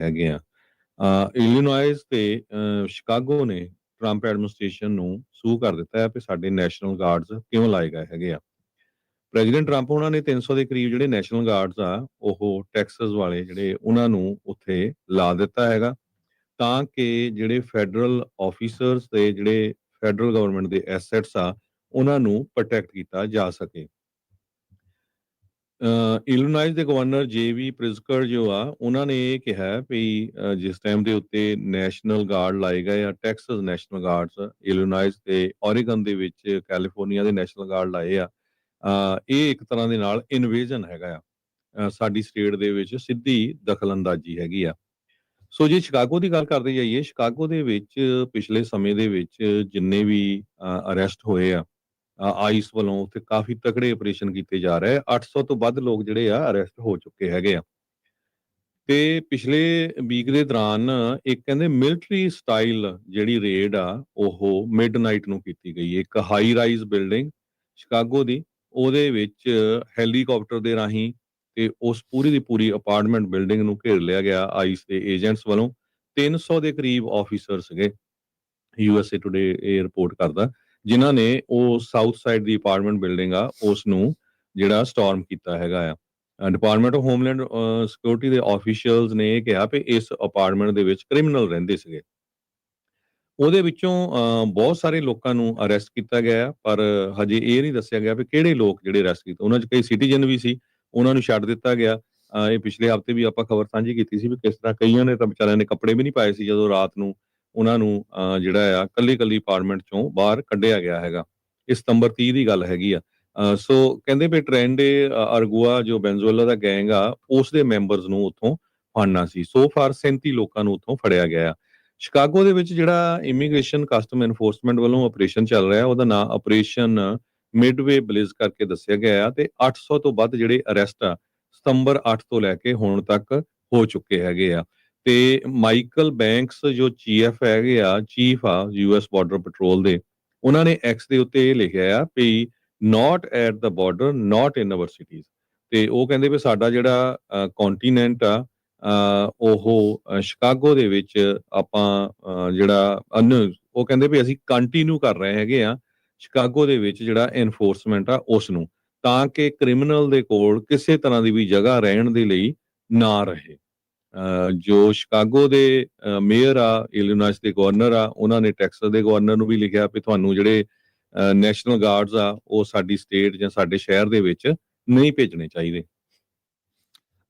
ਹੈਗੇ ਆ। ਇਲੀਨੋਇਸ ਤੇ ਸ਼ਿਕਾਗੋ ਨੇ ਟਰੰਪ ਐਡਮਿਨਿਸਟ੍ਰੇਸ਼ਨ ਨੂੰ ਸੂ ਕਰ ਦਿੱਤਾ ਹੈ ਕਿ ਸਾਡੇ ਨੈਸ਼ਨਲ ਗਾਰਡਸ ਕਿਉਂ ਲਾਏ ਗਏ ਹੈਗੇ ਆ। ਪ੍ਰੈਜ਼ੀਡੈਂਟ ਟਰੰਪ ਉਹਨਾਂ ਨੇ 300 ਦੇ ਕਰੀਬ ਜਿਹੜੇ ਨੈਸ਼ਨਲ ਗਾਰਡਸ ਆ ਉਹ ਟੈਕਸਸ ਵਾਲੇ ਜਿਹੜੇ ਉਹਨਾਂ ਨੂੰ ਉੱਥੇ ਲਾ ਦਿੱਤਾ ਹੈਗਾ, ਤਾਂ ਕਿ ਜਿਹੜੇ ਫੈਡਰਲ ਆਫੀਸਰਸ ਤੇ ਜਿਹੜੇ ਫੈਡਰਲ ਗਵਰਨਮੈਂਟ ਦੇ ਐਸੈਟਸ ਆ ਉਹਨਾਂ ਨੂੰ ਪ੍ਰੋਟੈਕਟ ਕੀਤਾ ਜਾ ਸਕੇ। ਇਲੀਨੋਇਸ ਦੇ ਗਵਰਨਰ ਜੇ.ਵੀ. ਪ੍ਰਿਜ਼ਕਰ ਜੋ ਆ ਉਹਨਾਂ ਨੇ ਇਹ ਕਿਹਾ ਵੀ ਜਿਸ ਟਾਈਮ ਦੇ ਉੱਤੇ ਨੈਸ਼ਨਲ ਗਾਰਡ ਲਾਏ ਗਏ ਆ, ਟੈਕਸਸ ਨੈਸ਼ਨਲ ਗਾਰਡਸ, ਇਲੀਨੋਇਸ ਤੇ ਓਰੀਗਨ ਦੇ ਵਿੱਚ ਕੈਲੀਫੋਰਨੀਆ ਦੇ ਨੈਸ਼ਨਲ ਗਾਰਡ ਲਾਏ ਆ, ਇਹ ਇੱਕ ਤਰ੍ਹਾਂ ਦੇ ਨਾਲ ਇਨਵੇਜ਼ਨ ਹੈਗਾ ਆ, ਸਾਡੀ ਸਟੇਟ ਦੇ ਵਿੱਚ ਸਿੱਧੀ ਦਖਲਅੰਦਾਜ਼ੀ ਹੈਗੀ ਆ। ਸੋ ਜੇ ਸ਼ਿਕਾਗੋ ਦੀ ਗੱਲ ਕਰਦੇ ਜਾਈਏ, ਸ਼ਿਕਾਗੋ ਦੇ ਵਿੱਚ ਪਿਛਲੇ ਸਮੇਂ ਦੇ ਵਿੱਚ ਜਿੰਨੇ ਵੀ ਅਰੈਸਟ ਹੋਏ ਆ ਆਈਸ ਵੱਲੋਂ, ਉੱਥੇ ਕਾਫੀ ਤਕੜੇ ਆਪਰੇਸ਼ਨ ਕੀਤੇ ਜਾ ਰਹੇ ਆ। 800 ਤੋਂ ਵੱਧ ਲੋਕ ਜਿਹੜੇ ਆ ਅਰੈਸਟ ਹੋ ਚੁੱਕੇ ਹੈਗੇ ਆ। ਤੇ ਪਿਛਲੇ ਵੀਕ ਦੇ ਦੌਰਾਨ ਇੱਕ ਕਹਿੰਦੇ ਮਿਲਟਰੀ ਸਟਾਈਲ ਜਿਹੜੀ ਰੇਡ ਆ ਉਹ ਮਿਡਨਾਈਟ ਨੂੰ ਕੀਤੀ ਗਈ। ਇੱਕ ਹਾਈ ਰਾਈਜ਼ ਬਿਲਡਿੰਗ ਸ਼ਿਕਾਗੋ ਦੀ, ਉਹਦੇ ਵਿੱਚ ਹੈਲੀਕਾਪਟਰ ਦੇ ਰਾਹੀਂ ਤੇ ਉਸ ਪੂਰੀ ਦੀ ਪੂਰੀ ਅਪਾਰਟਮੈਂਟ ਬਿਲਡਿੰਗ ਨੂੰ ਘੇਰ ਲਿਆ ਗਿਆ ਆਈਸ ਦੇ ਏਜੰਟਸ ਵੱਲੋਂ। 300 ਦੇ ਕਰੀਬ ਆਫੀਸਰ ਸੀਗੇ, USA ਟੁਡੇ ਇਹ ਰਿਪੋਰਟ ਕਰਦਾ, ਜਿਨ੍ਹਾਂ ਨੇ ਉਹ ਸਾਊਥ ਸਾਈਡ ਦੀ ਅਪਾਰਟਮੈਂਟ ਬਿਲਡਿੰਗ ਆ ਉਸ ਨੂੰ ਜਿਹੜਾ ਸਟਾਰਮ ਕੀਤਾ ਹੈਗਾ ਆ। ਡਿਪਾਰਟਮੈਂਟ ਆਫ ਹੋਮਲੈਂਡ ਸਿਕਿਉਰਿਟੀ ਦੇ ਆਫੀਸ਼ੀਅਲਸ ਨੇ ਇਹ ਕਿਹਾ ਵੀ ਇਸ ਅਪਾਰਟਮੈਂਟ ਦੇ ਵਿੱਚ ਕ੍ਰਿਮੀਨਲ ਰਹਿੰਦੇ ਸੀਗੇ। ਉਹਦੇ ਵਿੱਚੋਂ ਬਹੁਤ ਸਾਰੇ ਲੋਕਾਂ ਨੂੰ ਅਰੈਸਟ ਕੀਤਾ ਗਿਆ, ਪਰ ਹਜੇ ਇਹ ਨਹੀਂ ਦੱਸਿਆ ਗਿਆ ਵੀ ਕਿਹੜੇ ਲੋਕ ਜਿਹੜੇ ਅਰੈਸਟ ਕੀਤੇ। ਉਹਨਾਂ 'ਚ ਕਈ ਸਿਟੀਜ਼ਨ ਵੀ ਸੀ, ਉਹਨਾਂ ਨੂੰ ਛੱਡ ਦਿੱਤਾ ਗਿਆ। ਇਹ ਪਿਛਲੇ ਹਫ਼ਤੇ ਵੀ ਆਪਾਂ ਖਬਰ ਸਾਂਝੀ ਕੀਤੀ ਸੀ ਵੀ ਕਿਸ ਤਰ੍ਹਾਂ ਕਈਆਂ ਨੇ ਤਾਂ ਵਿਚਾਰਿਆਂ ਨੇ ਕੱਪੜੇ ਵੀ ਨਹੀਂ ਪਾਏ ਸੀ ਜਦੋਂ ਰਾਤ ਨੂੰ ਉਹਨਾਂ ਨੂੰ ਜਿਹੜਾ ਆ ਕੱਲੀ ਅਪਾਰਟਮੈਂਟ ਚੋਂ ਬਾਹਰ ਕੱਢਿਆ ਗਿਆ ਹੈਗਾ। ਇਹ ਸਤੰਬਰ 30 ਦੀ ਗੱਲ ਹੈਗੀ ਆ। ਸੋ ਕਹਿੰਦੇ ਵੀ ਟ੍ਰੈਂਡੇ ਅਰਗੁਆ ਜੋ ਵੈਨਜ਼ੂਏਲਾ ਦਾ ਗੈਂਗ ਆ ਉਸ ਦੇ ਮੈਂਬਰਸ ਨੂੰ ਉੱਥੋਂ ਫੜਨਾ ਸੀ। ਸੋ ਫਾਰ 37 ਲੋਕਾਂ ਨੂੰ ਉੱਥੋਂ ਫੜਿਆ ਗਿਆ। ਸ਼ਿਕਾਗੋ ਦੇ ਵਿੱਚ ਜਿਹੜਾ ਇਮੀਗ੍ਰੇਸ਼ਨ ਕਸਟਮ ਐਨਫੋਰਸਮੈਂਟ ਵੱਲੋਂ ਆਪਰੇਸ਼ਨ ਚੱਲ ਰਿਹਾ, ਉਹਦਾ ਨਾਂ ਆਪਰੇਸ਼ਨ ਮਿਡਵੇ ਬਲਿਜ਼ ਕਰਕੇ ਦੱਸਿਆ ਗਿਆ ਆ, ਤੇ 800 ਤੋਂ ਵੱਧ ਜਿਹੜੇ ਅਰੈਸਟ ਆ ਸਤੰਬਰ 8 ਤੋਂ ਲੈ ਕੇ ਹੁਣ ਤੱਕ ਹੋ ਚੁੱਕੇ ਹੈਗੇ ਆ। ਤੇ ਮਾਈਕਲ ਬੈਂਕਸ ਜੋ ਚੀਫ ਆ US ਬਾਰਡਰ ਪੈਟਰੋਲ ਦੇ, ਉਹਨਾਂ ਨੇ ਐਕਸ ਦੇ ਉੱਤੇ ਇਹ ਲਿਖਿਆ ਆ ਵੀ not at the border, not in our cities. ਤੇ ਉਹ ਕਹਿੰਦੇ ਵੀ ਸਾਡਾ ਜਿਹੜਾ ਕੌਂਟੀਨੈਂਟ ਆ ਉਹ ਸ਼ਿਕਾਗੋ ਦੇ ਵਿੱਚ ਆਪਾਂ ਜਿਹੜਾ ਉਹ ਕਹਿੰਦੇ ਵੀ ਅਸੀਂ ਕੰਟੀਨਿਊ ਕਰ ਰਹੇ ਹੈਗੇ ਆ ਸ਼ਿਕਾਗੋ ਦੇ ਵਿੱਚ ਜਿਹੜਾ ਐਨਫੋਰਸਮੈਂਟ ਆ ਉਸ ਨੂੰ, ਤਾਂ ਕਿ ਕ੍ਰਿਮੀਨਲ ਦੇ ਕੋਲ ਕਿਸੇ ਤਰ੍ਹਾਂ ਦੀ ਵੀ ਜਗ੍ਹਾ ਰਹਿਣ ਦੇ ਲਈ ਨਾ ਰਹੇ। ਜੋ ਸ਼ਿਕਾਗੋ ਦੇ ਮੇਅਰ ਆ, ਇਲੀਨੋਇਸ ਦੇ ਗਵਰਨਰ ਆ, ਉਹਨਾਂ ਨੇ ਟੈਕਸਸ ਦੇ ਗਵਰਨਰ ਨੂੰ ਵੀ ਲਿਖਿਆ ਵੀ ਤੁਹਾਨੂੰ ਜਿਹੜੇ ਨੈਸ਼ਨਲ ਗਾਰਡਸ ਆ ਉਹ ਸਾਡੀ ਸਟੇਟ ਜਾਂ ਸਾਡੇ ਸ਼ਹਿਰ ਦੇ ਵਿੱਚ ਨਹੀਂ ਭੇਜਣੇ ਚਾਹੀਦੇ।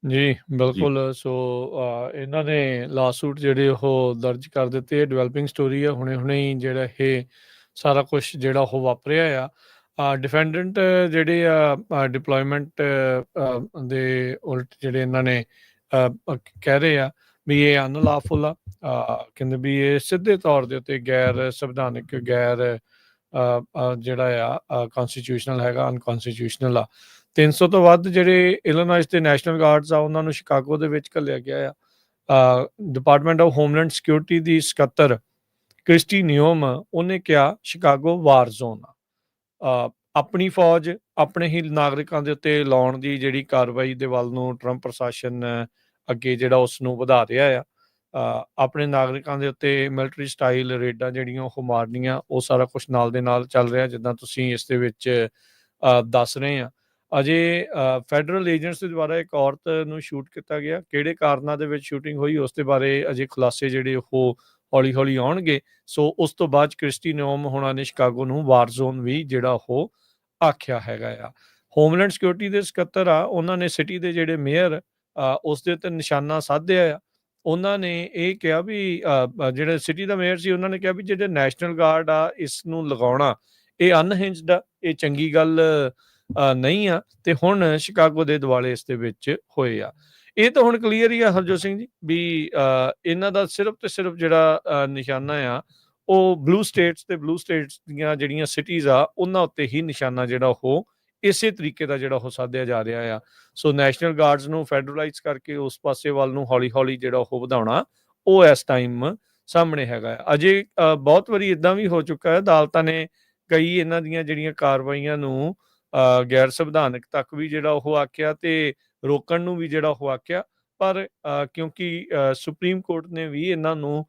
ਜੀ ਬਿਲਕੁਲ। ਸੋ ਇਹਨਾਂ ਨੇ ਲਾਸੂਟ ਜਿਹੜੇ ਉਹ ਦਰਜ ਕਰ ਦਿੱਤੇ। ਡਿਵੈਲਪਿੰਗ ਸਟੋਰੀ ਆ, ਹੁਣੇ ਹੀ ਜਿਹੜਾ ਇਹ ਸਾਰਾ ਕੁਛ ਜਿਹੜਾ ਉਹ ਵਾਪਰਿਆ ਆ। ਡਿਫੈਂਡੈਂਟ ਜਿਹੜੇ ਆ ਡਿਪਲੋਇਮੈਂਟ ਦੇ ਉਲਟ ਜਿਹੜੇ ਇਹਨਾਂ ਨੇ ਕਹਿ ਰਹੇ ਆ ਵੀ ਇਹ ਅਨਲਾਫੁਲ ਆ। ਕਹਿੰਦੇ ਵੀ ਇਹ ਸਿੱਧੇ ਤੌਰ ਦੇ ਉੱਤੇ ਗੈਰ ਸੰਵਿਧਾਨਿਕ, ਗੈਰ ਜਿਹੜਾ ਆ ਕਨਸਟੀਟਿਊਸ਼ਨਲ ਹੈਗਾ, ਅਨਕਨਸਟੀਟਿਊਸ਼ਨਲ ਆ। 300 ਤੋਂ ਵੱਧ ਜਿਹੜੇ ਇਲੀਨੋਇਸ ਦੇ ਨੈਸ਼ਨਲ ਗਾਰਡਸ ਆ ਉਹਨਾਂ ਨੂੰ ਸ਼ਿਕਾਗੋ ਦੇ ਵਿੱਚ ਘੱਲਿਆ ਗਿਆ ਆ। ਡਿਪਾਰਟਮੈਂਟ ਆਫ ਹੋਮਲੈਂਡ ਸਿਕਿਉਰਿਟੀ ਦੀ ਸਕੱਤਰ ਕ੍ਰਿਸਟੀ ਨਿਓਮ ਉਹਨੇ ਕਿਹਾ ਸ਼ਿਕਾਗੋ ਵਾਰ ਜ਼ੋਨ ਆ। ਆਪਣੀ ਫੌਜ ਆਪਣੇ ਹੀ ਨਾਗਰਿਕਾਂ ਦੇ ਉੱਤੇ ਲਾਉਣ ਦੀ ਜਿਹੜੀ ਕਾਰਵਾਈ ਦੇ ਵੱਲ ਨੂੰ ਟਰੰਪ ਪ੍ਰਸ਼ਾਸਨ ਅੱਗੇ ਜਿਹੜਾ ਉਸ ਨੂੰ ਵਧਾ ਰਿਹਾ ਆ। ਆਪਣੇ ਨਾਗਰਿਕਾਂ ਦੇ ਉੱਤੇ ਮਿਲਟਰੀ ਸਟਾਈਲ ਰੇਡਾਂ ਜਿਹੜੀਆਂ ਉਹ ਮਾਰਨੀਆਂ, ਉਹ ਸਾਰਾ ਕੁਛ ਨਾਲ ਦੇ ਨਾਲ ਚੱਲ ਰਿਹਾ ਜਿੱਦਾਂ ਤੁਸੀਂ ਇਸ ਦੇ ਵਿੱਚ ਦੱਸ ਰਹੇ ਆ। ਅਜੇ ਫੈਡਰਲ ਏਜੰਟਸ ਦੇ ਦੁਆਰਾ ਇੱਕ ਔਰਤ ਨੂੰ ਸ਼ੂਟ ਕੀਤਾ ਗਿਆ। ਕਿਹੜੇ ਕਾਰਨਾਂ ਦੇ ਵਿੱਚ ਸ਼ੂਟਿੰਗ ਹੋਈ ਉਸ ਦੇ ਬਾਰੇ ਅਜੇ ਖੁਲਾਸੇ ਜਿਹੜੇ ਉਹ ਹੌਲੀ ਹੌਲੀ ਆਉਣਗੇ। ਸੋ ਉਸ ਤੋਂ ਬਾਅਦ ਕ੍ਰਿਸਟੀ ਨਿਓਮ ਹੋਣਾ ਨੇ ਸ਼ਿਕਾਗੋ ਨੂੰ ਵਾਰ ਜ਼ੋਨ ਵੀ ਜਿਹੜਾ ਉਹ ਆਖਿਆ ਹੈਗਾ ਆ। ਹੋਮਲੈਂਡ ਸਿਕਿਉਰਿਟੀ ਦੇ ਸਕੱਤਰ ਆ, ਉਹਨਾਂ ਨੇ ਸਿਟੀ ਦੇ ਜਿਹੜੇ ਮੇਅਰ ਉਸ ਦੇ ਉੱਤੇ ਨਿਸ਼ਾਨਾ ਸਾਧਿਆ ਆ। ਉਹਨਾਂ ਨੇ ਇਹ ਕਿਹਾ ਵੀ ਜਿਹੜੇ ਸਿਟੀ ਦਾ ਮੇਅਰ ਸੀ ਉਹਨਾਂ ਨੇ ਕਿਹਾ ਵੀ ਜਿਹੜੇ ਨੈਸ਼ਨਲ ਗਾਰਡ ਆ ਇਸ ਨੂੰ ਲਗਾਉਣਾ ਇਹ ਅਨਹਿੰਜਡ ਆ, ਇਹ ਚੰਗੀ ਗੱਲ ਨਹੀਂ ਆ। ਤੇ ਹੁਣ ਸ਼ਿਕਾਗੋ ਦੇ ਦੁਆਲੇ ਇਸ ਦੇ ਵਿੱਚ ਹੋਏ ਆ। ਇਹ ਤਾਂ ਹੁਣ ਕਲੀਅਰ ਹੀ ਆ ਹਰਜੋਤ ਸਿੰਘ ਜੀ ਵੀ ਇਹਨਾਂ ਦਾ ਸਿਰਫ ਤੇ ਸਿਰਫ ਜਿਹੜਾ ਨਿਸ਼ਾਨਾ ਆ ਉਹ ਬਲੂ ਸਟੇਟਸ ਦੀਆਂ ਜਿਹੜੀਆਂ ਸਿਟੀਜ਼ ਆ ਉਹਨਾਂ ਉੱਤੇ ਹੀ ਨਿਸ਼ਾਨਾ ਜਿਹੜਾ ਉਹ ਇਸੇ ਤਰੀਕੇ ਦਾ ਜਿਹੜਾ ਉਹ ਸਾਧਿਆ ਜਾ ਰਿਹਾ ਆ। ਸੋ ਨੈਸ਼ਨਲ ਗਾਰਡਸ ਨੂੰ ਫੈਡਰਲਾਈਜ਼ ਕਰਕੇ ਉਸ ਪਾਸੇ ਵੱਲ ਨੂੰ ਹੌਲੀ ਹੌਲੀ ਜਿਹੜਾ ਉਹ ਵਧਾਉਣਾ ਉਹ ਇਸ ਟਾਈਮ ਸਾਹਮਣੇ ਹੈਗਾ ਆ। ਅਜੇ ਬਹੁਤ ਵਾਰੀ ਇੱਦਾਂ ਵੀ ਹੋ ਚੁੱਕਾ ਹੈ, ਅਦਾਲਤਾਂ ਨੇ ਕਈ ਇਹਨਾਂ ਦੀਆਂ ਜਿਹੜੀਆਂ ਕਾਰਵਾਈਆਂ ਨੂੰ ਗੈਰ ਸੰਵਿਧਾਨਕ ਤੱਕ ਵੀ ਜਿਹੜਾ ਉਹ ਆਖਿਆ ਤੇ ਰੋਕਣ ਨੂੰ ਵੀ ਜਿਹੜਾ ਉਹ ਆਖਿਆ। ਪਰ ਕਿਉਂਕਿ ਸੁਪਰੀਮ ਕੋਰਟ ਨੇ ਵੀ ਇਹਨਾਂ ਨੂੰ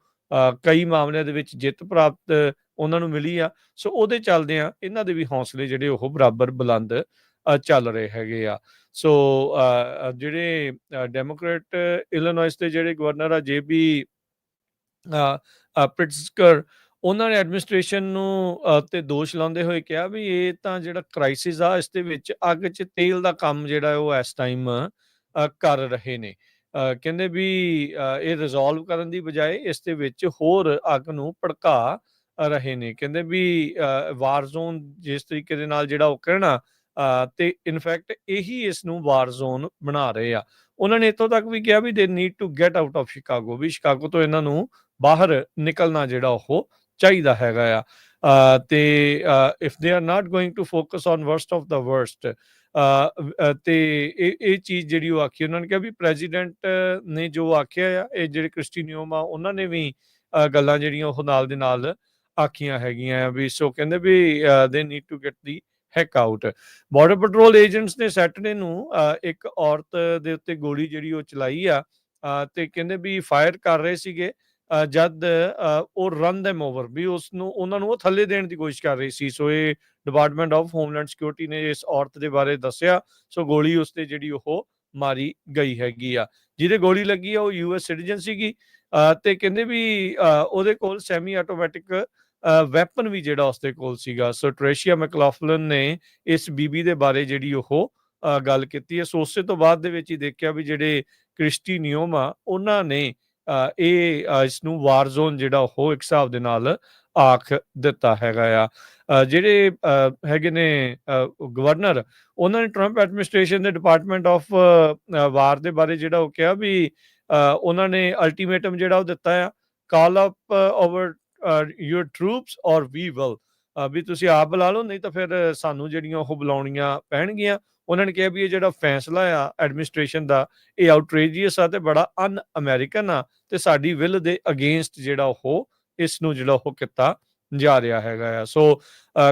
ਕਈ ਮਾਮਲਿਆਂ ਦੇ ਵਿੱਚ ਜਿੱਤ ਪ੍ਰਾਪਤ ਉਹਨਾਂ ਨੂੰ ਮਿਲੀ ਆ, ਸੋ ਉਹਦੇ ਚੱਲਦਿਆਂ ਇਹਨਾਂ ਦੇ ਵੀ ਹੌਸਲੇ ਜਿਹੜੇ ਉਹ ਬਰਾਬਰ ਬੁਲੰਦ ਚੱਲ ਰਹੇ ਹੈਗੇ ਆ। ਸੋ ਜਿਹੜੇ ਡੈਮੋਕ੍ਰੇਟ ਇਲੀਨੋਇਸ ਦੇ ਜਿਹੜੇ ਗਵਰਨਰ ਆ JB ਪ੍ਰਿਟਜ਼ਕਰ, ਉਹਨਾਂ ਨੇ ਐਡਮਿਨਿਸਟ੍ਰੇਸ਼ਨ ਨੂੰ ਤੇ ਦੋਸ਼ ਲਾਉਂਦੇ ਹੋਏ ਕਿਹਾ ਵੀ ਇਹ ਤਾਂ ਜਿਹੜਾ ਕ੍ਰਾਈਸਿਸ ਆ ਇਸ ਦੇ ਵਿੱਚ ਅੱਗ 'ਚ ਤੇਲ ਦਾ ਕੰਮ ਜਿਹੜਾ ਉਹ ਇਸ ਟਾਈਮ ਕਰ ਰਹੇ ਨੇ। ਕਹਿੰਦੇ ਵੀ ਇਹ ਰਿਜ਼ੋਲਵ ਕਰਨ ਦੀ ਬਜਾਏ ਇਸ ਦੇ ਵਿੱਚ ਹੋਰ ਅੱਗ ਨੂੰ ਭੜਕਾ ਰਹੇ ਨੇ। ਕਹਿੰਦੇ ਵੀ ਵਾਰ ਜ਼ੋਨ ਜਿਸ ਤਰੀਕੇ ਦੇ ਨਾਲ ਜਿਹੜਾ ਉਹ ਕਹਿਣਾ ਤੇ ਇਨਫੈਕਟ ਇਹੀ ਇਸ ਨੂੰ ਵਾਰ ਜ਼ੋਨ ਬਣਾ ਰਹੇ ਆ। ਉਹਨਾਂ ਨੇ ਇੱਥੋਂ ਤੱਕ ਵੀ ਕਿਹਾ ਵੀ they need to get out of Chicago, ਵੀ ਸ਼ਿਕਾਗੋ ਤੋਂ ਇਹਨਾਂ ਨੂੰ ਬਾਹਰ ਨਿਕਲਣਾ ਜਿਹੜਾ ਉਹ ਚਾਹੀਦਾ ਹੈਗਾ ਆ। ਤੇ if they are not going to focus on worst of the worst, ਤੇ ਇਹ ਚੀਜ਼ ਜਿਹੜੀ ਉਹ ਆਖੀ ਉਹਨਾਂ ਨੇ ਕਿਹਾ ਵੀ ਪ੍ਰੈਜ਼ੀਡੈਂਟ ਨੇ ਜੋ ਆਖਿਆ ਆ, ਇਹ ਜਿਹੜੇ ਕ੍ਰਿਸਟੀ ਨਿਯਮ ਆ ਉਹਨਾਂ ਨੇ ਵੀ ਗੱਲਾਂ ਜਿਹੜੀਆਂ ਉਹ ਨਾਲ ਦੇ ਨਾਲ ਆਖੀਆਂ ਹੈਗੀਆਂ ਵੀ। ਸੋ ਕਹਿੰਦੇ ਵੀ they need to get the heck out. Border patrol agents ਨੇ ਸੈਟਰਡੇ ਨੂੰ ਇੱਕ ਔਰਤ ਦੇ ਉੱਤੇ ਗੋਲੀ ਜਿਹੜੀ ਉਹ ਚਲਾਈ ਆ, ਤੇ ਕਹਿੰਦੇ ਵੀ ਫਾਇਰ ਕਰ ਰਹੇ ਸੀਗੇ ਜਦ ਉਹ ਰਨ ਦੈਮ ਓਵਰ, ਵੀ ਉਹਨਾਂ ਨੂੰ ਉਹ ਥੱਲੇ ਦੇਣ ਦੀ ਕੋਸ਼ਿਸ਼ ਕਰ ਰਹੀ ਸੀ। ਸੋ ਇਹ ਡਿਪਾਰਟਮੈਂਟ ਆਫ ਹੋਮਲੈਂਡ ਸਿਕਿਉਰਿਟੀ ਨੇ ਇਸ ਔਰਤ ਦੇ ਬਾਰੇ ਦੱਸਿਆ। ਸੋ ਗੋਲੀ ਉਸ ਤੇ ਜਿਹੜੀ ਉਹ ਮਾਰੀ ਗਈ ਹੈਗੀ ਆ। ਜਿਹਦੇ ਗੋਲੀ ਲੱਗੀ ਆ ਉਹ US ਸਿਟੀਜ਼ਨ ਸੀਗੀ, ਤੇ ਕਹਿੰਦੇ ਵੀ ਉਹਦੇ ਕੋਲ ਸੈਮੀ ਆਟੋਮੈਟਿਕ ਵੈਪਨ ਵੀ ਜਿਹੜਾ ਉਸਦੇ ਕੋਲ ਸੀਗਾ। ਸੋ ਟ੍ਰੇਸ਼ੀਆ ਮੈਕਲੌਫਲਿਨ ਨੇ ਇਸ ਬੀਬੀ ਦੇ ਬਾਰੇ ਜਿਹੜੀ ਉਹ ਗੱਲ ਕੀਤੀ ਹੈ। ਸੋ ਉਸੇ ਤੋਂ ਬਾਅਦ ਦੇ ਵਿੱਚ ਹੀ ਦੇਖਿਆ ਵੀ ਜਿਹੜੇ ਕ੍ਰਿਸਟੀ ਨਿਯਮ ਆ ਉਹਨਾਂ ਨੇ ਇਹ ਇਸ ਨੂੰ ਵਾਰ ਜ਼ੋਨ ਜਿਹੜਾ ਉਹ ਇੱਕ ਹਿਸਾਬ ਦੇ ਨਾਲ ਆਖ ਦਿੱਤਾ ਹੈਗਾ ਆ। ਜਿਹੜੇ ਹੈਗੇ ਨੇ ਗਵਰਨਰ, ਉਹਨਾਂ ਨੇ ਟਰੰਪ ਐਡਮਿਨਿਸਟ੍ਰੇਸ਼ਨ ਦੇ ਡਿਪਾਰਟਮੈਂਟ ਆਫ ਵਾਰ ਦੇ ਬਾਰੇ ਜਿਹੜਾ ਉਹ ਕਿਹਾ ਵੀ ਉਹਨਾਂ ਨੇ ਅਲਟੀਮੇਟਮ ਜਿਹੜਾ ਉਹ ਦਿੱਤਾ ਆ, ਕਾਲ ਅਪ ਓਵਰ ਯੂਰ ਟਰੂਪਸ ਔਰ ਵੀ ਵਿਲ, ਵੀ ਤੁਸੀਂ ਆਪ ਬੁਲਾ ਲਓ ਨਹੀਂ ਤਾਂ ਫਿਰ ਸਾਨੂੰ ਜਿਹੜੀਆਂ ਉਹ ਬੁਲਾਉਣੀਆਂ ਪੈਣਗੀਆਂ। ਉਹਨਾਂ ਨੇ ਕਿਹਾ ਵੀ ਇਹ ਜਿਹੜਾ ਫੈਸਲਾ ਆ ਐਡਮਿਨਿਸਟ੍ਰੇਸ਼ਨ ਦਾ, ਇਹ ਆਊਟਰੇਜੀਅਸ ਆ ਤੇ ਬੜਾ ਅਨ ਅਮਰੀਕਨ ਆ, ਤੇ ਸਾਡੀ ਵਿਲ ਦੇ ਅਗੇਂਸਟ ਜਿਹੜਾ ਉਹ ਇਸ ਨੂੰ ਜਿਹੜਾ ਉਹ ਕੀਤਾ ਜਾ ਰਿਹਾ ਹੈਗਾ ਆ। ਸੋ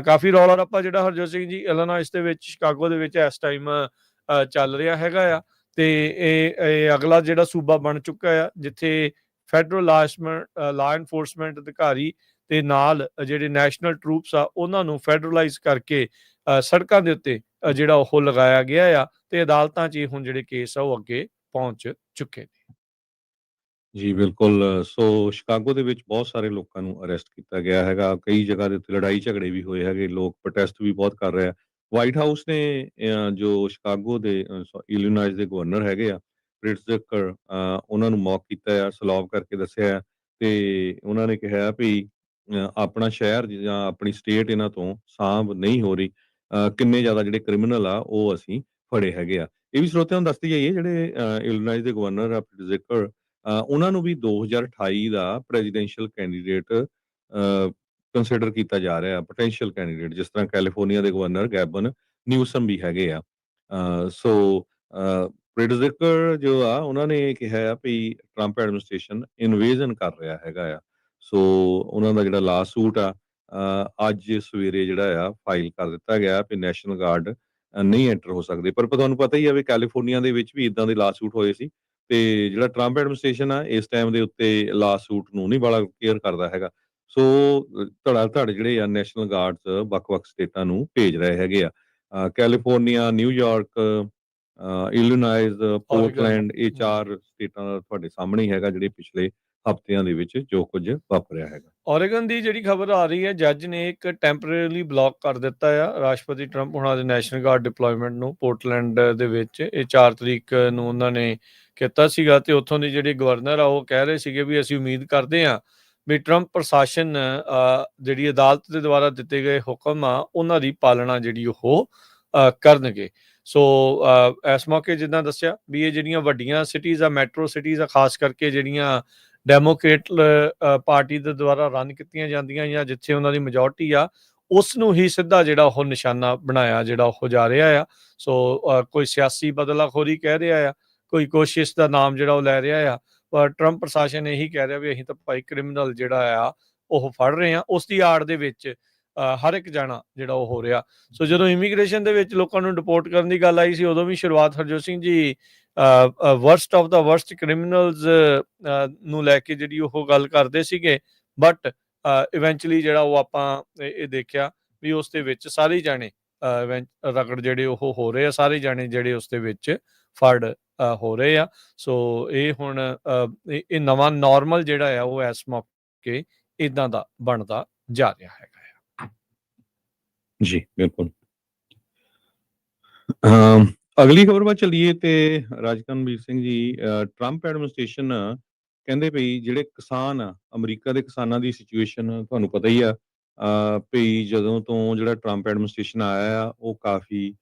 ਕਾਫੀ ਰੌਲਾ ਰੱਪਾ ਜਿਹੜਾ ਹਰਜੋਤ ਸਿੰਘ ਜੀ ਇਲੀਨੋਇਸ ਦੇ ਵਿੱਚ, ਸ਼ਿਕਾਗੋ ਦੇ ਵਿੱਚ ਇਸ ਟਾਈਮ ਚੱਲ ਰਿਹਾ ਹੈਗਾ ਆ। ਤੇ ਇਹ ਅਗਲਾ ਜਿਹੜਾ ਸੂਬਾ ਬਣ ਚੁੱਕਾ ਆ ਜਿੱਥੇ ਫੈਡਰਲ ਲਾ ਐਨਫੋਰਸਮੈਂਟ ਅਧਿਕਾਰੀ ਤੇ ਨਾਲ ਜਿਹੜੇ ਨੈਸ਼ਨਲ ਟਰੂਪਸ ਆ ਉਹਨਾਂ ਨੂੰ ਫੈਡਰਲਾਈਜ਼ ਕਰਕੇ ਸੜਕਾਂ ਦੇ ਉੱਤੇ ਜਿਹੜਾ ਉਹ ਲਗਾਇਆ ਗਿਆ ਆ, ਤੇ ਅਦਾਲਤਾਂ 'ਚ ਹੁਣ ਜਿਹੜੇ ਕੇਸ ਆ ਉਹ ਅੱਗੇ ਪਹੁੰਚ ਚੁੱਕੇ ਨੇ। ਜੀ ਬਿਲਕੁਲ। ਸੋ ਸ਼ਿਕਾਗੋ ਦੇ ਵਿੱਚ ਬਹੁਤ ਸਾਰੇ ਲੋਕਾਂ ਨੂੰ ਅਰੈਸਟ ਕੀਤਾ ਗਿਆ ਹੈਗਾ। ਕਈ ਜਗ੍ਹਾ ਦੇ ਉੱਤੇ ਲੜਾਈ ਝਗੜੇ ਵੀ ਹੋਏ ਹੈਗੇ, ਲੋਕ ਪ੍ਰੋਟੈਸਟ ਵੀ ਬਹੁਤ ਕਰ ਰਹੇ ਆ। ਵਾਈਟ ਹਾਊਸ ਨੇ ਜੋ ਸ਼ਿਕਾਗੋ ਦੇ ਇਲੀਨੋਇਸ ਦੇ ਗਵਰਨਰ ਹੈਗੇ ਆ ਪ੍ਰਿਟਜ਼ਕਰ, ਉਹਨਾਂ ਨੂੰ ਮੌਕ ਕੀਤਾ ਆ, ਸਲੋਵ ਕਰਕੇ ਦੱਸਿਆ ਆ, ਤੇ ਉਹਨਾਂ ਨੇ ਕਿਹਾ ਵੀ ਆਪਣਾ ਸ਼ਹਿਰ ਜਾਂ ਆਪਣੀ ਸਟੇਟ ਇਹਨਾਂ ਤੋਂ ਸਾਂਭ ਨਹੀਂ ਹੋ ਰਹੀ। ਕਿੰਨੇ ਜ਼ਿਆਦਾ ਜਿਹੜੇ ਕ੍ਰਿਮੀਨਲ ਆ ਉਹ ਅਸੀਂ ਫੜੇ ਹੈਗੇ ਆ। ਇਹ ਵੀ ਸਰੋਤਿਆਂ ਨੂੰ ਦੱਸਦੀ ਜਾਈਏ, ਜਿਹੜੇ ਇਲੀਨੋਇਸ ਦੇ ਗਵਰਨਰ ਆ ਪ੍ਰਿਟਜ਼ਕਰ, ਉਹਨਾਂ ਨੂੰ ਵੀ 2028 ਦਾ ਪ੍ਰੈਜ਼ੀਡੈਂਸ਼ੀਅਲ ਕੈਂਡੀਡੇਟ ਕੰਸੀਡਰ ਕੀਤਾ ਜਾ ਰਿਹਾ, ਪੋਟੈਂਸ਼ੀਅਲ ਕੈਂਡੀਡੇਟ, ਜਿਸ ਤਰ੍ਹਾਂ ਕੈਲੀਫੋਰਨੀਆ ਦੇ ਗਵਰਨਰ ਗੈਬਨ ਨਿਊਸਮ ਵੀ ਹੈਗੇ ਆ। ਸੋ ਪ੍ਰਿਟਜ਼ਕਰ ਜੋ ਆ ਉਹਨਾਂ ਨੇ ਕਿਹਾ ਆ ਵੀ ਟਰੰਪ ਐਡਮਿਨਿਸਟ੍ਰੇਸ਼ਨ ਇਨਵੇਜ਼ਨ ਕਰ ਰਿਹਾ ਹੈਗਾ ਆ। ਸੋ ਉਹਨਾਂ ਦਾ ਜਿਹੜਾ ਲਾ ਸੂਟ ਆ ਅੱਜ ਸਵੇਰੇ ਜਿਹੜਾ ਆ ਫਾਈਲ ਕਰ ਦਿੱਤਾ ਗਿਆ ਵੀ ਨੈਸ਼ਨਲ ਗਾਰਡ ਨਹੀਂ ਐਂਟਰ ਹੋ ਸਕਦੇ। ਪਰ ਤੁਹਾਨੂੰ ਪਤਾ ਹੀ ਆ ਵੀ ਕੈਲੀਫੋਰਨੀਆ ਦੇ ਵਿੱਚ ਵੀ ਇਦਾਂ ਦੇ ਲਾ ਸੂਟ ਹੋਏ ਸੀ, ਤੇ ਜਿਹੜਾ ਟਰੰਪ ਐਡਮਿਨਿਸਟ੍ਰੇਸ਼ਨ ਆ ਇਸ ਟਾਈਮ ਦੇ ਉੱਤੇ ਲਾ ਸੂਟ ਨੂੰ ਨਹੀਂ ਬੜਾ ਕੇਅਰ ਕਰਦਾ ਹੈਗਾ। ਸੋ ਧੜਾ ਧੜ ਜਿਹੜੇ ਆ ਨੈਸ਼ਨਲ ਗਾਰਡਸ ਵੱਖ-ਵੱਖ ਸਟੇਟਾਂ ਨੂੰ ਭੇਜ ਰਹੇ ਹੈਗੇ ਆ। ਕੈਲੀਫੋਰਨੀਆ, ਨਿਊਯਾਰਕ, ਇਲੀਨੋਇਸ, ਪੋਰਟਲੈਂਡ, ਇਹ 4 ਸਟੇਟਾਂ ਦਾ ਤੁਹਾਡੇ ਸਾਹਮਣੇ ਹੀ ਹੈਗਾ ਜਿਹੜੇ ਪਿਛਲੇ ਹਫ਼ਤਿਆਂ ਦੇ ਵਿੱਚ ਜੋ ਕੁਝ ਵਾਪਰਿਆ ਹੈਗਾ। ਓਰੇਗਨ ਦੀ ਜਿਹੜੀ ਖਬਰ ਆ ਰਹੀ ਹੈ, ਜੱਜ ਨੇ ਇੱਕ ਟੈਂਪਰੇਰੀਲੀ ਬਲੌਕ ਕਰ ਦਿੱਤਾ ਆ ਰਾਸ਼ਟਰਪਤੀ ਟਰੰਪ ਹੁਣਾਂ ਦੇ ਨੈਸ਼ਨਲ ਗਾਰਡ ਡਿਪਲੋਇਮੈਂਟ ਨੂੰ ਪੋਰਟਲੈਂਡ ਦੇ ਵਿੱਚ। ਇਹ 4 ਤਰੀਕ ਨੂੰ ਉਹਨਾਂ ਨੇ ਕੀਤਾ ਸੀਗਾ, ਤੇ ਉੱਥੋਂ ਦੇ ਜਿਹੜੇ ਗਵਰਨਰ ਆ ਉਹ ਕਹਿ ਰਹੇ ਸੀਗੇ ਵੀ ਅਸੀਂ ਉਮੀਦ ਕਰਦੇ ਹਾਂ ਵੀ ਟਰੰਪ ਪ੍ਰਸ਼ਾਸਨ ਜਿਹੜੀ ਅਦਾਲਤ ਦੇ ਦੁਆਰਾ ਦਿੱਤੇ ਗਏ ਹੁਕਮ ਆ ਉਹਨਾਂ ਦੀ ਪਾਲਣਾ ਜਿਹੜੀ ਉਹ ਕਰਨਗੇ। ਸੋ ਇਸ ਮੌਕੇ ਜਿੱਦਾਂ ਦੱਸਿਆ ਵੀ ਇਹ ਜਿਹੜੀਆਂ ਵੱਡੀਆਂ ਸਿਟੀਜ਼ ਆ, ਮੈਟਰੋ ਸਿਟੀਜ਼ ਆ, ਖਾਸ ਕਰਕੇ ਜਿਹੜੀਆਂ ਡੈਮੋਕ੍ਰੇਟ ਪਾਰਟੀ ਦੇ ਦੁਆਰਾ ਰਨ ਕੀਤੀਆਂ ਜਾਂਦੀਆਂ ਜਾਂ ਜਿੱਥੇ ਉਹਨਾਂ ਦੀ ਮੈਜੋਰਟੀ ਆ, ਉਸ ਨੂੰ ਹੀ ਸਿੱਧਾ ਜਿਹੜਾ ਉਹ ਨਿਸ਼ਾਨਾ ਬਣਾਇਆ ਜਿਹੜਾ ਉਹ ਜਾ ਰਿਹਾ ਆ। ਸੋ ਕੋਈ ਸਿਆਸੀ ਬਦਲਾਖੋਰੀ ਕਹਿ ਰਿਹਾ ਆ, ਕੋਈ ਕੋਸ਼ਿਸ਼ ਦਾ ਨਾਮ ਜਿਹੜਾ ਉਹ ਲੈ ਰਿਹਾ ਆ, ਪਰ ਟਰੰਪ ਪ੍ਰਸ਼ਾਸਨ ਇਹੀ ਕਹਿ ਰਿਹਾ ਵੀ ਅਸੀਂ ਤਾਂ ਭਾਈ ਕ੍ਰਿਮੀਨਲ ਜਿਹੜਾ ਆ ਉਹ ਫੜ ਰਹੇ ਆ। ਉਸ ਦੀ ਆੜ ਦੇ ਵਿੱਚ ਹਰ ਇੱਕ ਜਾਣਾ ਜਿਹੜਾ ਉਹ ਹੋ ਰਿਹਾ। ਸੋ ਜਦੋਂ ਇਮੀਗ੍ਰੇਸ਼ਨ ਦੇ ਵਿੱਚ ਲੋਕਾਂ ਨੂੰ ਡਿਪੋਰਟ ਕਰਨ ਦੀ ਗੱਲ ਆਈ ਸੀ, ਉਦੋਂ ਵੀ ਸ਼ੁਰੂਆਤ Harjot Singh ji worst of the worst criminals ਨੂੰ ਲੈ ਕੇ ਜਿਹੜੀ ਉਹ ਗੱਲ ਕਰਦੇ ਸੀਗੇ, ਬਟ ਇਵੈਂਚੁਅਲੀ ਜਿਹੜਾ ਉਹ ਆਪਾਂ ਇਹ ਦੇਖਿਆ ਵੀ ਉਸ ਦੇ ਵਿੱਚ ਸਾਰੇ ਜਾਣੇ ਰਗੜ ਜਿਹੜੇ ਉਹ ਹੋ ਰਹੇ ਆ, ਸਾਰੇ ਜਾਣੇ ਜਿਹੜੇ ਉਸ ਦੇ ਵਿੱਚ ਫੜ ਹੋ ਰਹੇ ਆ। ਸੋ ਇਹ ਹੁਣ ਇਹ ਨਵਾਂ ਨਾਰਮਲ ਜਿਹੜਾ ਆ ਉਹ ਇਸ ਮੌਕੇ ਇਦਾਂ ਦਾ ਬਣਦਾ ਜਾ ਰਿਹਾ ਹੈਗਾ ਆ। ਜੀ ਬਿਲਕੁਲ। ਅਗਲੀ ਖਬਰ ਵੱਲ ਚੱਲੀਏ ਤੇ ਰਾਜਕਨਵੀਰ ਸਿੰਘ ਜੀ, ਟਰੰਪ ਐਡਮਿਨਿਸਟ੍ਰੇਸ਼ਨ ਕਹਿੰਦੇ ਪਈ ਜਿਹੜੇ ਕਿਸਾਨ ਆ, ਅਮਰੀਕਾ ਦੇ ਕਿਸਾਨਾਂ ਦੀ ਸਿਚੁਏਸ਼ਨ ਤੁਹਾਨੂੰ ਪਤਾ ਹੀ ਆ ਭਈ ਜਦੋਂ ਤੋਂ ਜਿਹੜਾ ਟਰੰਪ ਐਡਮਿਨਿਸਟ੍ਰੇਸ਼ਨ ਆਇਆ ਆ ਉਹ ਕਾਫੀ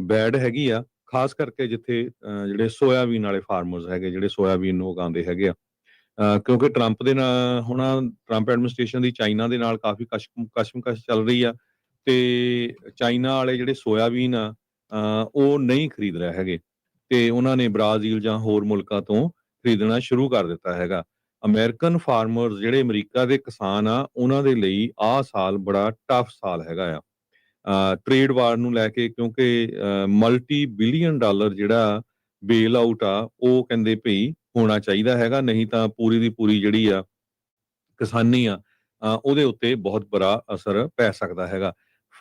ਬੈਡ ਹੈਗੀ ਆ, ਖਾਸ ਕਰਕੇ ਜਿੱਥੇ ਜਿਹੜੇ ਸੋਇਆਬੀਨ ਵਾਲੇ ਫਾਰਮਰਸ ਹੈਗੇ, ਜਿਹੜੇ ਸੋਇਆਬੀਨ ਨੂੰ ਉਗਾਉਂਦੇ ਹੈਗੇ ਆ, ਕਿਉਂਕਿ ਟਰੰਪ ਦੇ ਨਾਲ ਹੁਣ ਟਰੰਪ ਐਡਮਿਨਿਸਟ੍ਰੇਸ਼ਨ ਦੀ ਚਾਈਨਾ ਦੇ ਨਾਲ ਕਾਫੀ ਕਸ਼ਮਕਸ਼ ਚੱਲ ਰਹੀ ਆ ਤੇ ਚਾਈਨਾ ਵਾਲੇ ਜਿਹੜੇ ਸੋਇਆਬੀਨ ਆ ਉਹ ਨਹੀਂ ਖਰੀਦ ਰਹੇ ਹੈਗੇ ਤੇ ਉਹਨਾਂ ਨੇ ਬ੍ਰਾਜ਼ੀਲ ਜਾਂ ਹੋਰ ਮੁਲਕਾਂ ਤੋਂ ਖਰੀਦਣਾ ਸ਼ੁਰੂ ਕਰ ਦਿੱਤਾ ਹੈਗਾ। ਅਮਰੀਕਨ ਫਾਰਮਰਸ ਜਿਹੜੇ ਅਮਰੀਕਾ ਦੇ ਕਿਸਾਨ ਆ ਉਹਨਾਂ ਦੇ ਲਈ ਆਹ ਸਾਲ ਬੜਾ ਟਫ ਸਾਲ ਹੈਗਾ ਆ ਟ੍ਰੇਡ ਵਾਰ ਨੂੰ ਲੈ ਕੇ, ਕਿਉਂਕਿ ਮਲਟੀ ਬਿਲੀਅਨ ਡਾਲਰ ਜਿਹੜਾ ਬੇਲ ਆਊਟ ਆ ਉਹ ਕਹਿੰਦੇ ਭਈ ਹੋਣਾ ਚਾਹੀਦਾ ਹੈਗਾ, ਨਹੀਂ ਤਾਂ ਪੂਰੀ ਦੀ ਪੂਰੀ ਜਿਹੜੀ ਆ ਕਿਸਾਨੀ ਆ ਉਹਦੇ ਉੱਤੇ ਬਹੁਤ ਬੁਰਾ ਅਸਰ ਪੈ ਸਕਦਾ ਹੈਗਾ।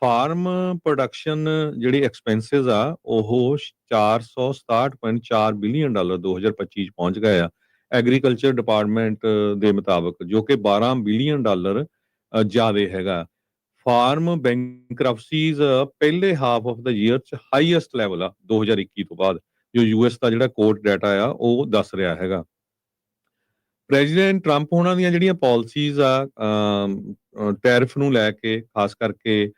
ਫਾਰਮ ਪ੍ਰੋਡਕਸ਼ਨ ਜਿਹੜੀ ਐਕਸਪੈਂਸਿਸ ਆ ਉਹ 467.4 ਬਿਲੀਅਨ ਡਾਲਰ 2025 ਚ ਪਹੁੰਚ ਗਏ ਆ ਐਗਰੀਕਲਚਰ ਡਿਪਾਰਟਮੈਂਟ ਦੇ ਮੁਤਾਬਕ, ਜੋ ਕਿ 12 ਬਿਲੀਅਨ ਡਾਲਰ ਜ਼ਿਆਦੇ ਹੈਗਾ। ਫਾਰਮ ਬੈਂਕਰਪਸੀਜ਼ ਪਹਿਲੇ ਹਾਫ ਆਫ ਦਾ ਈਅਰ ਚ ਹਾਈਐਸਟ ਲੈਵਲ ਆ 2021 ਤੋਂ ਬਾਅਦ, ਜੋ ਯੂਐਸ ਦਾ ਜਿਹੜਾ ਕੋਰਟ ਡਾਟਾ ਆ ਉਹ ਦੱਸ ਰਿਹਾ ਹੈਗਾ। ਪ੍ਰੈਜ਼ੀਡੈਂਟ ਟਰੰਪ ਉਹਨਾਂ ਦੀਆਂ ਜਿਹੜੀਆਂ ਪਾਲਿਸੀਜ਼ ਆ ਟੈਰਿਫ ਨੂੰ ਲੈ ਕੇ, ਖਾਸ ਕਰਕੇ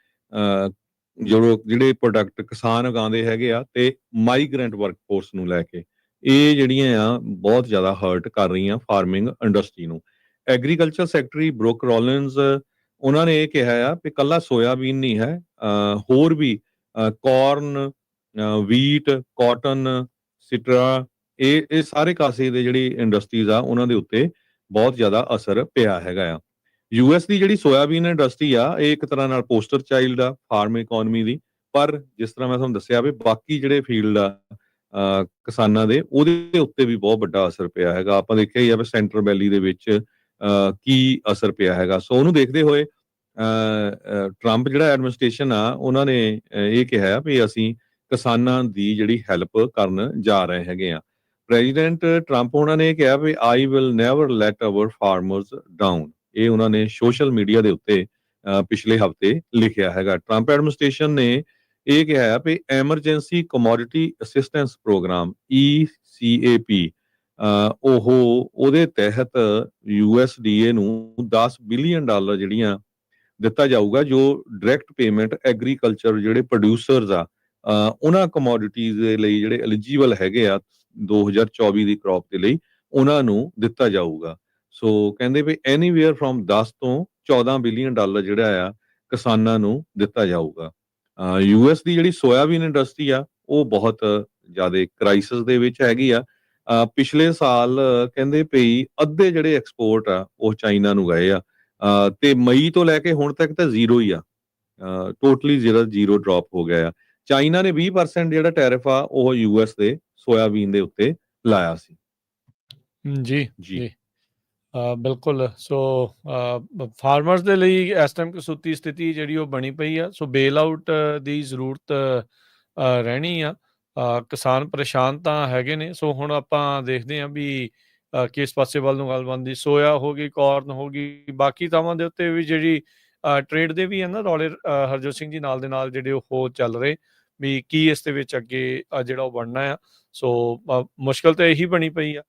ਜਿਹੜੇ ਪ੍ਰੋਡਕਟ ਕਿਸਾਨ ਉਗਾਉਂਦੇ ਹੈਗੇ ਆ ਤੇ ਮਾਈਗ੍ਰੈਂਟ ਵਰਕਫੋਰਸ ਨੂੰ ਲੈ ਕੇ, ਇਹ ਜਿਹੜੀਆਂ ਆ ਬਹੁਤ ਜ਼ਿਆਦਾ ਹਰਟ ਕਰ ਰਹੀਆਂ ਫਾਰਮਿੰਗ ਇੰਡਸਟਰੀ ਨੂੰ। ਐਗਰੀਕਲਚਰ ਸੈਕਟਰੀ ਬਰੁਕ ਰੋਲਿਨਸ ਉਹਨਾਂ ਨੇ ਇਹ ਕਿਹਾ ਆ ਕਿ ਕੱਲਾ ਸੋਇਆਬੀਨ ਨਹੀਂ ਹੈ, ਹੋਰ ਵੀ ਕਾਰਨ, ਵੀਟ, ਕਾਟਨ, ਸਿਟਰਾ, ਇਹ ਸਾਰੇ ਕਾਸੇ ਦੇ ਜਿਹੜੀ ਇੰਡਸਟਰੀਜ਼ ਆ ਉਹਨਾਂ ਦੇ ਉੱਤੇ ਬਹੁਤ ਜ਼ਿਆਦਾ ਅਸਰ ਪਿਆ ਹੈਗਾ ਆ। ਯੂਐਸ ਦੀ ਜਿਹੜੀ ਸੋਇਆਬੀਨ ਇੰਡਸਟਰੀ ਆ ਇਹ ਇੱਕ ਤਰ੍ਹਾਂ ਨਾਲ ਪੋਸਟਰ ਚਾਈਲਡ ਆ ਫਾਰਮ ਇਕਨੋਮੀ ਦੀ, ਪਰ ਜਿਸ ਤਰ੍ਹਾਂ ਮੈਂ ਤੁਹਾਨੂੰ ਦੱਸਿਆ ਵੀ ਬਾਕੀ ਜਿਹੜੇ ਫੀਲਡ ਆ ਕਿਸਾਨਾਂ ਦੇ, ਉਹਦੇ ਉੱਤੇ ਵੀ ਬਹੁਤ ਵੱਡਾ ਅਸਰ ਪਿਆ ਹੈਗਾ। ਆਪਾਂ ਦੇਖਿਆ ਹੀ ਆ ਵੀ ਸੈਂਟਰ ਵੈਲੀ ਦੇ ਵਿੱਚ ਕੀ ਅਸਰ ਪਿਆ ਹੈਗਾ। ਸੋ ਉਹਨੂੰ ਦੇਖਦੇ ਹੋਏ ਟਰੰਪ ਜਿਹੜਾ ਐਡਮਿਨਿਸਟ੍ਰੇਸ਼ਨ ਆ ਉਹਨਾਂ ਨੇ ਇਹ ਕਿਹਾ ਵੀ ਅਸੀਂ ਕਿਸਾਨਾਂ ਦੀ ਜਿਹੜੀ ਹੈਲਪ ਕਰਨ ਜਾ ਰਹੇ ਹੈਗੇ ਆ। ਪ੍ਰੈਜ਼ੀਡੈਂਟ ਟਰੰਪ ਉਹਨਾਂ ਨੇ ਕਿਹਾ ਵੀ I will never let our farmers down, ਇਹ ਉਹਨਾਂ ਨੇ ਸੋਸ਼ਲ ਮੀਡੀਆ ਦੇ ਉੱਤੇ ਪਿਛਲੇ ਹਫਤੇ ਲਿਖਿਆ ਹੈਗਾ। ਟਰੰਪ ਐਡਮਿਨਿਸਟ੍ਰੇਸ਼ਨ ਨੇ ਇਹ ਕਿਹਾ ਵੀ emergency commodity assistance program ECAP ਉਹਦੇ ਤਹਿਤ USDA ਨੂੰ 10 ਬਿਲੀਅਨ ਡਾਲਰ ਜਿਹੜੀਆਂ ਦਿੱਤਾ ਜਾਊਗਾ, ਜੋ ਡਾਇਰੈਕਟ ਪੇਮੈਂਟ ਐਗਰੀਕਲਚਰ ਜਿਹੜੇ ਪ੍ਰੋਡਿਊਸਰਸ ਆ ਉਹਨਾਂ ਕਮੋਡਿਟੀਜ਼ ਦੇ ਲਈ ਜਿਹੜੇ ਐਲੀਜੀਬਲ ਹੈਗੇ ਆ 2024 ਦੀ ਕ੍ਰੌਪ ਦੇ ਲਈ, ਉਹਨਾਂ ਨੂੰ ਦਿੱਤਾ ਜਾਊਗਾ। ਸੋ ਕਹਿੰਦੇ ਵੀ ਐਨੀਵੇਅਰ ਫਰੋਮ 10 ਤੋਂ 14 ਬਿਲੀਅਨ ਡਾਲਰ ਜਿਹੜਾ ਆ ਕਿਸਾਨਾਂ ਨੂੰ ਦਿੱਤਾ ਜਾਊਗਾ। US ਦੀ ਜਿਹੜੀ ਸੋਇਆਬੀਨ ਇੰਡਸਟਰੀ ਆ ਉਹ ਬਹੁਤ ਜ਼ਿਆਦਾ ਕ੍ਰਾਈਸਿਸ ਦੇ ਵਿੱਚ ਹੈਗੀ ਆ। ਪਿਛਲੇ ਸਾਲ ਕਹਿੰਦੇ ਪਈ ਅੱਧੇ ਜਿਹੜੇ ਐਕਸਪੋਰਟ ਆ ਉਹ ਚਾਈਨਾ ਨੂੰ ਗਏ ਆ ਤੇ ਮਈ ਤੋਂ ਲੈ ਕੇ ਹੁਣ ਤੱਕ ਤਾਂ ਜ਼ੀਰੋ ਹੀ ਆ, ਟੋਟਲੀ ਜ਼ੀਰੋ ਡ੍ਰੌਪ ਹੋ ਗਿਆ ਆ। ਚਾਈਨਾ ਨੇ 20% ਜਿਹੜਾ ਟੈਰਿਫ ਆ ਉਹ US ਦੇ ਸੋਇਆਬੀਨ ਦੇ ਉੱਤੇ ਲਾਇਆ ਸੀ। ਜੀ ਜੀ ਬਿਲਕੁਲ। ਸੋ ਫਾਰਮਰਸ ਦੇ ਲਈ ਇਸ ਟਾਈਮ ਕਸੂਤੀ ਸਥਿਤੀ ਜਿਹੜੀ ਉਹ ਬਣੀ ਪਈ ਆ। ਸੋ ਬੇਲ ਆਊਟ ਦੀ ਜ਼ਰੂਰਤ ਰਹਿਣੀ ਆ। ਕਿਸਾਨ ਪਰੇਸ਼ਾਨ ਤਾਂ ਹੈਗੇ ਨੇ। ਸੋ ਹੁਣ ਆਪਾਂ ਦੇਖਦੇ ਹਾਂ ਵੀ ਕਿਸ ਪਾਸੇ ਵੱਲ ਨੂੰ ਗੱਲ ਬਣਦੀ। ਸੋਇਆ ਹੋ ਗਈ, ਕਾਰਨ ਹੋ ਗਈ, ਬਾਕੀ ਥਾਵਾਂ ਦੇ ਉੱਤੇ ਵੀ ਜਿਹੜੀ ਟ੍ਰੇਡ ਦੇ ਵੀ ਹੈ ਨਾ ਰੌਲੇ ਹਰਜੋਤ ਸਿੰਘ ਜੀ ਨਾਲ ਦੇ ਨਾਲ ਜਿਹੜੇ ਉਹ ਚੱਲ ਰਹੇ ਵੀ ਕੀ ਇਸ ਦੇ ਵਿੱਚ ਅੱਗੇ ਜਿਹੜਾ ਉਹ ਬਣਨਾ ਆ। ਸੋ ਮੁਸ਼ਕਿਲ ਤਾਂ ਇਹੀ ਬਣੀ ਪਈ ਆ।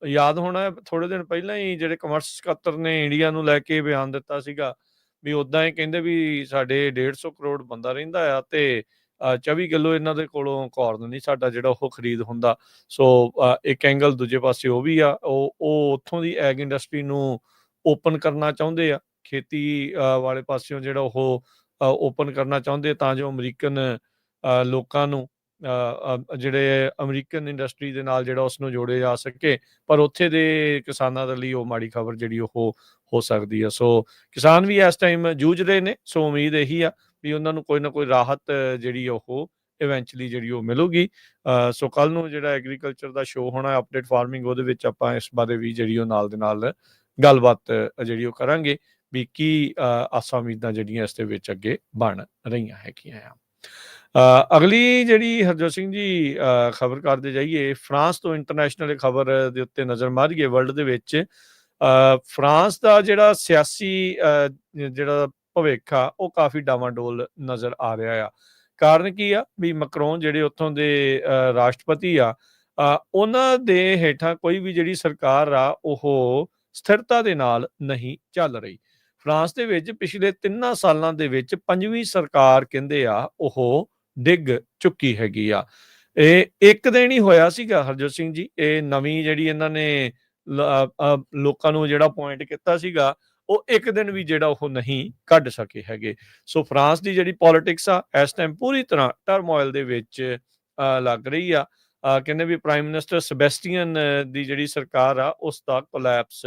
ਯਾਦ ਹੋਣਾ ਥੋੜੇ ਦਿਨ ਪਹਿਲਾਂ ਹੀ ਜਿਹੜੇ ਕਮਰਸ ਸਕੱਤਰ ਨੇ ਇੰਡੀਆ ਨੂੰ ਲੈ ਕੇ ਬਿਆਨ ਦਿੱਤਾ ਸੀਗਾ ਵੀ ਉੱਦਾਂ ਹੀ ਕਹਿੰਦੇ ਵੀ ਸਾਡੇ 150 ਕਰੋੜ ਬੰਦਾ ਰਹਿੰਦਾ ਆ ਤੇ 24 ਕਿਲੋ ਇਹਨਾਂ ਦੇ ਕੋਲੋਂ ਕਾਰਨ ਨਹੀਂ ਸਾਡਾ ਜਿਹੜਾ ਉਹ ਖਰੀਦ ਹੁੰਦਾ। ਸੋ ਇੱਕ ਐਂਗਲ ਦੂਜੇ ਪਾਸੇ ਉਹ ਵੀ ਆ, ਉਹ ਉੱਥੋਂ ਦੀ ਐਗ ਇੰਡਸਟਰੀ ਨੂੰ ਓਪਨ ਕਰਨਾ ਚਾਹੁੰਦੇ ਆ, ਖੇਤੀ ਵਾਲੇ ਪਾਸਿਓਂ ਜਿਹੜਾ ਉਹ ਓਪਨ ਕਰਨਾ ਚਾਹੁੰਦੇ ਤਾਂ ਜੋ ਅਮਰੀਕਨ ਲੋਕਾਂ ਨੂੰ ਜਿਹੜੇ ਅਮਰੀਕਨ ਇੰਡਸਟਰੀ ਦੇ ਨਾਲ ਜਿਹੜਾ ਉਸ ਨੂੰ ਜੋੜਿਆ ਜਾ ਸਕੇ, ਪਰ ਉੱਥੇ ਦੇ ਕਿਸਾਨਾਂ ਦੇ ਲਈ ਉਹ ਮਾੜੀ ਖਬਰ ਜਿਹੜੀ ਉਹ ਹੋ ਸਕਦੀ ਆ। ਸੋ ਕਿਸਾਨ ਵੀ ਇਸ ਟਾਈਮ ਜੂਝ ਰਹੇ ਨੇ, ਸੋ ਉਮੀਦ ਇਹੀ ਆ ਵੀ ਉਹਨਾਂ ਨੂੰ ਕੋਈ ਨਾ ਕੋਈ ਰਾਹਤ ਜਿਹੜੀ ਉਹ ਇਵੈਂਚੁਅਲੀ ਜਿਹੜੀ ਉਹ ਮਿਲੂਗੀ। ਸੋ ਕੱਲ ਨੂੰ ਜਿਹੜਾ ਐਗਰੀਕਲਚਰ ਦਾ ਸ਼ੋਅ ਹੋਣਾ ਅਪਡੇਟ ਫਾਰਮਿੰਗ, ਉਹਦੇ ਵਿੱਚ ਆਪਾਂ ਇਸ ਬਾਰੇ ਵੀ ਜਿਹੜੀ ਉਹ ਨਾਲ ਦੇ ਨਾਲ ਗੱਲਬਾਤ ਜਿਹੜੀ ਉਹ ਕਰਾਂਗੇ ਵੀ ਕੀ ਆਸਾਂ ਉਮੀਦਾਂ ਜਿਹੜੀਆਂ ਇਸ ਦੇ ਵਿੱਚ ਅੱਗੇ ਬਣ ਰਹੀਆਂ ਹੈਗੀਆਂ ਆ। ਅਗਲੀ ਜਿਹੜੀ ਹਰਜੋਤ ਸਿੰਘ ਜੀ ਖਬਰ ਕਰਦੇ ਜਾਈਏ, ਫਰਾਂਸ ਤੋਂ ਇੰਟਰਨੈਸ਼ਨਲ ਖਬਰ ਦੇ ਉੱਤੇ ਨਜ਼ਰ ਮਾਰੀਏ। ਵਰਲਡ ਦੇ ਵਿੱਚ ਫਰਾਂਸ ਦਾ ਜਿਹੜਾ ਸਿਆਸੀ ਜਿਹੜਾ ਭਵਿੱਖ ਆ ਉਹ ਕਾਫੀ ਡਾਵਾਂਡੋਲ ਨਜ਼ਰ ਆ ਰਿਹਾ ਆ। ਕਾਰਨ ਕੀ ਆ ਵੀ ਮੈਕਰੋਨ ਜਿਹੜੇ ਉੱਥੋਂ ਦੇ ਰਾਸ਼ਟਰਪਤੀ ਆ, ਉਹਨਾਂ ਦੇ ਹੇਠਾਂ ਕੋਈ ਵੀ ਜਿਹੜੀ ਸਰਕਾਰ ਆ ਉਹ ਸਥਿਰਤਾ ਦੇ ਨਾਲ ਨਹੀਂ ਚੱਲ ਰਹੀ। ਫਰਾਂਸ ਦੇ ਵਿੱਚ ਪਿਛਲੇ 3 ਸਾਲਾਂ ਦੇ ਵਿੱਚ 5ਵੀਂ ਸਰਕਾਰ ਕਹਿੰਦੇ ਆ ਉਹ ਡਿੱਗ ਚੁੱਕੀ ਹੈਗੀ ਆ। ਇਹ ਇੱਕ ਦਿਨ ਹੀ ਹੋਇਆ ਸੀਗਾ ਹਰਜੋਤ ਸਿੰਘ ਜੀ, ਇਹ ਨਵੀਂ ਜਿਹੜੀ ਇਹਨਾਂ ਨੇ ਲੋਕਾਂ ਨੂੰ ਜਿਹੜਾ ਪੁਆਇੰਟ ਕੀਤਾ ਸੀਗਾ, ਉਹ ਇੱਕ ਦਿਨ ਵੀ ਜਿਹੜਾ ਉਹ ਨਹੀਂ ਕੱਢ ਸਕੇ ਹੈਗੇ। ਸੋ ਫਰਾਂਸ ਦੀ ਜਿਹੜੀ ਪੋਲਿਟਿਕਸ ਆ ਇਸ ਟਾਈਮ ਪੂਰੀ ਤਰ੍ਹਾਂ ਟਰਮੋਇਲ ਦੇ ਵਿੱਚ ਲੱਗ ਰਹੀ ਆ। ਕਹਿੰਦੇ ਵੀ ਪ੍ਰਾਈਮ ਮਿਨਿਸਟਰ ਸੈਬੈਸਟੀਅਨ ਦੀ ਜਿਹੜੀ ਸਰਕਾਰ ਆ ਉਸ ਦਾ ਕੋਲੈਪਸ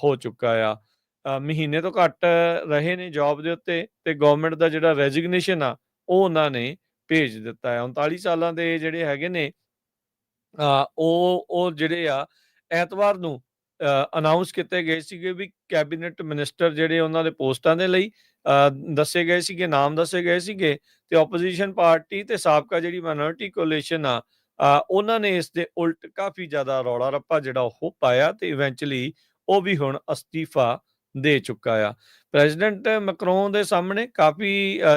ਹੋ ਚੁੱਕਾ ਆ। ਮਹੀਨੇ ਤੋਂ ਘੱਟ ਰਹੇ ਨੇ ਜੌਬ ਦੇ ਉੱਤੇ, ਤੇ ਗਵਰਨਮੈਂਟ ਦਾ ਜਿਹੜਾ ਰੈਜ਼ਿਗਨੇਸ਼ਨ ਆ ਉਹ ਉਹਨਾਂ ਨੇ ਭੇਜ ਦਿੱਤਾ ਹੈ। 39 ਸਾਲਾਂ ਦੇ ਜਿਹੜੇ ਹੈਗੇ ਨੇ ਉਹ ਜਿਹੜੇ ਆ ਐਤਵਾਰ ਨੂੰ ਅਨਾਉਂਸ ਕੀਤੇ ਗਏ ਸੀਗੇ ਵੀ ਕੈਬਨਿਟ ਮਿਨਿਸਟਰ ਜਿਹੜੇ ਉਹਨਾਂ ਦੇ ਪੋਸਟਾਂ ਦੇ ਲਈ ਦੱਸੇ ਗਏ ਸੀਗੇ, ਨਾਮ ਦੱਸੇ ਗਏ ਸੀਗੇ, ਤੇ ਆਪੋਜੀਸ਼ਨ ਪਾਰਟੀ ਤੇ ਸਾਬਕਾ ਜਿਹੜੀ ਮਾਈਨੋਰਿਟੀ ਕੋਲੀਸ਼ਨ ਆ ਉਹਨਾਂ ਨੇ ਇਸ ਦੇ ਉਲਟ ਕਾਫੀ ਜ਼ਿਆਦਾ ਰੌਲਾ ਰੱਪਾ ਜਿਹੜਾ ਉਹ ਪਾਇਆ, ਤੇ ਇਵੈਂਚੁਅਲੀ ਉਹ ਵੀ ਹੁਣ ਅਸਤੀਫਾ ਦੇ ਚੁੱਕਾ ਆ। ਪ੍ਰੈਜ਼ੀਡੈਂਟ ਮੈਕਰੋਨ ਦੇ ਸਾਹਮਣੇ ਕਾਫੀ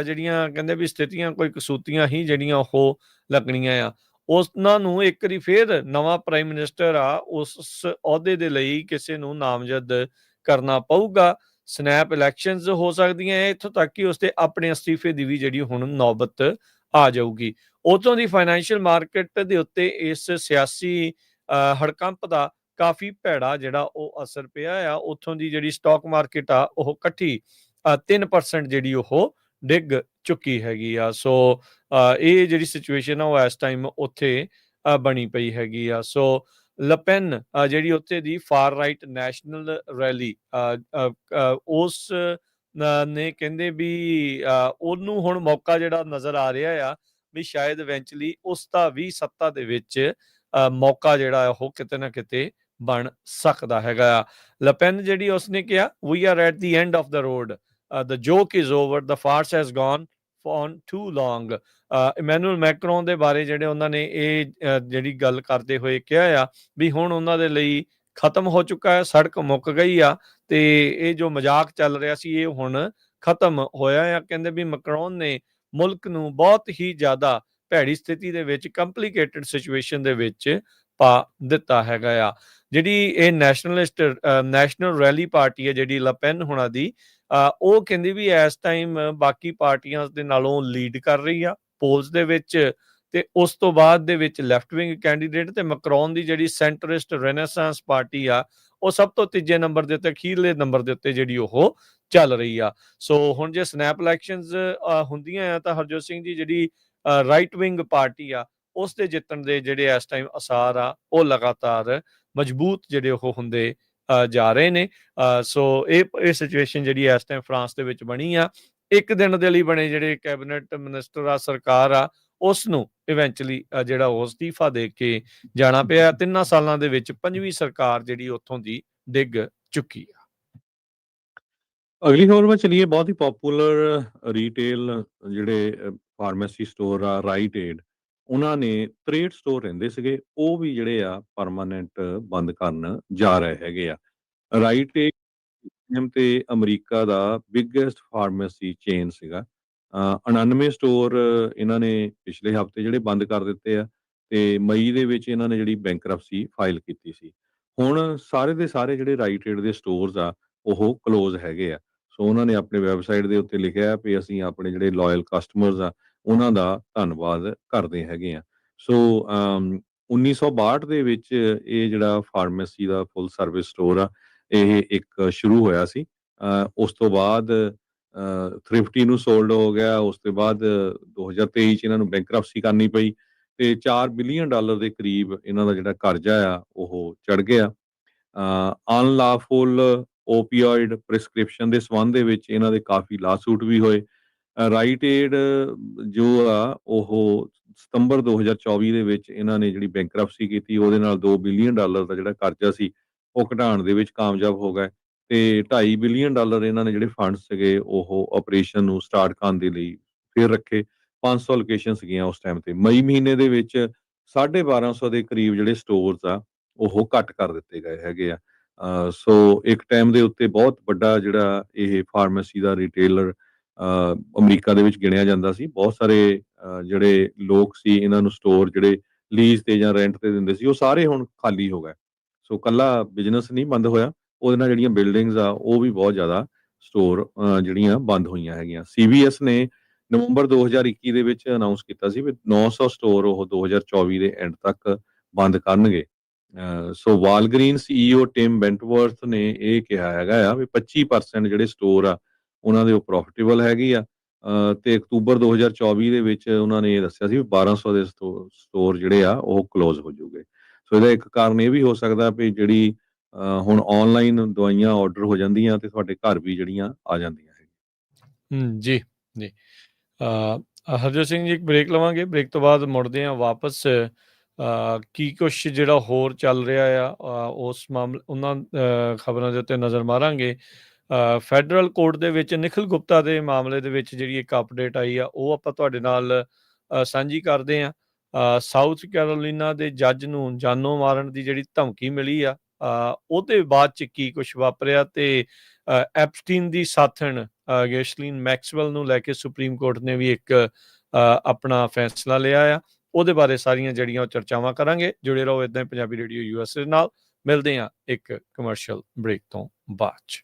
ਜਿਹੜੀਆਂ ਕਹਿੰਦੇ ਵੀ ਸਥਿਤੀਆਂ ਕੋਈ ਕਸੂਤੀਆਂ ਹੀ ਜਿਹੜੀਆਂ ਉਹ ਲੱਗਣੀਆਂ ਆ। ਉਹਨਾਂ ਨੂੰ ਇੱਕ ਵਾਰੀ ਫੇਰ ਨਵਾਂ ਪ੍ਰਾਈਮ ਮਿਨਿਸਟਰ ਆ ਉਸ ਅਹੁਦੇ ਦੇ ਲਈ ਕਿਸੇ ਨੂੰ ਨਾਮਜ਼ਦ ਕਰਨਾ ਪਊਗਾ। ਸਨੈਪ ਇਲੈਕਸ਼ਨਸ ਹੋ ਸਕਦੀਆਂ, ਇੱਥੋਂ ਤੱਕ ਕਿ ਉਸਦੇ ਆਪਣੇ ਅਸਤੀਫੇ ਦੀ ਵੀ ਜਿਹੜੀ ਹੁਣ ਨੌਬਤ ਆ ਜਾਊਗੀ। ਉਤੋਂ ਦੀ ਫਾਈਨੈਂਸ਼ੀਅਲ ਮਾਰਕੀਟ ਦੇ ਉੱਤੇ ਇਸ ਸਿਆਸੀ ਹੜਕੰਪ ਦਾ ਕਾਫੀ ਭੈੜਾ ਜਿਹੜਾ ਉਹ ਅਸਰ ਪਿਆ ਆ। ਉੱਥੋਂ ਦੀ ਜਿਹੜੀ ਸਟਾਕ ਮਾਰਕੀਟ ਆ ਉਹ ਇਕੱਠੀ 3% ਜਿਹੜੀ ਉਹ ਡਿੱਗ ਚੁੱਕੀ ਹੈਗੀ ਆ। ਸੋ ਇਹ ਜਿਹੜੀ ਸਿਚੁਏਸ਼ਨ ਆ ਉਹ ਇਸ ਟਾਈਮ ਉੱਥੇ ਬਣੀ ਪਈ ਹੈਗੀ ਆ। ਸੋ ਲਪੈਨ ਜਿਹੜੀ ਉੱਥੇ ਦੀ ਫਾਰ ਰਾਈਟ ਨੈਸ਼ਨਲ ਰੈਲੀ ਉਸ ਨੇ ਕਹਿੰਦੇ ਵੀ ਉਹਨੂੰ ਹੁਣ ਮੌਕਾ ਜਿਹੜਾ ਨਜ਼ਰ ਆ ਰਿਹਾ ਆ ਵੀ ਸ਼ਾਇਦ ਇਵੈਂਚੁਅਲੀ ਉਸ ਦਾ ਵੀ ਸੱਤਾ ਦੇ ਵਿੱਚ ਮੌਕਾ ਜਿਹੜਾ ਉਹ ਕਿਤੇ ਨਾ ਕਿਤੇ ਬਣ ਸਕਦਾ ਹੈਗਾ ਆ। ਲਪੈਨ ਜਿਹੜੀ ਉਸਨੇ ਕਿਹਾ, we are at the end of the road, the joke is over, the farce has gone on too long। Emmanuel Macron ਦੇ ਬਾਰੇ ਜਿਹੜੇ ਉਹਨਾਂ ਨੇ ਇਹ ਜਿਹੜੀ ਗੱਲ ਕਰਦੇ ਹੋਏ ਕਿਹਾ ਆ ਵੀ ਹੁਣ ਉਹਨਾਂ ਦੇ ਲਈ ਖਤਮ ਹੋ ਚੁੱਕਾ ਹੈ, ਸੜਕ ਮੁੱਕ ਗਈ ਆ, ਤੇ ਇਹ ਜੋ ਮਜ਼ਾਕ ਚੱਲ ਰਿਹਾ ਸੀ ਇਹ ਹੁਣ ਖਤਮ ਹੋਇਆ ਆ। ਕਹਿੰਦੇ ਵੀ ਮੈਕਰੋਨ ਨੇ ਮੁਲਕ ਨੂੰ ਬਹੁਤ ਹੀ ਜ਼ਿਆਦਾ ਭੈੜੀ ਸਥਿਤੀ ਦੇ ਵਿੱਚ, ਕੰਪਲਿਕੇਟਡ ਸਿਚੁਏਸ਼ਨ ਦੇ ਵਿੱਚ ਪਾ ਦਿੱਤਾ ਹੈਗਾ ਆ। ਜਿਹੜੀ ਇਹ ਨੈਸ਼ਨਲ ਰੈਲੀ ਪਾਰਟੀ ਹੈ ਜਿਹੜੀ ਲਪੈਨ ਹੁਣਾਂ ਦੀ, ਉਹ ਕਹਿੰਦੀ ਵੀ ਇਸ ਟਾਈਮ ਬਾਕੀ ਪਾਰਟੀਆਂ ਦੇ ਨਾਲੋਂ ਲੀਡ ਕਰ ਰਹੀ ਆ ਪੋਲਸ ਦੇ ਵਿੱਚ, ਤੇ ਉਸ ਤੋਂ ਬਾਅਦ ਦੇ ਵਿੱਚ ਲੈਫਟ ਵਿੰਗ ਕੈਂਡੀਡੇਟ ਤੇ ਮੈਕਰੋਨ ਦੀ ਜਿਹੜੀ ਸੈਂਟਰਿਸਟ ਰੈਨੇਸਾਂਸ ਪਾਰਟੀ ਆ ਉਹ ਸਭ ਤੋਂ ਤੀਜੇ ਨੰਬਰ ਦੇ ਉੱਤੇ, ਅਖੀਰਲੇ ਨੰਬਰ ਦੇ ਉੱਤੇ ਜਿਹੜੀ ਉਹ ਚੱਲ ਰਹੀ ਆ। ਸੋ ਹੁਣ ਜੇ ਸਨੈਪ ਇਲੈਕਸ਼ਨਸ ਹੁੰਦੀਆਂ ਆ ਤਾਂ ਹਰਜੋਤ ਸਿੰਘ ਜੀ ਜਿਹੜੀ ਰਾਈਟ ਵਿੰਗ ਪਾਰਟੀ ਆ ਉਸ ਦੇ ਜਿੱਤਣ ਦੇ ਜਿਹੜੇ ਇਸ ਟਾਈਮ ਆਸਾਰ ਆ ਉਹ ਲਗਾਤਾਰ ਮਜ਼ਬੂਤ ਜਿਹੜੇ ਉਹ ਹੁੰਦੇ ਜਾ ਰਹੇ ਨੇ। ਸੋ ਇਹ ਸਿਚੁਏਸ਼ਨ ਜਿਹੜੀ ਇਸ ਟਾਈਮ ਫਰਾਂਸ ਦੇ ਵਿੱਚ ਬਣੀ ਆ। ਇੱਕ ਦਿਨ ਦੇ ਲਈ ਬਣੇ ਜਿਹੜੇ ਕੈਬਨਿਟ ਮਿਨਿਸਟਰ ਆ, ਸਰਕਾਰ ਆ, ਉਸ ਨੂੰ ਇਵੈਂਚੁਅਲੀ ਜਿਹੜਾ ਉਹ ਅਸਤੀਫਾ ਦੇ ਕੇ ਜਾਣਾ ਪਿਆ। 3 ਸਾਲਾਂ ਦੇ ਵਿੱਚ 5ਵੀਂ ਸਰਕਾਰ ਜਿਹੜੀ ਉੱਥੋਂ ਦੀ ਡਿੱਗ ਚੁੱਕੀ ਆ। ਅਗਲੀ ਖਬਰ ਵਿੱਚ ਚਲੀਏ। ਬਹੁਤ ਹੀ ਪਪੂਲਰ ਰੀਟੇਲ ਜਿਹੜੇ ਫਾਰਮੇਸੀ ਸਟੋਰ ਆ, ਰਾਈਟ ਏਡ, ਉਹਨਾਂ ਨੇ 63 ਸਟੋਰ ਰਹਿੰਦੇ ਸੀਗੇ, ਉਹ ਵੀ ਜਿਹੜੇ ਆ ਪਰਮਾਨੈਂਟ ਬੰਦ ਕਰਨ ਜਾ ਰਹੇ ਹੈਗੇ ਆ। ਰਾਈਟ ਏਡ ਤੇ ਅਮਰੀਕਾ ਦਾ ਬਿਗੇਸਟ ਫਾਰਮੇਸੀ ਚੇਨ ਸੀਗਾ। 99 ਸਟੋਰ ਇਹਨਾਂ ਨੇ ਪਿਛਲੇ ਹਫ਼ਤੇ ਜਿਹੜੇ ਬੰਦ ਕਰ ਦਿੱਤੇ ਆ, ਤੇ ਮਈ ਦੇ ਵਿੱਚ ਇਹਨਾਂ ਨੇ ਜਿਹੜੀ ਬੈਂਕਰਪਸੀ ਫਾਈਲ ਕੀਤੀ ਸੀ। ਹੁਣ ਸਾਰੇ ਦੇ ਸਾਰੇ ਜਿਹੜੇ ਰਾਈਟ ਏਡ ਦੇ ਸਟੋਰਸ ਆ ਉਹ ਕਲੋਜ਼ ਹੈਗੇ ਆ। ਸੋ ਉਹਨਾਂ ਨੇ ਆਪਣੇ ਵੈਬਸਾਈਟ ਦੇ ਉੱਤੇ ਲਿਖਿਆ ਵੀ ਅਸੀਂ ਆਪਣੇ ਜਿਹੜੇ ਲਾਇਲ ਕਸਟਮਰਸ ਆ ਉਹਨਾਂ ਦਾ ਧੰਨਵਾਦ ਕਰਦੇ ਹੈਗੇ ਆ। ਸੋ 1962 ਦੇ ਵਿੱਚ ਇਹ ਜਿਹੜਾ ਫਾਰਮੇਸੀ ਦਾ ਫੁੱਲ ਸਰਵਿਸ ਸਟੋਰ ਆ ਇਹ ਇੱਕ ਸ਼ੁਰੂ ਹੋਇਆ ਸੀ। ਉਸ ਤੋਂ ਬਾਅਦ ਥ੍ਰਿਫਟੀ ਨੂੰ ਸੋਲਡ ਹੋ ਗਿਆ। ਉਸ ਤੋਂ ਬਾਅਦ 2023 ਚ ਇਹਨਾਂ ਨੂੰ ਬੈਂਕਰਪਸੀ ਕਰਨੀ ਪਈ ਤੇ $4 ਬਿਲੀਅਨ ਦੇ ਕਰੀਬ ਇਹਨਾਂ ਦਾ ਜਿਹੜਾ ਕਰਜ਼ਾ ਆ ਉਹ ਚੜ ਗਿਆ। ਅਨਲਾਫੁਲ ਓਪੀਓਇਡ ਪ੍ਰਿਸਕ੍ਰਿਪਸ਼ਨ ਦੇ ਸੰਬੰਧ ਦੇ ਵਿੱਚ ਇਹਨਾਂ ਦੇ ਕਾਫੀ ਲਾਸੂਟ ਵੀ ਹੋਏ। ਰਾਈਟ ਏਡ ਜੋ ਆ ਉਹ ਸਤੰਬਰ 2024 ਦੇ ਵਿੱਚ ਇਹਨਾਂ ਨੇ ਜਿਹੜੀ ਬੈਂਕਰਪਸੀ ਕੀਤੀ, ਉਹਦੇ ਨਾਲ $2 ਬਿਲੀਅਨ ਦਾ ਜਿਹੜਾ ਕਰਜ਼ਾ ਸੀ ਉਹ ਘਟਾਉਣ ਦੇ ਵਿੱਚ ਕਾਮਯਾਬ ਹੋ ਗਏ ਤੇ $2.5 ਬਿਲੀਅਨ ਇਹਨਾਂ ਨੇ ਜਿਹੜੇ ਫੰਡ ਸੀਗੇ ਉਹ ਆਪਰੇਸ਼ਨ ਨੂੰ ਸਟਾਰਟ ਕਰਨ ਦੇ ਲਈ ਫਿਰ ਰੱਖੇ। 500 ਲੋਕੇਸ਼ਨ ਸੀਗੀਆਂ ਉਸ ਟਾਈਮ ਤੇ। ਮਈ ਮਹੀਨੇ ਦੇ ਵਿੱਚ 1250 ਦੇ ਕਰੀਬ ਜਿਹੜੇ ਸਟੋਰਸ ਆ ਉਹ ਘੱਟ ਕਰ ਦਿੱਤੇ ਗਏ ਹੈਗੇ ਆ। ਸੋ ਇੱਕ ਟਾਈਮ ਦੇ ਉੱਤੇ ਬਹੁਤ ਵੱਡਾ ਜਿਹੜਾ ਇਹ ਫਾਰਮੇਸੀ ਦਾ ਰਿਟੇਲਰ ਅਮਰੀਕਾ ਦੇ ਵਿੱਚ ਗਿਣਿਆ ਜਾਂਦਾ ਸੀ। ਬਹੁਤ ਸਾਰੇ ਜਿਹੜੇ ਲੋਕ ਸੀ ਇਹਨਾਂ ਨੂੰ ਸਟੋਰ ਜਿਹੜੇ ਲੀਜ਼ ਤੇ ਜਾਂ ਰੈਂਟ ਤੇ ਦਿੰਦੇ ਸੀ ਉਹ ਸਾਰੇ ਹੁਣ ਖਾਲੀ ਹੋ ਗਏ। ਸੋ ਕੱਲਾ ਬਿਜ਼ਨਸ ਨਹੀਂ ਬੰਦ ਹੋਇਆ, ਉਹਦੇ ਨਾਲ ਜਿਹੜੀਆਂ ਬਿਲਡਿੰਗਸ ਆ ਉਹ ਵੀ ਬਹੁਤ ਜ਼ਿਆਦਾ ਸਟੋਰ ਜਿਹੜੀਆਂ ਬੰਦ ਹੋਈਆਂ ਹੈਗੀਆਂ। ਸੀਵੀਐਸ ਨੇ ਨਵੰਬਰ 2021 ਦੇ ਵਿੱਚ ਅਨਾਉਂਸ ਕੀਤਾ ਸੀ ਵੀ 900 ਸਟੋਰ ਉਹ 2024 ਦੇ ਐਂਡ ਤੱਕ ਬੰਦ ਕਰਨਗੇ। ਸੋ ਵਾਲਗ੍ਰੀਨ ਸੀਈਓ ਟਿਮ ਬੈਂਟਵਰਥ ਨੇ ਇਹ ਕਿਹਾ ਹੈਗਾ ਆ ਵੀ 25% ਜਿਹੜੇ ਸਟੋਰ ਆ ਉਹਨਾਂ ਦੇ ਉਹ ਪ੍ਰੋਫਿਟੇਬਲ ਹੈਗੀ ਆ। ਤੇ ਅਕਤੂਬਰ 2024 ਦੇ ਵਿੱਚ ਉਹਨਾਂ ਨੇ ਇਹ ਦੱਸਿਆ ਸੀ ਵੀ 1200 ਦੇ ਸਟੋਰ ਜਿਹੜੇ ਆ ਉਹ ਕਲੋਜ਼ ਹੋ ਜਾਊਗੇ। ਸੋ ਇਹਦਾ ਇੱਕ ਕਾਰਨ ਇਹ ਵੀ ਹੋ ਸਕਦਾ ਵੀ ਜਿਹੜੀ ਹੁਣ ਆਨਲਾਈਨ ਦਵਾਈਆਂ ਆਰਡਰ ਹੋ ਜਾਂਦੀਆਂ ਤੇ ਤੁਹਾਡੇ ਘਰ ਵੀ ਜਿਹੜੀਆਂ ਆ ਜਾਂਦੀਆਂ ਹੈਗੀਆਂ। ਜੀ ਜੀ ਹਰਜੋਤ ਸਿੰਘ ਜੀ, ਇੱਕ ਬ੍ਰੇਕ ਲਵਾਂਗੇ। ਬ੍ਰੇਕ ਤੋਂ ਬਾਅਦ ਮੁੜਦੇ ਹਾਂ ਵਾਪਸ। ਕੀ ਕੁਛ ਜਿਹੜਾ ਹੋਰ ਚੱਲ ਰਿਹਾ ਆ ਉਸ ਮਾਮਲੇ ਉਹਨਾਂ ਖਬਰਾਂ ਦੇ ਉੱਤੇ ਨਜ਼ਰ ਮਾਰਾਂਗੇ। ਫੈਡਰਲ ਕੋਰਟ ਦੇ ਵਿੱਚ ਨਿਖਿਲ ਗੁਪਤਾ ਦੇ ਮਾਮਲੇ ਦੇ ਵਿੱਚ ਜਿਹੜੀ ਇੱਕ ਅਪਡੇਟ ਆਈ ਆ ਉਹ ਆਪਾਂ ਤੁਹਾਡੇ ਨਾਲ ਸਾਂਝੀ ਕਰਦੇ ਹਾਂ। ਸਾਊਥ ਕੈਰੋਲੀਨਾ ਦੇ ਜੱਜ ਨੂੰ ਜਾਨੋਂ ਮਾਰਨ ਦੀ ਜਿਹੜੀ ਧਮਕੀ ਮਿਲੀ ਆ ਉਹਦੇ ਬਾਅਦ ਚ ਕੀ ਕੁਛ ਵਾਪਰਿਆ ਤੇ ਐਪਸਟੀਨ ਦੀ ਸਾਥਣ ਗੈਸਲੀਨ ਮੈਕਸਵੈਲ ਨੂੰ ਲੈ ਕੇ ਸੁਪਰੀਮ ਕੋਰਟ ਨੇ ਵੀ ਇੱਕ ਆਪਣਾ ਫੈਸਲਾ ਲਿਆ ਆ। ਉਹਦੇ ਬਾਰੇ ਸਾਰੀਆਂ ਜਿਹੜੀਆਂ ਉਹ ਚਰਚਾਵਾਂ ਕਰਾਂਗੇ। ਜੁੜੇ ਰਹੋ ਇੱਦਾਂ ਹੀ ਪੰਜਾਬੀ ਰੇਡੀਓ USA ਨਾਲ। ਮਿਲਦੇ ਹਾਂ ਇੱਕ ਕਮਰਸ਼ੀਅਲ ਬ੍ਰੇਕ ਤੋਂ ਬਾਅਦ 'ਚ।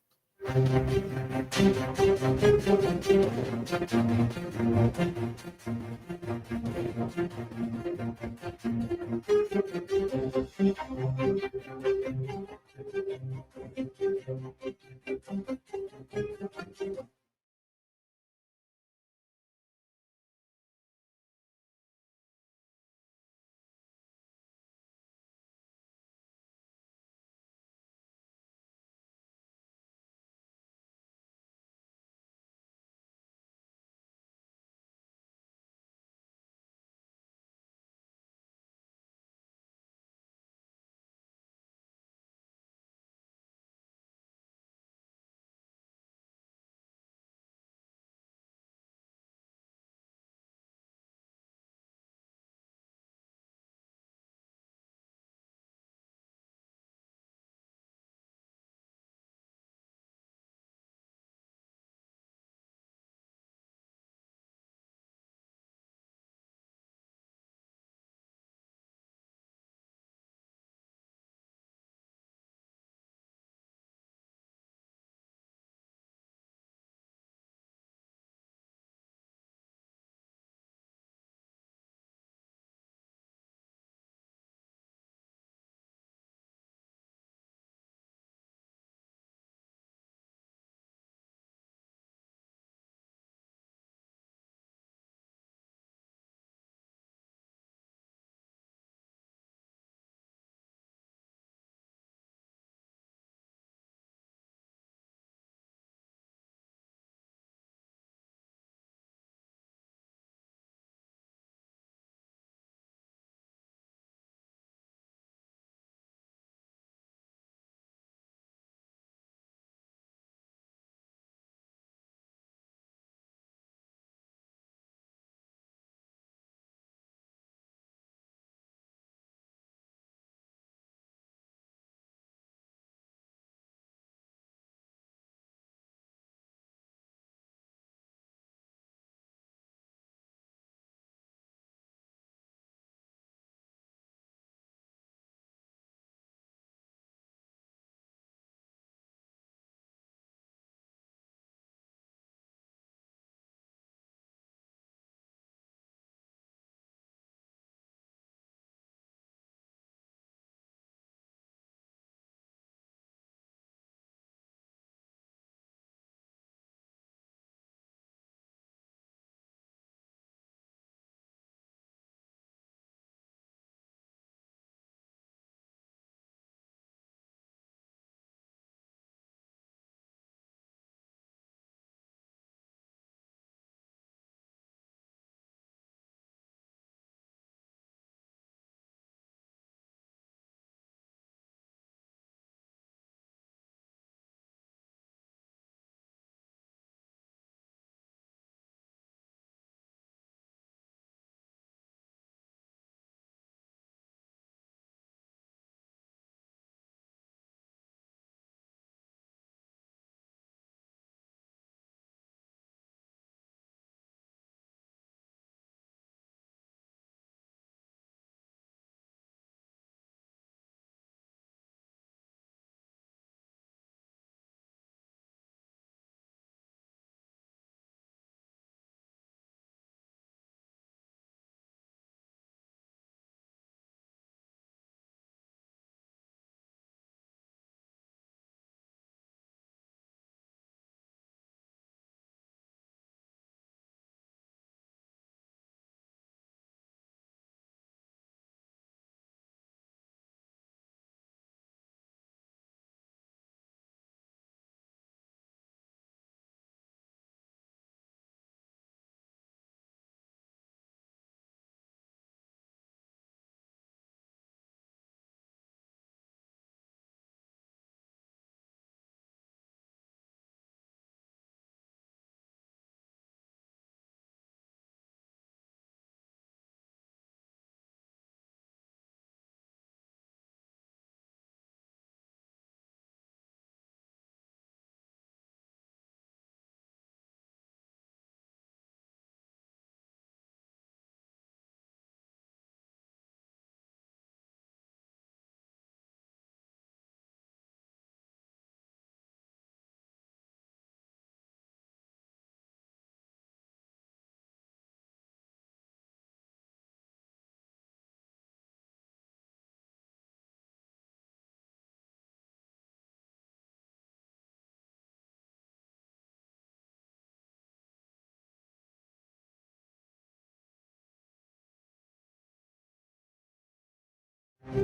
ਬ੍ਰੇਕ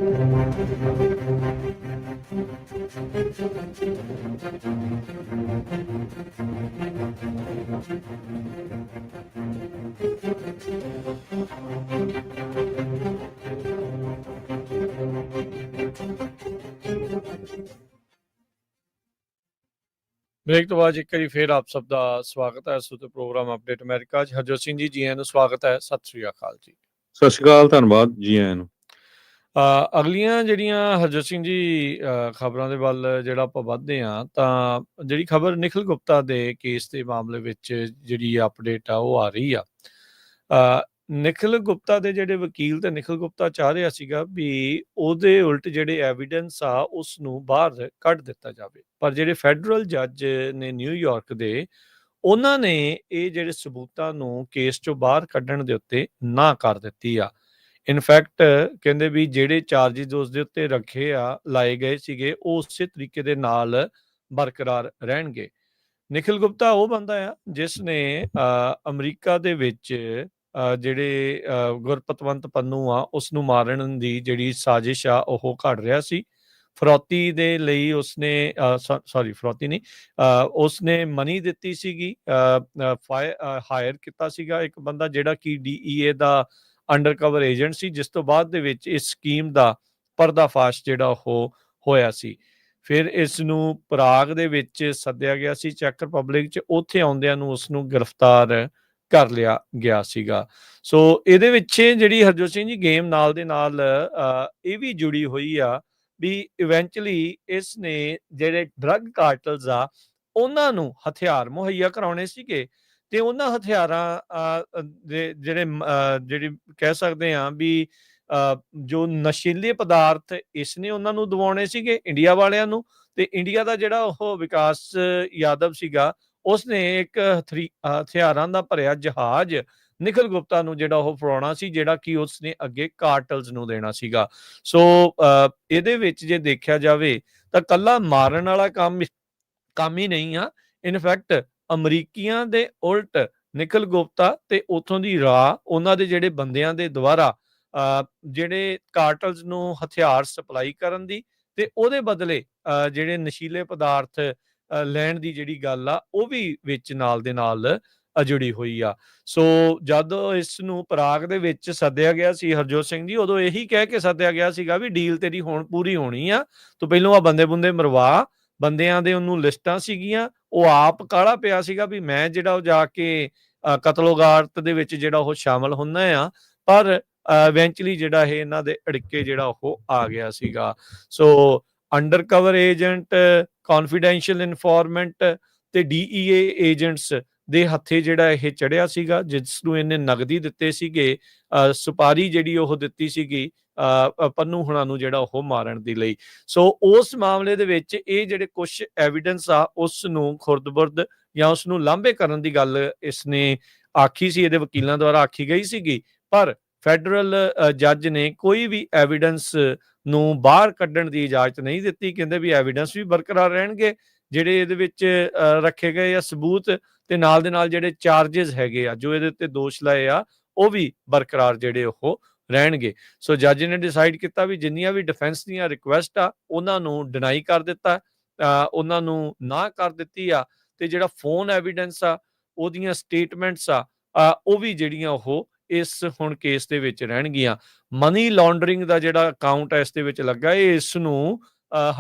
ਤੋਂ ਬਾਅਦ ਇੱਕ ਵਾਰੀ ਫਿਰ ਆਪ ਸਭ ਦਾ ਸਵਾਗਤ ਹੈ ਸੁਤੇ ਪ੍ਰੋਗਰਾਮ ਅਪਡੇਟ ਅਮਰੀਕਾ 'ਚ। ਹਰਜੋਤ ਸਿੰਘ ਜੀ, ਜੀ ਆਇਆਂ ਨੂੰ, ਸਵਾਗਤ ਹੈ। ਸਤਿ ਸ੍ਰੀ ਅਕਾਲ ਜੀ। ਸਤਿ ਸ਼੍ਰੀ ਅਕਾਲ, ਧੰਨਵਾਦ, ਜੀ ਆਇਆਂ ਨੂੰ। ਅਗਲੀਆਂ ਜਿਹੜੀਆਂ ਹਰਜੋਤ ਸਿੰਘ ਜੀ ਖਬਰਾਂ ਦੇ ਵੱਲ ਜਿਹੜਾ ਆਪਾਂ ਵੱਧਦੇ ਹਾਂ, ਤਾਂ ਜਿਹੜੀ ਖਬਰ ਨਿਖਿਲ ਗੁਪਤਾ ਦੇ ਕੇਸ ਦੇ ਮਾਮਲੇ ਵਿੱਚ ਜਿਹੜੀ ਅਪਡੇਟ ਆ ਉਹ ਆ ਰਹੀ ਆ। ਨਿਖਿਲ ਗੁਪਤਾ ਦੇ ਜਿਹੜੇ ਵਕੀਲ ਤੇ ਨਿਖਿਲ ਗੁਪਤਾ ਚਾਹ ਰਿਹਾ ਸੀਗਾ ਵੀ ਉਹਦੇ ਉਲਟ ਜਿਹੜੇ ਐਵੀਡੈਂਸ ਆ ਉਸ ਨੂੰ ਬਾਹਰ ਕੱਢ ਦਿੱਤਾ ਜਾਵੇ, ਪਰ ਜਿਹੜੇ ਫੈਡਰਲ ਜੱਜ ਨੇ ਨਿਊਯਾਰਕ ਦੇ, ਉਹਨਾਂ ਨੇ ਇਹ ਜਿਹੜੇ ਸਬੂਤਾਂ ਨੂੰ ਕੇਸ ਚੋਂ ਬਾਹਰ ਕੱਢਣ ਦੇ ਉੱਤੇ ਨਾ ਕਰ ਦਿੱਤੀ ਆ। ਇਨਫੈਕਟ ਕਹਿੰਦੇ ਵੀ ਜਿਹੜੇ ਚਾਰਜਿਸ ਉਸ ਦੇ ਉੱਤੇ ਰੱਖੇ ਆ, ਲਾਏ ਗਏ ਸੀਗੇ, ਉਹ ਉਸੇ ਤਰੀਕੇ ਦੇ ਨਾਲ ਬਰਕਰਾਰ ਰਹਿਣਗੇ। ਨਿਖਿਲ ਗੁਪਤਾ ਉਹ ਬੰਦਾ ਆ ਜਿਸ ਨੇ ਅਮਰੀਕਾ ਦੇ ਵਿੱਚ ਜਿਹੜੇ ਗੁਰਪਤਵੰਤ ਪੰਨੂ ਆ ਉਸ ਨੂੰ ਮਾਰਨ ਦੀ ਜਿਹੜੀ ਸਾਜ਼ਿਸ਼ ਆ ਉਹ ਘੜ ਰਿਹਾ ਸੀ। ਫਰੌਤੀ ਦੇ ਲਈ ਉਸਨੇ ਫਰੌਤੀ ਨਹੀਂ, ਉਸਨੇ ਮਨੀ ਦਿੱਤੀ ਸੀਗੀ, ਹਾਇਰ ਕੀਤਾ ਸੀਗਾ ਇੱਕ ਬੰਦਾ ਜਿਹੜਾ ਕਿ DEA ਦਾ ਅੰਡਰ ਕਵਰ ਏਜੰਟ ਸੀ, ਜਿਸ ਤੋਂ ਬਾਅਦ ਦੇ ਵਿੱਚ ਇਸ ਸਕੀਮ ਦਾ ਪਰਦਾਫਾਸ਼ ਜਿਹੜਾ ਉਹ ਹੋਇਆ ਸੀ। ਫਿਰ ਇਸ ਨੂੰ ਪ੍ਰਾਗ ਦੇ ਵਿੱਚ ਸੱਦਿਆ ਗਿਆ ਸੀ, ਚੈਕ ਰਿਪਬਲਿਕ 'ਚ। ਉੱਥੇ ਆਉਂਦਿਆਂ ਨੂੰ ਉਸ ਨੂੰ ਗ੍ਰਿਫਤਾਰ ਕਰ ਲਿਆ ਗਿਆ ਸੀਗਾ। ਸੋ ਇਹਦੇ ਵਿੱਚ ਜਿਹੜੀ ਹਰਜੋਤ ਸਿੰਘ ਜੀ ਗੇਮ ਨਾਲ ਦੇ ਨਾਲ ਇਹ ਵੀ ਜੁੜੀ ਹੋਈ ਆ ਵੀ ਇਵੈਂਚੁਅਲੀ ਇਸ ਨੇ ਜਿਹੜੇ ਡਰੱਗ ਕਾਰਟਲਸ ਆ ਉਹਨਾਂ ਨੂੰ ਹਥਿਆਰ ਮੁਹੱਈਆ ਕਰਾਉਣੇ ਸੀਗੇ, ਤੇ ਉਹਨਾਂ ਹਥਿਆਰਾਂ ਦੇ ਜਿਹੜੀ ਕਹਿ ਸਕਦੇ ਹਾਂ ਵੀ ਜੋ ਨਸ਼ੀਲੇ ਪਦਾਰਥ ਇਸਨੇ ਉਹਨਾਂ ਨੂੰ ਦਿਵਾਉਣੇ ਸੀਗੇ ਇੰਡੀਆ ਵਾਲਿਆਂ ਨੂੰ। ਤੇ ਇੰਡੀਆ ਦਾ ਜਿਹੜਾ ਉਹ ਵਿਕਾਸ ਯਾਦਵ ਸੀਗਾ, ਉਸਨੇ ਇੱਕ ਹਥਿਆਰਾਂ ਦਾ ਭਰਿਆ ਜਹਾਜ਼ ਨਿਖਿਲ ਗੁਪਤਾ ਨੂੰ ਜਿਹੜਾ ਉਹ ਫੜਾਉਣਾ ਸੀ, ਜਿਹੜਾ ਕਿ ਉਸਨੇ ਅੱਗੇ ਕਾਰਟਲਸ ਨੂੰ ਦੇਣਾ ਸੀਗਾ। ਸੋ ਇਹਦੇ ਵਿੱਚ ਜੇ ਦੇਖਿਆ ਜਾਵੇ ਤਾਂ ਕੱਲਾ ਮਾਰਨ ਵਾਲਾ ਕੰਮ ਹੀ ਨਹੀਂ ਆ। ਇਨਫੈਕਟ ਅਮਰੀਕੀਆਂ ਦੇ ਉਲਟ ਨਿਖਿਲ ਗੁਪਤਾ ਤੇ ਉਥੋਂ ਦੀ ਰਾਹ, ਉਹਨਾਂ ਦੇ ਜਿਹੜੇ ਬੰਦਿਆਂ ਦੇ ਦੁਆਰਾ ਜਿਹੜੇ ਕਾਰਟਲਸ ਨੂੰ ਹਥਿਆਰ ਸਪਲਾਈ ਕਰਨ ਦੀ ਤੇ ਉਹਦੇ ਬਦਲੇ ਜਿਹੜੇ ਨਸ਼ੀਲੇ ਪਦਾਰਥ ਲੈਣ ਦੀ ਜਿਹੜੀ ਗੱਲ ਆ ਉਹ ਵੀ ਵਿੱਚ ਨਾਲ ਦੇ ਨਾਲ ਜੁੜੀ ਹੋਈ ਆ। ਸੋ ਜਦ ਇਸ ਨੂੰ ਪ੍ਰਾਗ ਦੇ ਵਿੱਚ ਸੱਦਿਆ ਗਿਆ ਸੀ ਹਰਜੋਤ ਸਿੰਘ ਜੀ, ਉਦੋਂ ਇਹੀ ਕਹਿ ਕੇ ਸੱਦਿਆ ਗਿਆ ਸੀਗਾ ਵੀ ਡੀਲ ਤੇਰੀ ਹੁਣ ਪੂਰੀ ਹੋਣੀ ਆ, ਤੂੰ ਪਹਿਲੋਂ ਆ ਬੰਦੇ ਬੁੰਦੇ ਮਰਵਾ। ਬੰਦਿਆਂ ਦੇ ਉਹਨੂੰ ਲਿਸਟਾਂ ਸੀਗੀਆਂ, ਉਹ ਆਪ ਕਾਹਲਾ ਪਿਆ ਸੀਗਾ ਵੀ ਮੈਂ ਜਿਹੜਾ ਉਹ ਜਾ ਕੇ ਕਤਲੋਗਾਰਤ ਦੇ ਵਿੱਚ ਜਿਹੜਾ ਉਹ ਸ਼ਾਮਲ ਹੁੰਦਾ ਆ, ਪਰ ਇਵੈਂਚੁਅਲੀ ਜਿਹੜਾ ਇਹ ਇਹਨਾਂ ਦੇ ਅੜਿੱਕੇ ਜਿਹੜਾ ਉਹ ਆ ਗਿਆ ਸੀਗਾ। ਸੋ ਅੰਡਰ ਕਵਰ ਏਜੰਟ, ਕੌਨਫੀਡੈਂਸ਼ੀਅਲ ਇਨਫੋਰਮੈਂਟ ਤੇ DEA ਏਜੰਟਸ ਦੇ ਹੱਥੇ ਜਿਹੜਾ ਇਹ ਚੜਿਆ ਸੀਗਾ, ਜਿਸ ਨੂੰ ਇਹਨੇ ਨਗਦੀ ਦਿੱਤੇ ਸੀਗੇ, ਸੁਪਾਰੀ ਜਿਹੜੀ ਉਹ ਦਿੱਤੀ ਸੀਗੀ ਪੰਨੂ ਹੁਣਾਂ ਨੂੰ ਜਿਹੜਾ ਉਹ ਮਾਰਨ ਦੇ ਲਈ। ਸੋ ਉਸ ਮਾਮਲੇ ਦੇ ਵਿੱਚ ਇਹ ਜਿਹੜੇ ਕੁਝ ਐਵੀਡੈਂਸ ਆ ਉਸ ਨੂੰ ਖੁਰਦ-ਬੁਰਦ ਜਾਂ ਉਸ ਨੂੰ ਲਾਂਭੇ ਕਰਨ ਦੀ ਗੱਲ ਇਸਨੇ ਆਖੀ ਸੀ, ਇਹਦੇ ਵਕੀਲਾਂ ਦੁਆਰਾ ਆਖੀ ਗਈ ਸੀਗੀ, ਪਰ ਫੈਡਰਲ ਜੱਜ ਨੇ ਕੋਈ ਵੀ ਐਵੀਡੈਂਸ ਨੂੰ ਬਾਹਰ ਕੱਢਣ ਦੀ ਇਜਾਜ਼ਤ ਨਹੀਂ ਦਿੱਤੀ। ਕਹਿੰਦੇ ਵੀ ਐਵੀਡੈਂਸ ਵੀ ਬਰਕਰਾਰ ਰਹਿਣਗੇ, ਜਿਹੜੇ ਇਹਦੇ ਵਿੱਚ ਰੱਖੇ ਗਏ ਆ ਸਬੂਤ, ਤੇ ਨਾਲ ਦੇ ਨਾਲ ਜਿਹੜੇ ਚਾਰजेस ਹੈਗੇ ਆ, ਜੋ ਇਹਦੇ ਉੱਤੇ ਦੋਸ਼ ਲਾਏ ਆ, ਉਹ ਵੀ ਬਰਕਰਾਰ ਜਿਹੜੇ ਉਹ ਰਹਿਣਗੇ। ਸੋ ਜੱਜ ਨੇ ਡਿਸਾਈਡ ਕੀਤਾ ਵੀ ਜਿੰਨੀਆਂ ਵੀ ਡਿਫੈਂਸ ਦੀਆਂ ਰਿਕੁਐਸਟ ਆ ਉਹਨਾਂ ਨੂੰ ਡਿਨਾਈ ਕਰ ਦਿੱਤਾ, ਉਹਨਾਂ ਨੂੰ ਨਾ ਕਰ ਦਿੱਤੀ ਆ, ਤੇ ਜਿਹੜਾ ਫੋਨ ਐਵੀਡੈਂਸ ਆ, ਉਹਦੀਆਂ ਸਟੇਟਮੈਂਟਸ ਆ, ਉਹ ਵੀ ਜਿਹੜੀਆਂ ਉਹ ਇਸ ਹੁਣ ਕੇਸ ਦੇ ਵਿੱਚ ਰਹਿਣਗੀਆਂ। ਮਨੀ ਲਾਂਡਰਿੰਗ ਦਾ ਜਿਹੜਾ ਅਕਾਊਂਟ ਇਸ ਦੇ ਵਿੱਚ ਲੱਗਾ, ਇਹ ਇਸ ਨੂੰ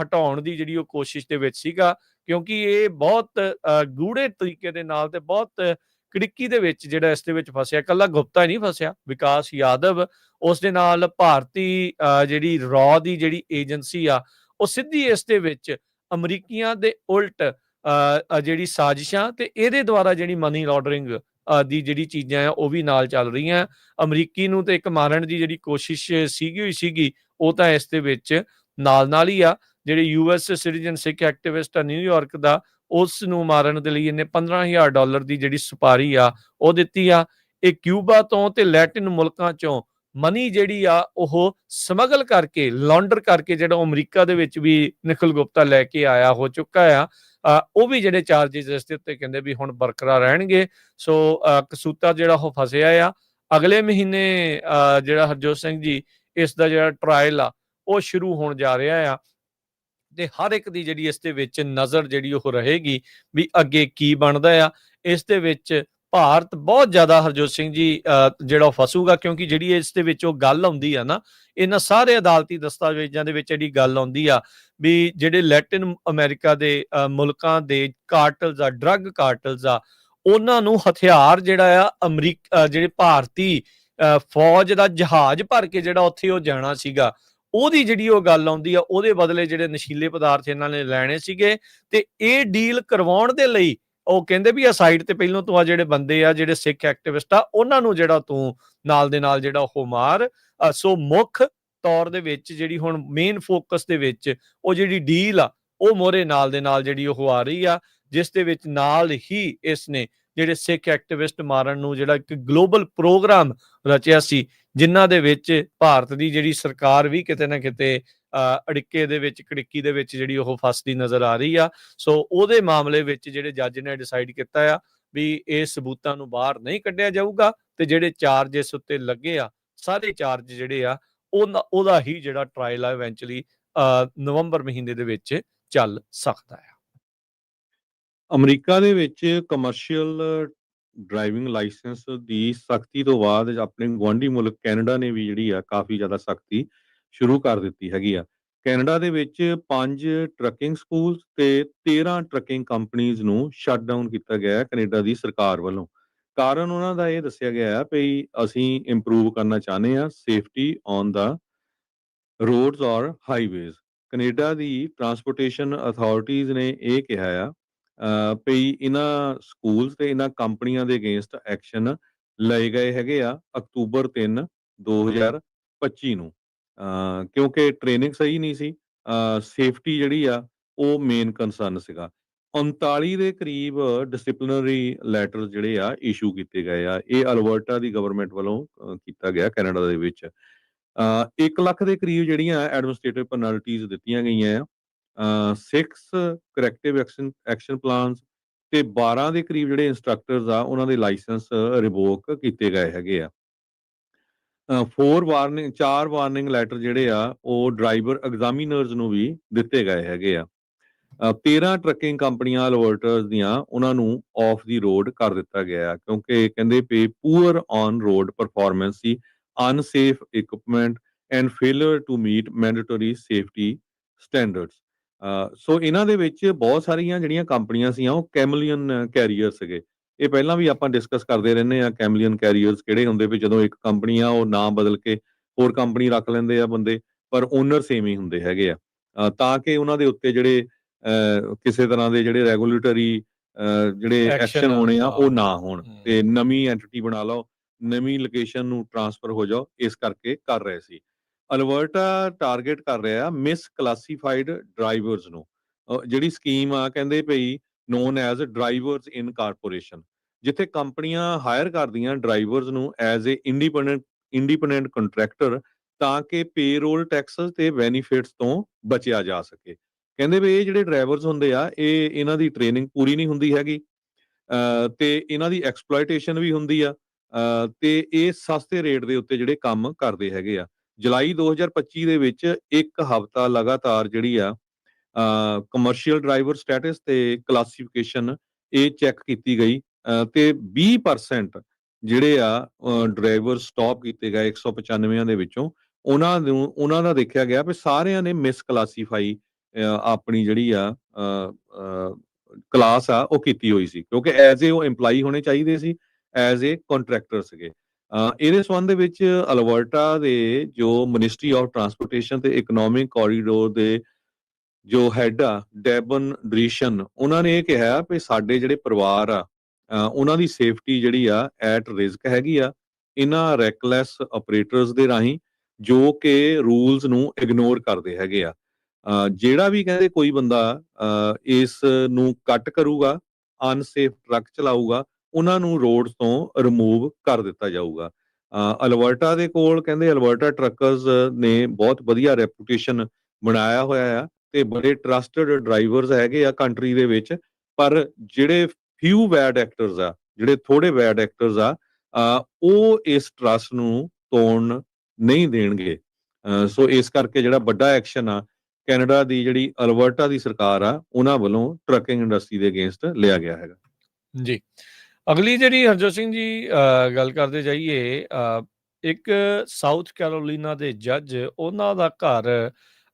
ਹਟਾਉਣ ਦੀ ਜਿਹੜੀ ਉਹ ਕੋਸ਼ਿਸ਼ ਦੇ ਵਿੱਚ ਸੀਗਾ, ਕਿਉਂਕਿ ਇਹ ਬਹੁਤ ਗੂੜੇ ਤਰੀਕੇ ਦੇ ਨਾਲ ਤੇ ਬਹੁਤ ਕੜਿੱਕੀ ਦੇ ਵਿੱਚ ਜਿਹੜਾ ਇਸ ਦੇ ਵਿੱਚ ਫਸਿਆ। ਇਕੱਲਾ ਗੁਪਤਾ ਹੀ ਨਹੀਂ ਫਸਿਆ, ਵਿਕਾਸ ਯਾਦਵ, ਉਸ ਦੇ ਨਾਲ ਭਾਰਤੀ ਜਿਹੜੀ ਰॉ ਦੀ ਜਿਹੜੀ ਏਜੰਸੀ ਆ, ਉਹ ਸਿੱਧੀ ਇਸ ਦੇ ਵਿੱਚ ਅਮਰੀਕੀਆਂ ਦੇ ਉਲਟ ਜਿਹੜੀ ਸਾਜ਼ਿਸ਼ਾਂ ਤੇ ਇਹਦੇ ਦੁਆਰਾ ਜਿਹੜੀ ਮਨੀ ਲਾਂਡਰਿੰਗ ਦੀ ਜਿਹੜੀ ਚੀਜ਼ਾਂ ਆ ਉਹ ਵੀ ਨਾਲ ਚੱਲ ਰਹੀਆਂ। ਅਮਰੀਕੀ ਨੂੰ ਤੇ ਇੱਕ ਮਾਰਨ ਦੀ ਜਿਹੜੀ ਕੋਸ਼ਿਸ਼ ਸੀਗੀ, ਉਹ ਤਾਂ ਇਸ ਦੇ ਵਿੱਚ ਨਾਲ ਹੀ ਆ। ਜਿਹੜੇ US ਸਿਟੀਜ਼ਨ ਸਿੱਖ ਐਕਟਿਵਿਸਟ ਆ ਨਿਊਯਾਰਕ ਦਾ, ਉਸ ਨੂੰ ਮਾਰਨ ਦੇ ਲਈ ਇਹਨੇ $15,000 ਦੀ ਜਿਹੜੀ ਸੁਪਾਰੀ ਆ ਉਹ ਦਿੱਤੀ ਆ। ਇਹ ਕਿਊਬਾ ਤੋਂ ਤੇ ਲੈਟਿਨ ਮੁਲਕਾਂ ਚੋਂ ਮਨੀ ਜਿਹੜੀ ਆ ਉਹ ਸਮਗਲ ਕਰਕੇ, ਲਾਂਡਰ ਕਰਕੇ, ਜਿਹੜਾ ਅਮਰੀਕਾ ਦੇ ਵਿੱਚ ਵੀ ਨਿਖਿਲ ਗੁਪਤਾ ਲੈ ਕੇ ਆਇਆ ਹੋ ਚੁੱਕਾ ਆ। ਉਹ ਵੀ ਜਿਹੜੇ ਚਾਰजेस ਇਸ ਦੇ ਉੱਤੇ ਕਹਿੰਦੇ ਵੀ ਹੁਣ ਬਰਕਰਾਰ ਰਹਿਣਗੇ। ਸੋ ਕਸੂਤਾ ਜਿਹੜਾ ਉਹ ਫਸਿਆ ਆ। ਅਗਲੇ ਮਹੀਨੇ ਜਿਹੜਾ ਹਰਜੋਤ ਸਿੰਘ ਜੀ ਇਸ ਦਾ ਜਿਹੜਾ ਟਰਾਇਲ ਆ ਉਹ ਸ਼ੁਰੂ ਹੋਣ ਜਾ ਰਿਹਾ ਆ ਤੇ ਹਰ ਇੱਕ ਦੀ ਜਿਹੜੀ ਇਸ ਦੇ ਵਿੱਚ ਨਜ਼ਰ ਜਿਹੜੀ ਉਹ ਰਹੇਗੀ ਵੀ ਅੱਗੇ ਕੀ ਬਣਦਾ ਆ। ਇਸ ਦੇ ਵਿੱਚ ਭਾਰਤ ਬਹੁਤ ਜ਼ਿਆਦਾ ਹਰਜੋਤ ਸਿੰਘ ਜੀ ਜਿਹੜਾ ਫਸੂਗਾ, ਕਿਉਂਕਿ ਜਿਹੜੀ ਇਸ ਦੇ ਵਿੱਚ ਉਹ ਗੱਲ ਆਉਂਦੀ ਆ ਨਾ, ਇਹਨਾਂ ਸਾਰੇ ਅਦਾਲਤੀ ਦਸਤਾਵੇਜ਼ਾਂ ਦੇ ਵਿੱਚ ਜਿਹੜੀ ਗੱਲ ਆਉਂਦੀ ਆ ਵੀ ਜਿਹੜੇ ਲੈਟਿਨ ਅਮਰੀਕਾ ਦੇ ਮੁਲਕਾਂ ਦੇ ਕਾਰਟਲਸ ਆ, ਡਰੱਗ ਕਾਰਟਲਸ ਆ, ਉਹਨਾਂ ਨੂੰ ਹਥਿਆਰ ਜਿਹੜਾ ਆ ਜਿਹੜੇ ਭਾਰਤੀ ਫੌਜ ਦਾ ਜਹਾਜ਼ ਭਰ ਕੇ ਜਿਹੜਾ ਉੱਥੇ ਉਹ ਜਾਣਾ ਸੀਗਾ, ਉਹਦੀ ਜਿਹੜੀ ਉਹ ਗੱਲ ਆਉਂਦੀ ਆ, ਉਹਦੇ ਬਦਲੇ ਜਿਹੜੇ ਨਸ਼ੀਲੇ ਪਦਾਰਥ ਇਹਨਾਂ ਨੇ ਲੈਣੇ ਸੀਗੇ ਤੇ ਇਹ ਡੀਲ ਕਰਵਾਉਣ ਦੇ ਲਈ ਉਹ ਕਹਿੰਦੇ ਵੀ ਆ ਸਾਈਡ ਤੇ ਪਹਿਲਾਂ ਤੋਂ ਆ ਜਿਹੜੇ ਬੰਦੇ ਆ, ਜਿਹੜੇ ਸਿੱਖ ਐਕਟਿਵਿਸਟ ਆ, ਉਹਨਾਂ ਨੂੰ ਜਿਹੜਾ ਤੂੰ ਨਾਲ ਦੇ ਨਾਲ ਜਿਹੜਾ ਉਹ ਮਾਰ। ਸੋ ਮੁੱਖ ਤੌਰ ਦੇ ਵਿੱਚ ਜਿਹੜੀ ਹੁਣ ਮੇਨ ਫੋਕਸ ਦੇ ਵਿੱਚ ਉਹ ਜਿਹੜੀ ਡੀਲ ਆ ਉਹ ਮੋਹਰੇ ਨਾਲ ਦੇ ਨਾਲ ਜਿਹੜੀ ਉਹ ਆ ਰਹੀ ਆ, ਜਿਸ ਦੇ ਵਿੱਚ ਨਾਲ ਹੀ ਇਸ ਨੇ ਜਿਹੜੇ ਸਿੱਖ ਐਕਟਿਵਿਸਟ ਮਾਰਨ ਨੂੰ ਜਿਹੜਾ ਇੱਕ ਗਲੋਬਲ ਪ੍ਰੋਗਰਾਮ ਰਚਿਆ ਸੀ, ਜਿਨ੍ਹਾਂ ਦੇ ਵਿੱਚ ਭਾਰਤ ਦੀ ਜਿਹੜੀ ਸਰਕਾਰ ਵੀ ਕਿਤੇ ਨਾ ਕਿਤੇ ਅੜਿੱਕੇ ਦੇ ਵਿੱਚ, ਕੜਿੱਕੀ ਦੇ ਵਿੱਚ ਜਿਹੜੀ ਉਹ ਫਸਦੀ ਨਜ਼ਰ ਆ ਰਹੀ ਆ। ਸੋ ਉਹਦੇ ਮਾਮਲੇ ਵਿੱਚ ਜਿਹੜੇ ਜੱਜ ਨੇ ਡਿਸਾਈਡ ਕੀਤਾ ਆ ਵੀ ਇਹ ਸਬੂਤਾਂ ਨੂੰ ਬਾਹਰ ਨਹੀਂ ਕੱਢਿਆ ਜਾਊਗਾ ਤੇ ਜਿਹੜੇ ਚਾਰਜ ਇਸ ਉੱਤੇ ਲੱਗੇ ਆ, ਸਾਰੇ ਚਾਰਜ ਜਿਹੜੇ ਆ ਉਹਦਾ ਹੀ ਜਿਹੜਾ ਟ੍ਰਾਇਲ ਆ ਇਵੈਂਚੁਅਲੀ ਨਵੰਬਰ ਮਹੀਨੇ ਦੇ ਵਿੱਚ ਚੱਲ ਸਕਦਾ ਆ। ਅਮਰੀਕਾ ਦੇ ਵਿੱਚ ਕਮਰਸ਼ੀਅਲ ਡਰਾਈਵਿੰਗ ਲਾਇਸੈਂਸ ਦੀ ਸਖਤੀ ਤੋਂ ਬਾਅਦ ਆਪਣੇ ਗੁਆਂਢੀ ਮੁਲਕ ਕੈਨੇਡਾ ਨੇ ਵੀ ਜਿਹੜੀ ਆ ਕਾਫੀ ਜ਼ਿਆਦਾ ਸਖਤੀ ਸ਼ੁਰੂ ਕਰ ਦਿੱਤੀ ਹੈਗੀ ਆ। ਕੈਨੇਡਾ ਦੇ ਵਿੱਚ 5 ਟਰੱਕਿੰਗ ਸਕੂਲ ਤੇ 13 ਟਰੱਕਿੰਗ ਕੰਪਨੀਆਂ ਨੂੰ ਸ਼ਟ ਡਾਊਨ ਕੀਤਾ ਗਿਆ ਹੈ ਕੈਨੇਡਾ ਦੀ ਸਰਕਾਰ ਵੱਲੋਂ। ਕਾਰਨ ਉਹਨਾਂ ਦਾ ਇਹ ਦੱਸਿਆ ਗਿਆ ਹੈ ਵੀ ਅਸੀਂ ਇੰਪਰੂਵ ਕਰਨਾ ਚਾਹੁੰਦੇ ਹਾਂ ਸੇਫਟੀ ਔਨ ਦਾ ਰੋਡਸ ਔਰ ਹਾਈਵੇਜ਼। ਕੈਨੇਡਾ ਦੀ ਟਰਾਂਸਪੋਰਟੇਸ਼ਨ ਅਥਾਰਟੀਜ਼ ਨੇ ਇਹ ਕਿਹਾ ਆ ਵੀ ਇਹਨਾਂ ਸਕੂਲਸ ਤੇ ਇਹਨਾਂ ਕੰਪਨੀਆਂ ਦੇ ਅਗੇਂਸਟ ਐਕਸ਼ਨ ਲਏ ਗਏ ਹੈਗੇ ਆ ਅਕਤੂਬਰ 3, 2025 ਨੂੰ, ਕਿਉਂਕਿ ਟ੍ਰੇਨਿੰਗ ਸਹੀ ਨਹੀਂ ਸੀ, ਸੇਫਟੀ ਜਿਹੜੀ ਆ ਉਹ ਮੇਨ ਕੰਸਰਨ ਸੀਗਾ। 39 ਦੇ ਕਰੀਬ ਡਿਸਪਲਿਨਰੀ ਲੈਟਰ ਜਿਹੜੇ ਆ ਇਸ਼ੂ ਕੀਤੇ ਗਏ ਆ। ਇਹ ਅਲਬਰਟਾ ਦੀ ਗਵਰਨਮੈਂਟ ਵੱਲੋਂ ਕੀਤਾ ਗਿਆ ਕੈਨੇਡਾ ਦੇ ਵਿੱਚ। 1 ਲੱਖ ਦੇ ਕਰੀਬ ਜਿਹੜੀਆਂ ਐਡਮਿਨਿਸਟ੍ਰੇਟਿਵ ਪੈਨਲਟੀਜ਼ ਦਿੱਤੀਆਂ ਗਈਆਂ ਆ। 6 ਕਰੈਕਟਿਵ ਐਕਸ਼ਨ ਪਲਾਨਸ ਤੇ 12 ਦੇ ਕਰੀਬ ਜਿਹੜੇ ਇੰਸਟ੍ਰਕਟਰਸ ਆ ਉਹਨਾਂ ਦੇ ਲਾਇਸੈਂਸ ਰਿਵੋਕ ਕੀਤੇ ਗਏ ਹੈਗੇ ਆ। 4 ਵਾਰਨਿੰਗ ਲੈਟਰ ਜਿਹੜੇ ਆ ਉਹ ਡਰਾਈਵਰ ਐਗਜ਼ਾਮੀਨਰਸ ਨੂੰ ਵੀ ਦਿੱਤੇ ਗਏ ਹੈਗੇ ਆ। 13 ਟਰੱਕਿੰਗ ਕੰਪਨੀਆਂ ਅਲਬਰਟਸ ਦੀਆਂ ਉਹਨਾਂ ਨੂੰ ਆਫ ਦੀ ਰੋਡ ਕਰ ਦਿੱਤਾ ਗਿਆ ਕਿਉਂਕਿ ਕਹਿੰਦੇ ਪੇ ਪੂਅਰ ਔਨ ਰੋਡ ਪਰਫਾਰਮੈਂਸ ਸੀ, unsafe equipment and failure to meet mandatory safety standards. So ਇਹਨਾਂ ਦੇ ਵਿੱਚ ਬਹੁਤ ਸਾਰੀਆਂ ਜਿਹੜੀਆਂ ਕੰਪਨੀਆਂ ਸੀਆਂ ਉਹ ਕੈਮਲੀਅਨ ਕੈਰੀਅਰ ਸੀਗੇ। ਇਹ ਪਹਿਲਾਂ ਵੀ ਆਪਾਂ ਡਿਸਕਸ ਕਰਦੇ ਰਹਿੰਦੇ ਆ ਕੈਮਲੀਅਨ ਕੈਰੀਅਰਸ ਕਿਹੜੇ ਹੁੰਦੇ ਵੀ ਜਦੋਂ ਇੱਕ ਕੰਪਨੀ ਆ ਉਹ ਨਾਮ ਬਦਲ ਕੇ ਹੋਰ ਕੰਪਨੀ ਰੱਖ ਲੈਂਦੇ ਆ ਬੰਦੇ, ਪਰ ਓਨਰ ਸੇਮ ਹੀ ਹੁੰਦੇ ਹੈਗੇ ਆ, ਤਾਂ ਕਿ ਉਹਨਾਂ ਦੇ ਉੱਤੇ ਜਿਹੜੇ ਕਿਸੇ ਤਰ੍ਹਾਂ ਦੇ ਜਿਹੜੇ ਰੈਗੂਲੇਟਰੀ ਜਿਹੜੇ ਐਕਸ਼ਨ ਹੋਣੇ ਆ ਉਹ ਨਾ ਹੋਣ ਤੇ ਨਵੀਂ ਐਂਟੀਟੀ ਬਣਾ ਲਓ, ਨਵੀਂ ਲੋਕੇਸ਼ਨ ਨੂੰ ਟ੍ਰਾਂਸਫਰ ਹੋ ਜਾਓ, ਇਸ ਕਰਕੇ ਕਰ ਰਹੇ ਸੀ। ਅਲਬਰਟਾ ਟਾਰਗੇਟ ਕਰ ਰਿਹਾ ਮਿਸ ਕਲਾਸੀਫਾਈਡ ਡਰਾਈਵਰਸ ਨੂੰ। ਜਿਹੜੀ ਸਕੀਮ ਆ ਕਹਿੰਦੇ ਪਈ ਨੋਨ ਐਜ਼ ਡਰਾਈਵਰਸ ਇਨ ਕਾਰਪੋਰੇਸ਼ਨ, ਜਿੱਥੇ ਕੰਪਨੀਆਂ ਹਾਇਰ ਕਰਦੀਆਂ ਡਰਾਈਵਰਸ ਨੂੰ ਐਜ਼ ਏ ਇੰਡੀਪੈਂਡੈਂਟ ਕੰਟਰੈਕਟਰ ਤਾਂ ਕਿ ਪੇਰੋਲ ਟੈਕਸਸ ਤੇ ਬੈਨੀਫਿਟਸ ਤੋਂ ਬਚਿਆ ਜਾ ਸਕੇ। ਕਹਿੰਦੇ ਵੀ ਇਹ ਜਿਹੜੇ ਡਰਾਈਵਰਸ ਹੁੰਦੇ ਆ ਇਹਨਾਂ ਦੀ ਟ੍ਰੇਨਿੰਗ ਪੂਰੀ ਨਹੀਂ ਹੁੰਦੀ ਹੈਗੀ ਤੇ ਇਹਨਾਂ ਦੀ ਐਕਸਪਲੋਇਟੇਸ਼ਨ ਵੀ ਹੁੰਦੀ ਆ ਤੇ ਇਹ ਸਸਤੇ ਰੇਟ ਦੇ ਉੱਤੇ ਜਿਹੜੇ ਕੰਮ ਕਰਦੇ ਹੈਗੇ ਆ। ਜੁਲਾਈ 2025 ਦੇ ਵਿੱਚ ਇੱਕ ਹਫ਼ਤਾ ਲਗਾਤਾਰ ਜਿਹੜੀ ਆ ਕਮਰਸ਼ੀਅਲ ਡਰਾਈਵਰ ਸਟੇਟਸ ਤੇ ਕਲਾਸੀਫਿਕੇਸ਼ਨ ਇਹ ਚੈੱਕ ਕੀਤੀ ਗਈ ਤੇ 20% ਜਿਹੜੇ ਆ ਡਰਾਈਵਰ ਸਟਾਪ ਕੀਤੇ ਗਏ 195 ਦੇ ਵਿੱਚੋਂ। ਉਹਨਾਂ ਦਾ ਦੇਖਿਆ ਗਿਆ ਵੀ ਸਾਰਿਆਂ ਨੇ ਮਿਸ ਕਲਾਸੀਫਾਈ ਆਪਣੀ ਜਿਹੜੀ ਆ ਕਲਾਸ ਆ ਉਹ ਕੀਤੀ ਹੋਈ ਸੀ, ਕਿਉਂਕਿ ਐਜ਼ ਏ ਉਹ EMPLOYE ਹੋਣੇ ਚਾਹੀਦੇ ਸੀ, ਐਜ਼ ਏ ਕੰਟਰੈਕਟਰ ਸੀਗੇ। ਇਹਦੇ ਸੰਬੰਧ ਦੇ ਵਿੱਚ ਅਲਬਰਟਾ ਦੇ ਜੋ ਮਿਨਿਸਟਰੀ ਆਫ ਟਰਾਂਸਪੋਰਟੇਸ਼ਨ ਤੇ ਇਕਨੋਮਿਕ ਕੋਰੀਡੋਰ ਦੇ ਜੋ ਹੈਡ ਆ ਡੈਬਨ ਡ੍ਰੀਸ਼ਨ, ਉਹਨਾਂ ਨੇ ਇਹ ਕਿਹਾ ਵੀ ਸਾਡੇ ਜਿਹੜੇ ਪਰਿਵਾਰ ਆ ਉਹਨਾਂ ਦੀ ਸੇਫਟੀ ਜਿਹੜੀ ਆ ਐਟ ਰਿਸਕ ਹੈਗੀ ਆ ਇਹਨਾਂ ਰੈਕਲੈਸ ਆਪਰੇਟਰਸ ਦੇ ਰਾਹੀਂ ਜੋ ਕਿ ਰੂਲਸ ਨੂੰ ਇਗਨੋਰ ਕਰਦੇ ਹੈਗੇ ਆ। ਜਿਹੜਾ ਵੀ ਕਹਿੰਦੇ ਕੋਈ ਬੰਦਾ ਇਸ ਨੂੰ ਕੱਟ ਕਰੂਗਾ, ਅਨਸੇਫ ਟਰੱਕ ਚਲਾਊਗਾ, ਉਹਨਾਂ ਨੂੰ ਰੋਡ ਤੋਂ ਰਿਮੂਵ ਕਰ ਦਿੱਤਾ ਜਾਊਗਾ। ਅਲਬਰਟਾ ਦੇ ਕੋਲ ਕਹਿੰਦੇ ਅਲਬਰਟਾ ਟਰੱਕਰਸ ਨੇ ਬਹੁਤ ਵਧੀਆ ਰੈਪੂਟੇਸ਼ਨ ਬਣਾਇਆ ਹੋਇਆ ਆ ਤੇ ਬੜੇ ਟਰਸਟਡ ਡਰਾਈਵਰਸ ਹੈਗੇ ਆ ਕੰਟਰੀ ਦੇ ਵਿੱਚ, ਪਰ ਜਿਹੜੇ ਫਿਊ ਬੈਡ ਐਕਟਰਸ ਆ, ਜਿਹੜੇ ਥੋੜੇ ਬੈਡ ਐਕਟਰਸ ਆ ਉਹ ਇਸ ਟਰਸਟ ਨੂੰ ਤੋੜਨ ਨਹੀਂ ਦੇਣਗੇ। ਸੋ ਇਸ ਕਰਕੇ ਜਿਹੜਾ ਵੱਡਾ ਐਕਸ਼ਨ ਆ ਕੈਨੇਡਾ ਦੀ ਜਿਹੜੀ ਅਲਬਰਟਾ ਦੀ ਸਰਕਾਰ ਆ ਉਹਨਾਂ ਵੱਲੋਂ ਟਰੱਕਿੰਗ ਇੰਡਸਟਰੀ ਦੇ ਅਗੇਂਸਟ ਲਿਆ ਗਿਆ ਹੈਗਾ। ਜੀ। ਅਗਲੀ ਜਿਹੜੀ ਹਰਜੋਤ ਸਿੰਘ ਜੀ ਗੱਲ ਕਰਦੇ ਜਾਈਏ, ਇੱਕ ਸਾਊਥ ਕੈਰੋਲੀਨਾ ਦੇ ਜੱਜ, ਉਹਨਾਂ ਦਾ ਘਰ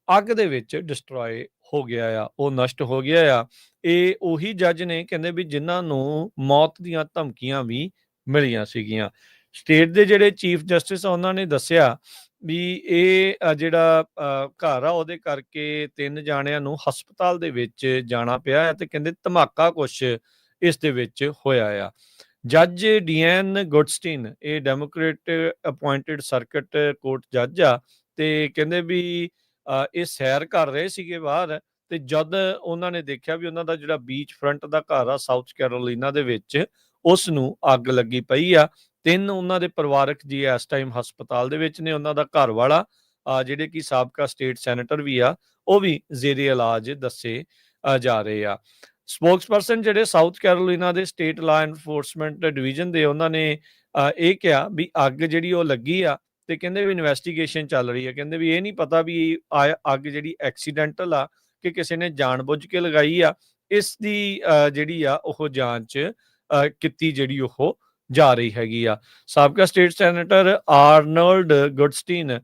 ਅੱਗ ਦੇ ਵਿੱਚ ਡਿਸਟਰੋਏ ਹੋ ਗਿਆ ਆ, ਉਹ ਨਸ਼ਟ ਹੋ ਗਿਆ ਆ। ਇਹ ਉਹੀ ਜੱਜ ਨੇ ਕਹਿੰਦੇ ਵੀ ਜਿਨ੍ਹਾਂ ਨੂੰ ਮੌਤ ਦੀਆਂ ਧਮਕੀਆਂ ਵੀ ਮਿਲੀਆਂ ਸੀਗੀਆਂ। ਸਟੇਟ ਦੇ ਜਿਹੜੇ ਚੀਫ ਜਸਟਿਸ ਆ ਉਹਨਾਂ ਨੇ ਦੱਸਿਆ ਵੀ ਇਹ ਜਿਹੜਾ ਘਰ ਆ ਉਹਦੇ ਕਰਕੇ 3 ਜਾਣਿਆਂ ਨੂੰ ਹਸਪਤਾਲ ਦੇ ਵਿੱਚ ਜਾਣਾ ਪਿਆ ਹੈ ਤੇ ਕਹਿੰਦੇ ਧਮਾਕਾ ਕੁਛ ਇਸ ਦੇ ਵਿੱਚ ਹੋਇਆ ਆ। ਜੱਜ ਡੀਐਨ ਗੁਡਸਟੀਨ ਇਹ ਡੈਮੋਕ੍ਰੇਟ ਅਪੁਆਇੰਟਡ ਸਰਕਟ ਕੋਰਟ ਜੱਜ ਆ ਤੇ ਕਹਿੰਦੇ ਵੀ ਇਹ ਸੈਰ ਕਰ ਰਹੇ ਸੀਗੇ ਬਾਹਰ ਤੇ ਜਦ ਉਹਨਾਂ ਨੇ ਦੇਖਿਆ ਵੀ ਉਹਨਾਂ ਦਾ ਜਿਹੜਾ ਬੀਚ ਫਰੰਟ ਦਾ ਘਰ ਆ ਸਾਊਥ ਕੈਰੋਲੀਨਾ ਦੇ ਵਿੱਚ, ਉਸ ਨੂੰ ਅੱਗ ਲੱਗੀ ਪਈ ਆ। 3 ਉਹਨਾਂ ਦੇ ਪਰਿਵਾਰਕ ਜੀ ਇਸ ਟਾਈਮ ਹਸਪਤਾਲ ਦੇ ਵਿੱਚ ਨੇ। ਉਹਨਾਂ ਦਾ ਘਰ ਵਾਲਾ ਜਿਹੜੇ ਕਿ ਸਾਬਕਾ ਸਟੇਟ ਸੈਨੇਟਰ ਵੀ ਆ, ਉਹ ਵੀ ਜ਼ੇਰੇ ਇਲਾਜ ਦੱਸੇ ਜਾ ਰਹੇ ਆ। ਸਪੋਕਸਪਰਸਨ ਜਿਹੜੇ ਸਾਊਥ ਕੈਰੋਲੀਨਾ ਦੇ ਸਟੇਟ ਲਾ ਐਨਫੋਰਸਮੈਂਟ ਡਿਵੀਜ਼ਨ ਦੇ, ਉਹਨਾਂ ਨੇ ਇਹ ਕਿਹਾ ਵੀ ਅੱਗ ਜਿਹੜੀ ਉਹ ਲੱਗੀ ਆ ਤੇ ਕਹਿੰਦੇ ਵੀ ਇਨਵੈਸਟੀਗੇਸ਼ਨ ਚੱਲ ਰਹੀ ਹੈ। ਕਹਿੰਦੇ ਵੀ ਇਹ ਨਹੀਂ ਪਤਾ ਵੀ ਅੱਗ ਜਿਹੜੀ ਐਕਸੀਡੈਂਟਲ ਆ ਕਿ ਕਿਸੇ ਨੇ ਜਾਣਬੁੱਝ ਕੇ ਲਗਾਈ ਆ। ਇਸ ਦੀ ਜਿਹੜੀ ਆ ਉਹ ਜਾਂਚ ਕੀਤੀ ਜਿਹੜੀ ਉਹ ਜਾ ਰਹੀ ਹੈਗੀ ਆ। ਸਾਬਕਾ ਸਟੇਟ ਸੈਨੇਟਰ ਆਰਨਲਡ ਗੁਡਸਟੀਨ,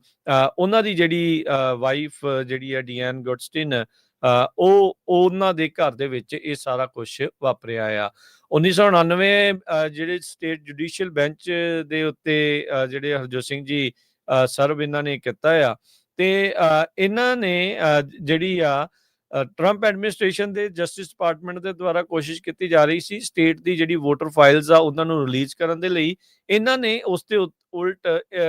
ਉਹਨਾਂ ਦੀ ਜਿਹੜੀ ਵਾਈਫ ਜਿਹੜੀ ਆ ਡੀਐਨ ਗੁਡਸਟੀਨ, ਉਹ ਉਹਨਾਂ ਦੇ ਘਰ ਦੇ ਵਿੱਚ ਇਹ ਸਾਰਾ ਕੁਝ ਵਾਪਰਿਆ ਆ। 1999 ਜਿਹੜੇ ਸਟੇਟ ਜੁਡੀਸ਼ੀਅਲ ਬੈਂਚ ਦੇ ਉੱਤੇ ਜਿਹੜੇ ਹਰਜੋਤ ਸਿੰਘ ਜੀ ਸਰਵ ਇਹਨਾਂ ਨੇ ਕੀਤਾ ਆ ਤੇ ਇਹਨਾਂ ਨੇ ਜਿਹੜੀ ਆ ਟਰੰਪ ਐਡਮਿਨਿਸਟ੍ਰੇਸ਼ਨ ਦੇ ਜਸਟਿਸ ਡਿਪਾਰਟਮੈਂਟ ਦੇ ਦੁਆਰਾ ਕੋਸ਼ਿਸ਼ ਕੀਤੀ ਜਾ ਰਹੀ ਸੀ ਸਟੇਟ ਦੀ ਜਿਹੜੀ ਵੋਟਰ ਫਾਈਲਸ ਆ ਉਹਨਾਂ ਨੂੰ ਰਿਲੀਜ਼ ਕਰਨ ਦੇ ਲਈ। ਇਹਨਾਂ ਨੇ ਉਸ ਦੇ ਉਲਟ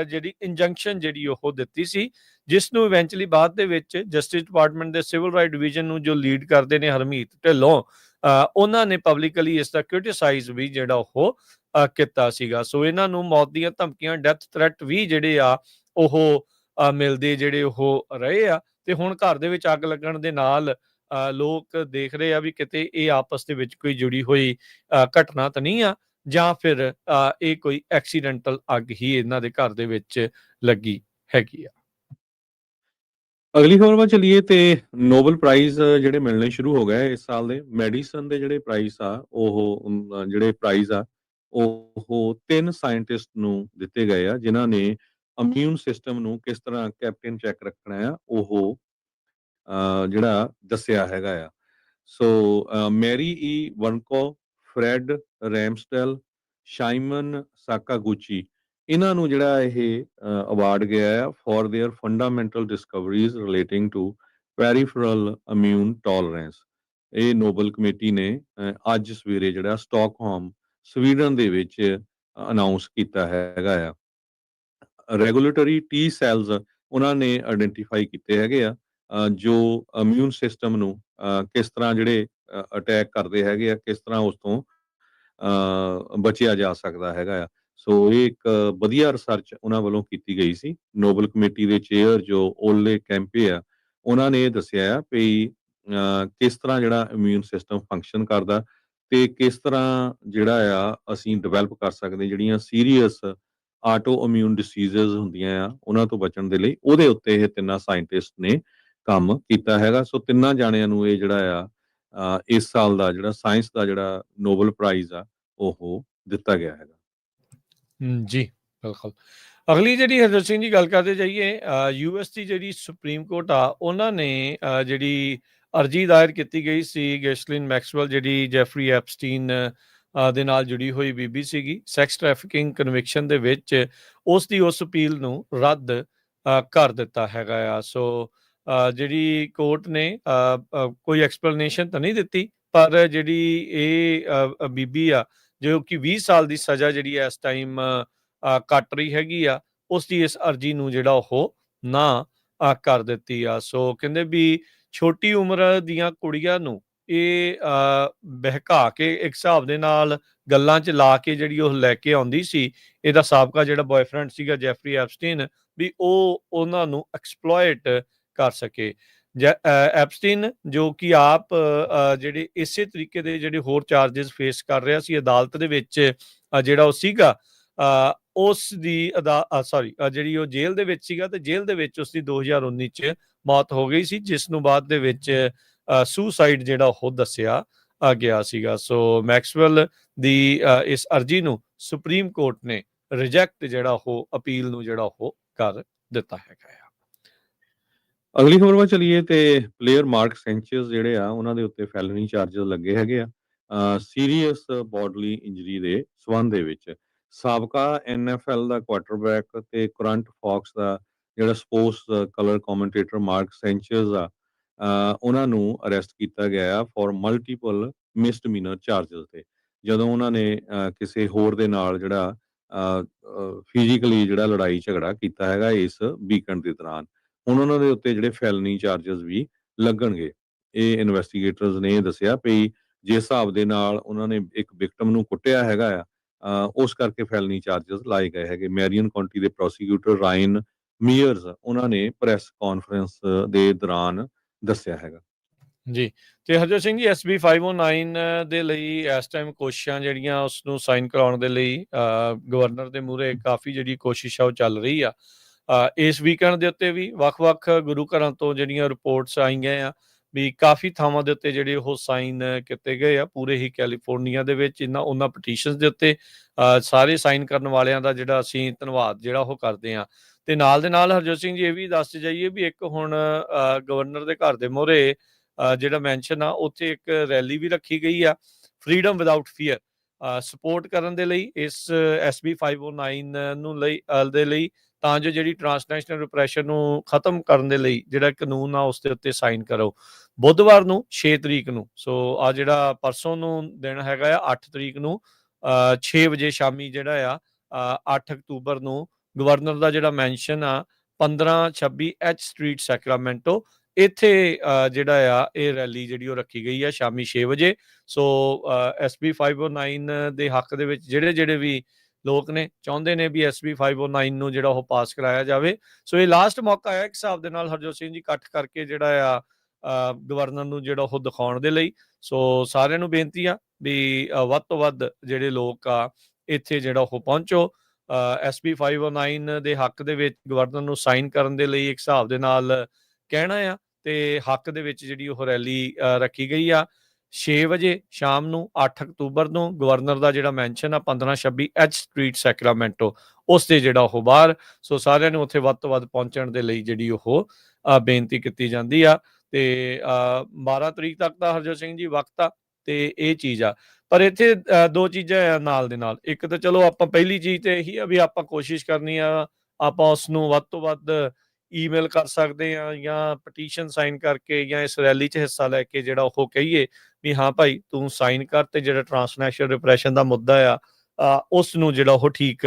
ਜਿਹੜੀ ਇੰਜੰਕਸ਼ਨ ਜਿਹੜੀ ਉਹ ਦਿੱਤੀ ਸੀ, ਜਿਸ ਨੂੰ ਇਵੈਂਚੁਅਲੀ ਬਾਅਦ ਦੇ ਵਿੱਚ ਜਸਟਿਸ ਡਿਪਾਰਟਮੈਂਟ ਦੇ ਸਿਵਲ ਰਾਈਟ ਡਿਵੀਜ਼ਨ ਨੂੰ ਜੋ ਲੀਡ ਕਰਦੇ ਨੇ ਹਰਮੀਤ ਢਿੱਲੋਂ, ਉਹਨਾਂ ਨੇ ਪਬਲਿਕਲੀ ਇਸ ਦਾ ਕ੍ਰਿਟਿਸਾਈਜ਼ ਵੀ ਜਿਹੜਾ ਉਹ ਕੀਤਾ ਸੀਗਾ। ਸੋ ਇਹਨਾਂ ਨੂੰ ਮੌਤ ਦੀਆਂ ਧਮਕੀਆਂ, ਡੈਥ ਥ੍ਰੈਟ ਵੀ ਜਿਹੜੇ ਆ ਉਹ ਮਿਲਦੇ ਜਿਹੜੇ ਉਹ ਰਹੇ ਆ ਤੇ ਹੁਣ ਘਰ ਦੇ ਵਿੱਚ ਅੱਗ ਲੱਗਣ ਦੇ ਨਾਲ ਲੋਕ ਦੇਖ ਰਹੇ ਆ ਵੀ ਕਿਤੇ ਇਹ ਆਪਸ ਦੇ ਵਿੱਚ ਕੋਈ ਜੁੜੀ ਹੋਈ ਘਟਨਾ ਤਾਂ ਨਹੀਂ ਆ ਜਾਂ ਫਿਰ ਇਹ ਕੋਈ ਐਕਸੀਡੈਂਟਲ ਅੱਗ ਹੀ ਇਹਨਾਂ ਦੇ ਘਰ ਦੇ ਵਿੱਚ ਲੱਗੀ ਹੈਗੀ ਆ। ਅਗਲੀ ਖਬਰ ਵੱਲ ਚਲੀਏ ਤੇ ਨੋਬਲ ਪ੍ਰਾਈਜ਼ ਜਿਹੜੇ ਮਿਲਣੇ ਸ਼ੁਰੂ ਹੋ ਗਏ ਇਸ ਸਾਲ ਦੇ। ਮੈਡੀਸਨ ਦੇ ਜਿਹੜੇ ਪ੍ਰਾਈਜ਼ ਆ ਉਹ ਜਿਹੜੇ ਪ੍ਰਾਈਜ਼ ਆ ਉਹ 3 ਸਾਇੰਟਿਸਟ ਨੂੰ ਦਿੱਤੇ ਗਏ ਆ ਜਿਨ੍ਹਾਂ ਨੇ ਇਮਿਊਨ ਸਿਸਟਮ ਨੂੰ ਕਿਸ ਤਰ੍ਹਾਂ ਕੈਪਟਨ ਚੈੱਕ ਰੱਖਣਾ ਆ ਉਹ ਜਿਹੜਾ ਦੱਸਿਆ ਹੈਗਾ ਆ। ਸੋ ਮੈਰੀ ਈ ਵਨਕੋ, ਫਰੈਡ ਰੈਮਸਟੈਲ, ਸ਼ਾਈਮਨ ਸਾਕਾਗੁਚੀ, ਇਹਨਾਂ ਨੂੰ ਜਿਹੜਾ ਇਹ ਅਵਾਰਡ ਗਿਆ ਹੈ for their fundamental discoveries relating to peripheral immune tolerance. ਇਹ ਨੋਬਲ ਕਮੇਟੀ ਨੇ ਅੱਜ ਸਵੇਰੇ ਜਿਹੜਾ ਸਟਾਕਹੋਮ ਸਵੀਡਨ ਦੇ ਵਿੱਚ ਅਨਾਉਂਸ ਕੀਤਾ ਹੈਗਾ ਆ। ਰੈਗੂਲੇਟਰੀ ਟੀ ਸੈਲਸ ਉਹਨਾਂ ਨੇ ਆਇਡੈਂਟੀਫਾਈ ਕੀਤੇ ਹੈਗੇ ਆ ਜੋ ਇਮਿਊਨ ਸਿਸਟਮ ਨੂੰ ਕਿਸ ਤਰ੍ਹਾਂ ਜਿਹੜੇ ਅਟੈਕ ਕਰਦੇ ਹੈਗੇ ਆ, ਕਿਸ ਤਰ੍ਹਾਂ ਉਸ ਤੋਂ ਬਚਿਆ ਜਾ ਸਕਦਾ ਹੈਗਾ ਆ। ਸੋ ਇਹ ਇੱਕ ਵਧੀਆ ਰਿਸਰਚ ਉਹਨਾਂ ਵੱਲੋਂ ਕੀਤੀ ਗਈ ਸੀ। ਨੋਬਲ ਕਮੇਟੀ ਦੇ ਚੇਅਰ ਜੋ ਓਲੇ ਕੈਂਪੇ ਆ, ਉਹਨਾਂ ਨੇ ਇਹ ਦੱਸਿਆ ਆ ਵੀ ਕਿਸ ਤਰ੍ਹਾਂ ਜਿਹੜਾ ਇਮਿਊਨ ਸਿਸਟਮ ਫੰਕਸ਼ਨ ਕਰਦਾ ਤੇ ਕਿਸ ਤਰ੍ਹਾਂ ਜਿਹੜਾ ਆ ਅਸੀਂ ਡਿਵੈਲਪ ਕਰ ਸਕਦੇ ਜਿਹੜੀਆਂ ਸੀਰੀਅਸ ਆਟੋ ਇਮਿਊਨ ਡਿਸੀਜ਼ਸ ਹੁੰਦੀਆਂ ਆ ਉਹਨਾਂ ਤੋਂ ਬਚਣ ਦੇ ਲਈ। ਉਹਦੇ ਉੱਤੇ ਇਹ 3 ਸਾਇੰਟਿਸਟ ਨੇ ਕੰਮ ਕੀਤਾ ਹੈਗਾ। ਸੋ 3 ਜਾਣਿਆਂ ਨੂੰ ਇਹ ਜਿਹੜਾ ਆ ਇਸ ਸਾਲ ਦਾ ਜਿਹੜਾ ਸਾਇੰਸ ਦਾ ਜਿਹੜਾ ਨੋਬਲ ਪ੍ਰਾਈਜ਼ ਆ ਉਹ ਦਿੱਤਾ ਗਿਆ ਹੈਗਾ। ਜੀ ਬਿਲਕੁਲ। ਅਗਲੀ ਜਿਹੜੀ ਹਰਜੋਤ ਸਿੰਘ ਜੀ ਗੱਲ ਕਰਦੇ ਜਾਈਏ, ਯੂਐਸ ਦੀ ਜਿਹੜੀ ਸੁਪਰੀਮ ਕੋਰਟ ਆ ਉਹਨਾਂ ਨੇ ਜਿਹੜੀ ਅਰਜੀ ਦਾਇਰ ਕੀਤੀ ਗਈ ਸੀ ਗੈਸਲਿਨ ਮੈਕਸਵੈਲ ਜਿਹੜੀ ਜੈਫਰੀ ਐਪਸਟੀਨ ਦੇ ਨਾਲ ਜੁੜੀ ਹੋਈ ਬੀਬੀ ਸੀਗੀ ਸੈਕਸ ਟ੍ਰੈਫਿਕਿੰਗ ਕਨਵਿਕਸ਼ਨ ਦੇ ਵਿੱਚ, ਉਸ ਦੀ ਉਸ ਅਪੀਲ ਨੂੰ ਰੱਦ ਕਰ ਦਿੱਤਾ ਹੈਗਾ ਆ। ਸੋ ਜਿਹੜੀ ਕੋਰਟ ਨੇ ਕੋਈ ਐਕਸਪਲੇਨੇਸ਼ਨ ਤਾਂ ਨਹੀਂ ਦਿੱਤੀ, ਪਰ ਜਿਹੜੀ ਇਹ ਬੀਬੀ ਆ ਜੋ ਕਿ 20 ਸਾਲ ਦੀ ਸਜ਼ਾ ਜਿਹੜੀ ਇਸ ਟਾਈਮ ਕੱਟ ਰਹੀ ਹੈਗੀ ਆ, ਉਸ ਦੀ ਇਸ ਅਰਜੀ ਨੂੰ ਜਿਹੜਾ ਉਹ ਨਾ ਕਰ ਦਿੱਤੀ ਆ। ਸੋ ਕਹਿੰਦੇ ਵੀ ਛੋਟੀ ਉਮਰ ਦੀਆਂ ਕੁੜੀਆਂ ਨੂੰ ਇਹ ਬਹਿਕਾ ਕੇ ਇੱਕ ਹਿਸਾਬ ਦੇ ਨਾਲ ਗੱਲਾਂ 'ਚ ਲਾ ਕੇ ਜਿਹੜੀ ਉਹ ਲੈ ਕੇ ਆਉਂਦੀ ਸੀ, ਇਹਦਾ ਸਾਬਕਾ ਜਿਹੜਾ ਬॉयਫ੍ਰੈਂਡ ਸੀਗਾ ਜੈਫਰੀ ਐਪਸਟੀਨ, ਵੀ ਉਹ ਉਹਨਾਂ ਨੂੰ ਐਕਸਪਲੋਇਟ ਕਰ ਸਕੇ। ਐਪਸਟੀਨ ਜੋ ਕਿ ਆਪ ਜਿਹੜੇ ਇਸੇ ਤਰੀਕੇ ਦੇ ਜਿਹੜੇ ਹੋਰ ਚਾਰजेस ਫੇਸ ਕਰ ਰਿਹਾ ਸੀ ਅਦਾਲਤ ਦੇ ਵਿੱਚ ਜਿਹੜਾ ਉਹ ਸੀਗਾ, ਉਸ ਦੀ ਸੌਰੀ ਜਿਹੜੀ ਉਹ ਜੇਲ੍ਹ ਦੇ ਵਿੱਚ ਸੀਗਾ ਤੇ ਜੇਲ੍ਹ ਦੇ ਵਿੱਚ ਉਸ ਦੀ 2019 ਚ ਮੌਤ ਹੋ ਗਈ ਸੀ, ਜਿਸ ਨੂੰ ਬਾਅਦ ਦੇ ਵਿੱਚ ਸੁਸਾਈਡ ਜਿਹੜਾ ਉਹ ਦੱਸਿਆ ਗਿਆ ਸੀਗਾ। ਸੋ ਮੈਕਸਵੈਲ ਦੀ ਇਸ ਅਰਜੀ ਨੂੰ ਸੁਪਰੀਮ ਕੋਰਟ ਨੇ ਰਿਜੈਕਟ ਜਿਹੜਾ ਉਹ ਅਪੀਲ ਨੂੰ ਜਿਹੜਾ ਉਹ ਕਰ ਦਿੱਤਾ ਹੈਗਾ ਆ। ਅਗਲੀ ਖਬਰ ਵੱਲ ਚਲੀਏ ਤੇ ਪਲੇਅਰ ਮਾਰਕ ਸੈਂਚੇਜ਼ ਜਿਹੜੇ ਆ ਉਹਨਾਂ ਦੇ ਉੱਤੇ ਫੈਲਨੀ ਚਾਰजेस ਲੱਗੇ ਹੈਗੇ ਆ ਸੀਰੀਅਸ ਬੋਡਲੀ ਇੰਜਰੀ ਦੇ ਸਬੰਧ ਦੇ ਵਿੱਚ। ਸਾਬਕਾ NFL ਦਾ ਕੁਆਟਰਬੈਕ ਤੇ ਕਰੰਟ ਫੌਕਸ ਦਾ ਜਿਹੜਾ ਸਪੋਰਟਸ ਕਲਰ ਕਮੈਂਟੇਟਰ ਮਾਰਕ ਸੈਂਚੇਜ਼ ਆ ਉਹਨਾਂ ਨੂੰ ਅਰੈਸਟ ਕੀਤਾ ਗਿਆ ਆ ਫॉर ਮਲਟੀਪਲ ਮਿਸਡਮੀਨਰ ਚਾਰजेस ਤੇ, ਜਦੋਂ ਉਹਨਾਂ ਨੇ ਕਿਸੇ ਹੋਰ ਦੇ ਨਾਲ ਜਿਹੜਾ ਫਿਜ਼ੀਕਲੀ ਜਿਹੜਾ ਲੜਾਈ ਝਗੜਾ ਕੀਤਾ ਹੈਗਾ ਇਸ ਵੀਕਐਂਡ ਦੇ ਦੌਰਾਨ। ਹੁਣ ਉਹਨਾਂ ਦੇ ਉੱਤੇ ਜਿਹੜੇ ਫੈਲਨੀ ਚਾਰजेस ਵੀ ਲੱਗਣਗੇ। ਇਹ ਇਨਵੈਸਟੀਗੇਟਰਸ ਨੇ ਦੱਸਿਆ ਵੀ ਜਿਸ ਹਿਸਾਬ ਦੇ ਨਾਲ ਉਹਨਾਂ ਨੇ ਇੱਕ ਵਿਕਟਮ ਨੂੰ ਕੁੱਟਿਆ ਹੈਗਾ ਆ ਉਸ ਕਰਕੇ ਫੈਲਨੀ ਚਾਰजेस ਲਾਏ ਗਏ ਹੈਗੇ। ਮੈਰੀਅਨ ਕਾਉਂਟੀ ਦੇ ਪ੍ਰੋਸੀਕਿਊਟਰ ਰਾਇਨ ਮੀਅਰਸ ਉਹਨਾਂ ਨੇ ਪ੍ਰੈਸ ਕਾਨਫਰੰਸ ਦੇ ਦੌਰਾਨ ਦੱਸਿਆ ਹੈਗਾ। ਜੀ, ਤੇ ਹਰਜੋਤ ਸਿੰਘ ਜੀ SB 509 ਦੇ ਲਈ ਇਸ ਟਾਈਮ ਕੋਸ਼ਿਸ਼ਾਂ ਜਿਹੜੀਆਂ ਉਸ ਨੂੰ ਸਾਈਨ ਕਰਾਉਣ ਦੇ ਲਈ ਗਵਰਨਰ ਦੇ ਮੂਹਰੇ ਕਾਫੀ ਜਿਹੜੀ ਕੋਸ਼ਿਸ਼ ਆ ਉਹ ਚੱਲ ਰਹੀ ਆ। ਇਸ ਵੀਕਐਂਡ ਦੇ ਉੱਤੇ ਵੀ ਵੱਖ-ਵੱਖ ਗੁਰੂ ਘਰਾਂ ਤੋਂ ਜਿਹੜੀਆਂ ਰਿਪੋਰਟਸ ਆਈਆਂ ਆ ਵੀ ਕਾਫੀ ਥਾਵਾਂ ਦੇ ਉੱਤੇ ਜਿਹੜੇ ਉਹ ਸਾਈਨ ਕੀਤੇ ਗਏ ਆ ਪੂਰੇ ਹੀ ਕੈਲੀਫੋਰਨੀਆ ਦੇ ਵਿੱਚ। ਉਹਨਾਂ ਪਟੀਸ਼ਨਸ ਦੇ ਉੱਤੇ ਸਾਰੇ ਸਾਈਨ ਕਰਨ ਵਾਲਿਆਂ ਦਾ ਜਿਹੜਾ ਅਸੀਂ ਧੰਨਵਾਦ ਜਿਹੜਾ ਉਹ ਕਰਦੇ ਆ। ਤੇ ਨਾਲ ਦੇ ਨਾਲ ਹਰਜੋਤ ਸਿੰਘ ਜੀ ਇਹ ਵੀ ਦੱਸ ਜਾਈਏ ਵੀ ਇੱਕ ਹੁਣ ਗਵਰਨਰ ਦੇ ਘਰ ਦੇ ਮੂਹਰੇ ਜਿਹੜਾ ਮੈਂਸ਼ਨ ਆ ਉੱਥੇ ਇੱਕ ਰੈਲੀ ਵੀ ਰੱਖੀ ਗਈ ਆ ਫਰੀडम ਵਿਦਆਊਟ ਫੀਅਰ ਸਪੋਰਟ ਕਰਨ ਦੇ ਲਈ ਇਸ SB 509 ਨੂੰ ਦੇ ਲਈ, ਤਾਂ ਜੋ ਜਿਹੜੀ ਟਰਾਂਸਨੈਸ਼ਨਲ ਰਿਪਰੈਸ਼ਨ ਨੂੰ ਖਤਮ ਕਰਨ ਦੇ ਲਈ ਜਿਹੜਾ ਕਾਨੂੰਨ ਆ ਉਸ ਦੇ ਉੱਤੇ ਸਾਈਨ ਕਰੋ। ਬੁੱਧਵਾਰ ਨੂੰ 6 ਤਰੀਕ ਨੂੰ, ਸੋ ਆ ਜਿਹੜਾ ਪਰਸੋਂ ਨੂੰ ਦਿਨ ਹੈਗਾ ਆ 8 ਤਰੀਕ ਨੂੰ 6 ਵਜੇ ਸ਼ਾਮੀ ਜਿਹੜਾ ਆ 8 ਅਕਤੂਬਰ ਨੂੰ ਗਵਰਨਰ ਦਾ ਜਿਹੜਾ ਮੈਂਸ਼ਨ ਆ 1526 H ਸਟਰੀਟ ਸੈਕਰਾਮੈਂਟੋ, ਇੱਥੇ ਜਿਹੜਾ ਆ ਇਹ ਰੈਲੀ ਜਿਹੜੀ ਉਹ ਰੱਖੀ ਗਈ ਆ ਸ਼ਾਮੀ 6 ਵਜੇ। ਸੋ SB 509 ਦੇ ਹੱਕ ਦੇ ਵਿੱਚ ਜਿਹੜੇ ਵੀ ਲੋਕ ਨੇ ਚਾਹੁੰਦੇ ਨੇ ਵੀ SB 509 ਨੂੰ ਜਿਹੜਾ ਉਹ ਪਾਸ ਕਰਾਇਆ ਜਾਵੇ। ਸੋ ਇਹ ਲਾਸਟ ਮੌਕਾ ਹੈ ਇੱਕ ਹਿਸਾਬ ਦੇ ਨਾਲ ਹਰਜੋਤ ਸਿੰਘ ਜੀ ਇਕੱਠ ਕਰਕੇ ਜਿਹੜਾ ਆ ਗਵਰਨਰ ਨੂੰ ਜਿਹੜਾ ਉਹ ਦਿਖਾਉਣ ਦੇ ਲਈ। ਸੋ ਸਾਰਿਆਂ ਨੂੰ ਬੇਨਤੀ ਆ ਵੀ ਵੱਧ ਤੋਂ ਵੱਧ ਜਿਹੜੇ ਲੋਕ ਆ ਇੱਥੇ ਜਿਹੜਾ ਉਹ ਪਹੁੰਚੋ। SB 509 ਦੇ ਹੱਕ ਦੇ ਵਿੱਚ ਗਵਰਨਰ ਨੂੰ ਸਾਈਨ ਕਰਨ ਦੇ ਲਈ ਇੱਕ ਹਿਸਾਬ ਦੇ ਨਾਲ ਕਹਿਣਾ ਆ, ਤੇ ਹੱਕ ਦੇ ਵਿੱਚ ਜਿਹੜੀ ਉਹ ਰੈਲੀ ਰੱਖੀ ਗਈ ਆ 6 ਵਜੇ ਸ਼ਾਮ ਨੂੰ 8 ਅਕਤੂਬਰ ਨੂੰ ਗਵਰਨਰ ਦਾ ਜਿਹੜਾ ਮੈਂਸ਼ਨ ਆ 1526 H ਸਟਰੀਟ ਸੈਕਰਾਮੈਂਟੋ ਉਸ ਤੇ ਜਿਹੜਾ ਉਹ ਬਾਹਰ। ਸੋ ਸਾਰਿਆਂ ਨੂੰ ਉੱਥੇ ਵੱਧ ਤੋਂ ਵੱਧ ਪਹੁੰਚਣ ਦੇ ਲਈ ਜਿਹੜੀ ਉਹ ਬੇਨਤੀ ਕੀਤੀ ਜਾਂਦੀ ਆ। ਤੇ 12 ਤਰੀਕ ਤੱਕ ਦਾ ਹਰਜੋਤ ਸਿੰਘ ਜੀ ਵਕਤ ਆ ਤੇ ਇਹ ਚੀਜ਼ ਆ। ਪਰ ਇੱਥੇ ਦੋ ਚੀਜ਼ਾਂ ਆ ਨਾਲ ਦੇ ਨਾਲ। ਇੱਕ ਤਾਂ ਚਲੋ ਆਪਾਂ ਪਹਿਲੀ ਚੀਜ਼ ਤੇ ਇਹੀ ਆ ਵੀ ਆਪਾਂ ਕੋਸ਼ਿਸ਼ ਕਰਨੀ ਆ ਆਪਾਂ ਉਸ ਨੂੰ ਵੱਧ ਤੋਂ ਵੱਧ ਈਮੇਲ ਕਰ ਸਕਦੇ ਆ ਜਾਂ ਪਟੀਸ਼ਨ ਸਾਈਨ ਕਰਕੇ ਜਾਂ ਇਸ ਰੈਲੀ 'ਚ ਹਿੱਸਾ ਲੈ ਕੇ ਜਿਹੜਾ ਉਹ ਕਹੀਏ ਵੀ ਹਾਂ ਭਾਈ ਤੂੰ ਸਾਈਨ ਕਰ, ਤੇ ਜਿਹੜਾ ਟਰਾਂਸਨੈਸ਼ਨਲ ਰਿਪਰੈਸ਼ਨ ਦਾ ਮੁੱਦਾ ਆ ਉਸ ਨੂੰ ਜਿਹੜਾ ਉਹ ਠੀਕ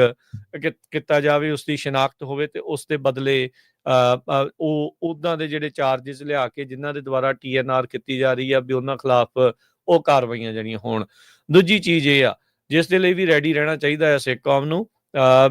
ਕੀਤਾ ਜਾਵੇ, ਉਸ ਦੀ ਸ਼ਨਾਖਤ ਹੋਵੇ ਤੇ ਉਸ ਦੇ ਬਦਲੇ ਉਹ ਉਹਨਾਂ ਦੇ ਜਿਹੜੇ ਚਾਰजेस ਲਿਆ ਕੇ ਜਿਨ੍ਹਾਂ ਦੇ ਦੁਆਰਾ TNR ਕੀਤੀ ਜਾ ਰਹੀ ਆ ਵੀ ਉਹਨਾਂ ਖਿਲਾਫ ਉਹ ਕਾਰਵਾਈਆਂ ਜਿਹੜੀਆਂ ਹੋਣ। ਦੂਜੀ ਚੀਜ਼ ਇਹ ਆ ਜਿਸ ਦੇ ਲਈ ਵੀ ਰੈਡੀ ਰਹਿਣਾ ਚਾਹੀਦਾ ਹੈ ਸਿੱਖ ਕੌਮ ਨੂੰ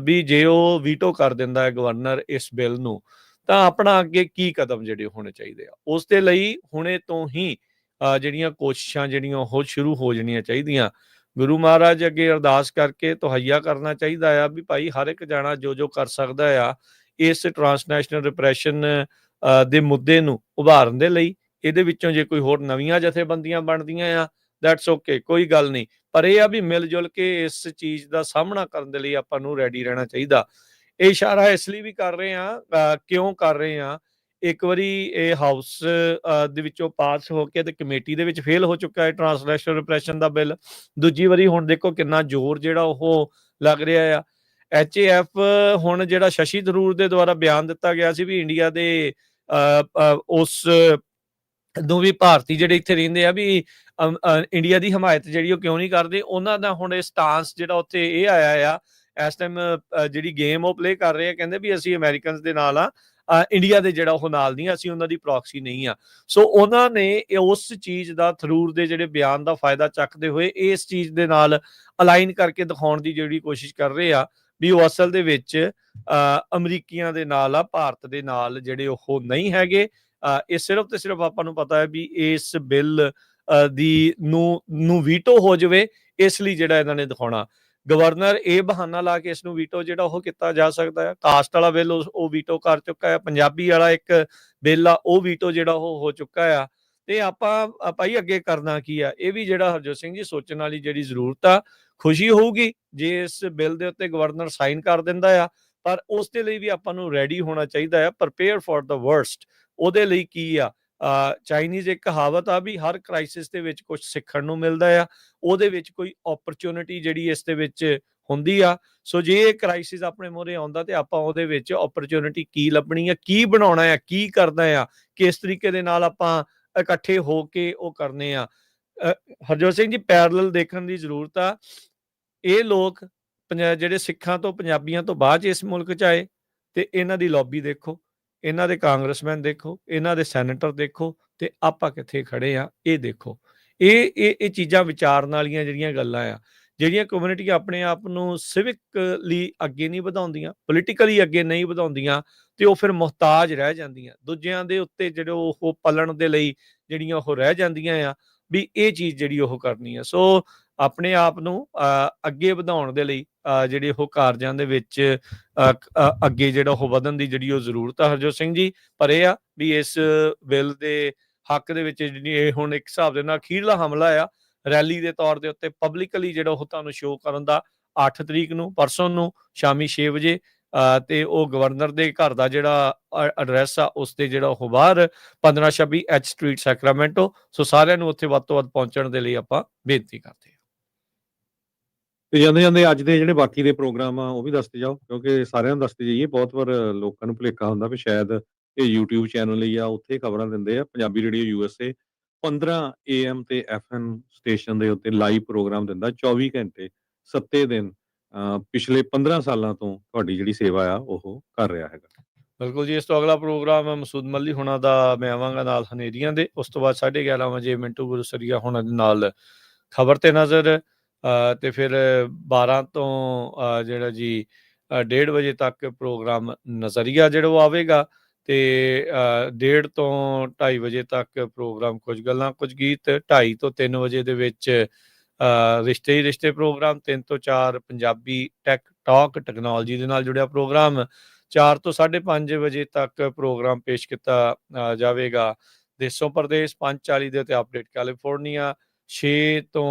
ਵੀ ਜੇ ਉਹ ਵੀਟੋ ਕਰ ਦਿੰਦਾ ਹੈ ਗਵਰਨਰ ਇਸ ਬਿੱਲ ਨੂੰ, ਤਾਂ ਆਪਣਾ ਅੱਗੇ ਕੀ ਕਦਮ ਜਿਹੜੇ ਹੋਣੇ ਚਾਹੀਦੇ ਆ। ਉਸ ਦੇ ਲਈ ਹੁਣੇ ਤੋਂ ਹੀ ਜਿਹੜੀਆਂ ਕੋਸ਼ਿਸ਼ਾਂ ਜਿਹੜੀਆਂ ਉਹ ਸ਼ੁਰੂ ਹੋ ਜਾਣੀਆਂ ਚਾਹੀਦੀਆਂ। ਗੁਰੂ ਮਹਾਰਾਜ ਅੱਗੇ ਅਰਦਾਸ ਕਰਕੇ ਤਹਈਆ ਕਰਨਾ ਚਾਹੀਦਾ ਆ ਵੀ ਭਾਈ ਹਰ ਇੱਕ ਜਾਣਾ ਜੋ ਕਰ ਸਕਦਾ ਆ ਇਸ ਟਰਾਂਸਨੈਸ਼ਨਲ ਰਿਪਰੈਸ਼ਨ ਦੇ ਮੁੱਦੇ ਨੂੰ ਉਭਾਰਨ ਦੇ ਲਈ। ਇਹਦੇ ਵਿੱਚੋਂ ਜੇ ਕੋਈ ਹੋਰ ਨਵੀਆਂ ਜਥੇਬੰਦੀਆਂ ਬਣਦੀਆਂ ਆ ਦੈਟਸ ਓਕੇ, ਕੋਈ ਗੱਲ ਨਹੀਂ, ਪਰ ਇਹ ਆ ਵੀ ਮਿਲ ਜੁਲ ਕੇ ਇਸ ਚੀਜ਼ ਦਾ ਸਾਹਮਣਾ ਕਰਨ ਦੇ ਲਈ ਆਪਾਂ ਨੂੰ ਰੈਡੀ ਰਹਿਣਾ ਚਾਹੀਦਾ। ਇਹ ਇਸ਼ਾਰਾ ਇਸ ਲਈ ਵੀ ਕਰ ਰਹੇ ਆ ਕਿਉਂ ਕਰ ਰਹੇ ਆ, ਇੱਕ ਵਾਰੀ ਇਹ ਹਾਊਸ ਦੇ ਵਿੱਚੋਂ ਪਾਸ ਹੋ ਕੇ ਤੇ ਕਮੇਟੀ ਦੇ ਵਿੱਚ ਫੇਲ ਹੋ ਚੁੱਕਾ ਹੈ ਟਰਾਂਸਨੈਸ਼ਨਲ ਰਿਪਰੈਸ਼ਨ ਦਾ ਬਿੱਲ। ਦੂਜੀ ਵਾਰੀ ਹੁਣ ਦੇਖੋ ਕਿੰਨਾ ਜ਼ੋਰ ਜਿਹੜਾ ਉਹ ਲੱਗ ਰਿਹਾ ਆ। HAF ਹੁਣ ਜਿਹੜਾ ਸ਼ਸ਼ੀ ਥਰੂਰ ਦੇ ਦੁਆਰਾ ਬਿਆਨ ਦਿੱਤਾ ਗਿਆ ਸੀ ਵੀ ਇੰਡੀਆ ਦੇ ਉਸ ਨੂੰ ਵੀ ਭਾਰਤੀ ਜਿਹੜੇ ਇੱਥੇ ਰਹਿੰਦੇ ਆ ਵੀ ਇੰਡੀਆ ਦੀ ਹਮਾਇਤ ਜਿਹੜੀ ਉਹ ਕਿਉਂ ਨਹੀਂ ਕਰਦੇ, ਉਹਨਾਂ ਦਾ ਹੁਣ ਇਹ ਸਟਾਂਸ ਜਿਹੜਾ ਉੱਥੇ ਇਹ ਆਇਆ ਆ ਇਸ ਟਾਈਮ ਜਿਹੜੀ ਗੇਮ ਉਹ ਪਲੇ ਕਰ ਰਹੇ ਆ, ਕਹਿੰਦੇ ਵੀ ਅਸੀਂ ਅਮਰੀਕਨਸ ਦੇ ਨਾਲ ਆ, ਇੰਡੀਆ ਦੇ ਜਿਹੜਾ ਉਹ ਨਾਲ ਨਹੀਂ, ਅਸੀਂ ਉਹਨਾਂ ਦੀ ਪ੍ਰੌਕਸੀ ਨਹੀਂ ਆ। ਸੋ ਉਹਨਾਂ ਨੇ ਉਸ ਚੀਜ਼ ਦਾ ਥਰੂਰ ਦੇ ਜਿਹੜੇ ਬਿਆਨ ਦਾ ਫਾਇਦਾ ਚੱਕਦੇ ਹੋਏ ਇਸ ਚੀਜ਼ ਦੇ ਨਾਲ ਅਲਾਈਨ ਕਰਕੇ ਦਿਖਾਉਣ ਦੀ ਜਿਹੜੀ ਕੋਸ਼ਿਸ਼ ਕਰ ਰਹੇ ਆ ਵੀ ਉਹ ਅਸਲ ਦੇ ਵਿੱਚ ਅਮਰੀਕੀਆਂ ਦੇ ਨਾਲ ਆ, ਭਾਰਤ ਦੇ ਨਾਲ ਜਿਹੜੇ ਉਹ ਨਹੀਂ ਹੈਗੇ। ਇਹ ਸਿਰਫ ਤੇ ਸਿਰਫ ਆਪਾਂ ਨੂੰ ਪਤਾ ਹੈ ਵੀ ਇਸ ਬਿੱਲ ਦੀ ਨੂੰ ਵੀਟੋ ਹੋ ਜਾਵੇ, ਇਸ ਲਈ ਜਿਹੜਾ ਇਹਨਾਂ ਨੇ ਦਿਖਾਉਣਾ। ਗਵਰਨਰ ਇਹ ਬਹਾਨਾ ਲਾ ਕੇ ਇਸ ਨੂੰ ਵੀਟੋ ਜਿਹੜਾ ਉਹ ਕੀਤਾ ਜਾ ਸਕਦਾ ਹੈ। ਕਾਸਟ ਵਾਲਾ ਬਿੱਲ ਉਹ ਵੀਟੋ ਕਰ ਚੁੱਕਾ ਹੈ, ਪੰਜਾਬੀ ਵਾਲਾ ਇੱਕ ਬਿੱਲ ਆ ਉਹ ਵੀਟੋ ਜਿਹੜਾ ਉਹ ਹੋ ਚੁੱਕਾ ਆ। ਤੇ ਆਪਾਂ ਹੀ ਅੱਗੇ ਕਰਨਾ ਕੀ ਆ, ਇਹ ਵੀ ਜਿਹੜਾ ਹਰਜੋਤ ਸਿੰਘ ਜੀ ਸੋਚਣ ਵਾਲੀ ਜਿਹੜੀ ਜ਼ਰੂਰਤ ਆ। ਖੁਸ਼ੀ ਹੋਊਗੀ ਜੇ ਇਸ ਬਿੱਲ ਦੇ ਉੱਤੇ ਗਵਰਨਰ ਸਾਈਨ ਕਰ ਦਿੰਦਾ ਆ, ਪਰ ਉਸ ਦੇ ਲਈ ਵੀ ਆਪਾਂ ਨੂੰ ਰੈਡੀ ਹੋਣਾ ਚਾਹੀਦਾ ਆ, ਪ੍ਰਪੇਅਰ ਫॉर द ਵਰਸਟ। ਉਹਦੇ ਲਈ ਕੀ ਆ, ਚਾਈਨੀਜ਼ ਇੱਕ ਕਹਾਵਤ ਆ ਵੀ ਹਰ ਕ੍ਰਾਈਸਿਸ ਦੇ ਵਿੱਚ ਕੁਝ ਸਿੱਖਣ ਨੂੰ ਮਿਲਦਾ ਆ, ਉਹਦੇ ਵਿੱਚ ਕੋਈ ਓਪਰਚੁਨਿਟੀ ਜਿਹੜੀ ਇਸ ਦੇ ਵਿੱਚ ਹੁੰਦੀ ਆ। ਸੋ ਜੇ ਇਹ ਕ੍ਰਾਈਸਿਸ ਆਪਣੇ ਮੂਹਰੇ ਆਉਂਦਾ ਤੇ ਆਪਾਂ ਉਹਦੇ ਵਿੱਚ ਓਪਰਚੁਨਿਟੀ ਕੀ ਲੱਭਣੀ ਆ, ਕੀ ਬਣਾਉਣਾ ਆ, ਕੀ ਕਰਨਾ ਆ, ਕਿਸ ਤਰੀਕੇ ਦੇ ਨਾਲ ਆਪਾਂ ਇਕੱਠੇ ਹੋ ਕੇ ਉਹ ਕਰਨੇ ਆ। ਹਰਜੋਤ ਸਿੰਘ ਜੀ ਪੈਰਲਲ ਦੇਖਣ ਦੀ ਜ਼ਰੂਰਤ ਆ। ਇਹ ਲੋਕ ਜਿਹੜੇ ਸਿੱਖਾਂ ਤੋਂ ਪੰਜਾਬੀਆਂ ਤੋਂ ਬਾਅਦ 'ਚ ਇਸ ਮੁਲਕ 'ਚ ਆਏ, ਤੇ ਇਹਨਾਂ ਦੀ ਲੌਬੀ ਦੇਖੋ, ਇਹਨਾਂ ਦੇ ਕਾਂਗਰਸਮੈਨ ਦੇਖੋ, ਇਹਨਾਂ ਦੇ ਸੈਨੇਟਰ ਦੇਖੋ, ਤੇ ਆਪਾਂ ਕਿੱਥੇ ਖੜੇ ਆ ਇਹ ਦੇਖੋ। ਇਹ ਚੀਜ਼ਾਂ ਵਿਚਾਰਨ ਵਾਲੀਆਂ ਜਿਹੜੀਆਂ ਗੱਲਾਂ ਆ, ਜਿਹੜੀਆਂ ਕਮਿਊਨਿਟੀਆਂ ਆਪਣੇ ਆਪ ਨੂੰ ਸਿਵਿਕਲੀ ਅੱਗੇ ਨਹੀਂ ਵਧਾਉਂਦੀਆਂ, ਪੋਲੀਟੀਕਲੀ ਅੱਗੇ ਨਹੀਂ ਵਧਾਉਂਦੀਆਂ, ਤੇ ਉਹ ਫਿਰ ਮੁਹਤਾਜ ਰਹਿ ਜਾਂਦੀਆਂ ਦੂਜਿਆਂ ਦੇ ਉੱਤੇ, ਜਿਹੜੇ ਉਹ ਪਲਣ ਦੇ ਲਈ ਜਿਹੜੀਆਂ ਉਹ ਰਹਿ ਜਾਂਦੀਆਂ ਆ ਵੀ ਇਹ ਚੀਜ਼ ਜਿਹੜੀ ਉਹ ਕਰਨੀ ਆ। ਸੋ ਆਪਣੇ ਆਪ ਨੂੰ ਅੱਗੇ ਵਧਾਉਣ ਦੇ ਲਈ ਜਿਹੜੇ ਉਹ ਕਾਰਜਾਂ ਦੇ ਵਿੱਚ ਅੱਗੇ ਜਿਹੜਾ ਉਹ ਵਧਣ ਦੀ ਜਿਹੜੀ ਉਹ ਜ਼ਰੂਰਤ ਆ ਹਰਜੋਤ ਸਿੰਘ ਜੀ। ਪਰ ਇਹ ਆ ਵੀ ਇਸ ਬਿੱਲ ਦੇ ਹੱਕ ਦੇ ਵਿੱਚ ਜਿਹੜੀ ਇਹ ਹੁਣ ਇੱਕ ਹਿਸਾਬ ਦੇ ਨਾਲ ਅਖੀਰਲਾ ਹਮਲਾ ਆ, ਰੈਲੀ ਦੇ ਤੌਰ ਦੇ ਉੱਤੇ ਪਬਲਿਕਲੀ ਜਿਹੜਾ ਉਹ ਤੁਹਾਨੂੰ ਸ਼ੋਅ ਕਰਨ ਦਾ 8 ਤਰੀਕ ਨੂੰ ਪਰਸੋਂ ਨੂੰ ਸ਼ਾਮੀ 6 ਵਜੇ, ਤੇ ਉਹ ਗਵਰਨਰ ਦੇ ਘਰ ਦਾ ਜਿਹੜਾ ਐਡਰੈਸ ਆ ਉਸ ਤੇ ਜਿਹੜਾ ਉਹ ਬਾਹਰ 1526 ਐਚ ਸਟਰੀਟ ਸੈਕਰਾਮੈਂਟੋ। ਸੋ ਸਾਰਿਆਂ ਨੂੰ ਉੱਥੇ ਵੱਧ ਤੋਂ ਵੱਧ ਪਹੁੰਚਣ ਦੇ ਲਈ ਆਪਾਂ ਬੇਨਤੀ ਕਰਦੇ ਹਾਂ। ਤੇ ਜਾਂਦੇ ਜਾਂਦੇ ਅੱਜ ਦੇ ਜਿਹੜੇ ਬਾਕੀ ਦੇ ਪ੍ਰੋਗਰਾਮ ਆ ਉਹ ਵੀ ਦੱਸਦੇ ਜਾਓ, ਕਿਉਂਕਿ ਸਾਰਿਆਂ ਨੂੰ ਦੱਸਦੇ ਜਾਈਏ। ਬਹੁਤ ਵਾਰ ਲੋਕਾਂ ਨੂੰ ਭੁਲੇਖਾ ਹੁੰਦਾ ਵੀ ਸ਼ਾਇਦ ਇਹ YouTube ਚੈਨਲ ਹੀ ਆ, ਉੱਥੇ ਖਬਰਾਂ ਦਿੰਦੇ ਆ। ਪੰਜਾਬੀ ਰੇਡੀਓ USA 15 AM ਤੇ FM ਸਟੇਸ਼ਨ ਦੇ ਉੱਤੇ ਲਾਈਵ ਪ੍ਰੋਗਰਾਮ ਦਿੰਦਾ 24 ਘੰਟੇ 7 ਦਿਨ। ਪਿਛਲੇ 15 ਸਾਲਾਂ ਤੋਂ ਤੁਹਾਡੀ ਜਿਹੜੀ ਸੇਵਾ ਆ ਉਹ ਕਰ ਰਿਹਾ ਹੈਗਾ। ਬਿਲਕੁਲ ਜੀ। ਇਸ ਤੋਂ ਅਗਲਾ ਪ੍ਰੋਗਰਾਮ ਮਸੂਦ ਮੱਲੀ ਹੋਣਾ ਦਾ ਮੈਂ ਆਵਾਂਗਾ ਨਾਲ ਹਨੇਰੀਆਂ ਦੇ। ਉਸ ਤੋਂ ਬਾਅਦ 11:30 ਵਜੇ ਮਿੰਟੂ ਗੁਰਸਰੀਆ ਹੋਣਾ ਦੇ ਨਾਲ ਖਬਰ ਤੇ ਨਜ਼ਰ, ਤੇ ਫਿਰ 12 ਤੋਂ ਜਿਹੜਾ ਜੀ 1:30 ਵਜੇ ਤੱਕ ਪ੍ਰੋਗਰਾਮ ਨਜ਼ਰੀਆ ਜਿਹੜਾ ਉਹ ਆਵੇਗਾ, ਤੇ 1:30 ਤੋਂ 2:30 ਵਜੇ ਤੱਕ ਪ੍ਰੋਗਰਾਮ ਕੁਝ ਗੱਲਾਂ ਕੁਝ ਗੀਤ। 2:30 ਤੋਂ 3 ਵਜੇ ਦੇ ਵਿੱਚ ਰਿਸ਼ਤੇ ਹੀ ਰਿਸ਼ਤੇ ਪ੍ਰੋਗਰਾਮ। 3 ਤੋਂ 4 ਪੰਜਾਬੀ ਟੈਕ ਟਾਕ ਟੈਕਨੋਲੋਜੀ ਦੇ ਨਾਲ ਜੁੜਿਆ ਪ੍ਰੋਗਰਾਮ। 4 ਤੋਂ 5:30 ਵਜੇ ਤੱਕ ਪ੍ਰੋਗਰਾਮ ਪੇਸ਼ ਕੀਤਾ ਜਾਵੇਗਾ ਦੇਸੋਂ ਪ੍ਰਦੇਸ਼। 5:40 ਦੇ ਉੱਤੇ ਅਪਡੇਟ ਕੈਲੀਫੋਰਨੀਆ। 6 ਤੋਂ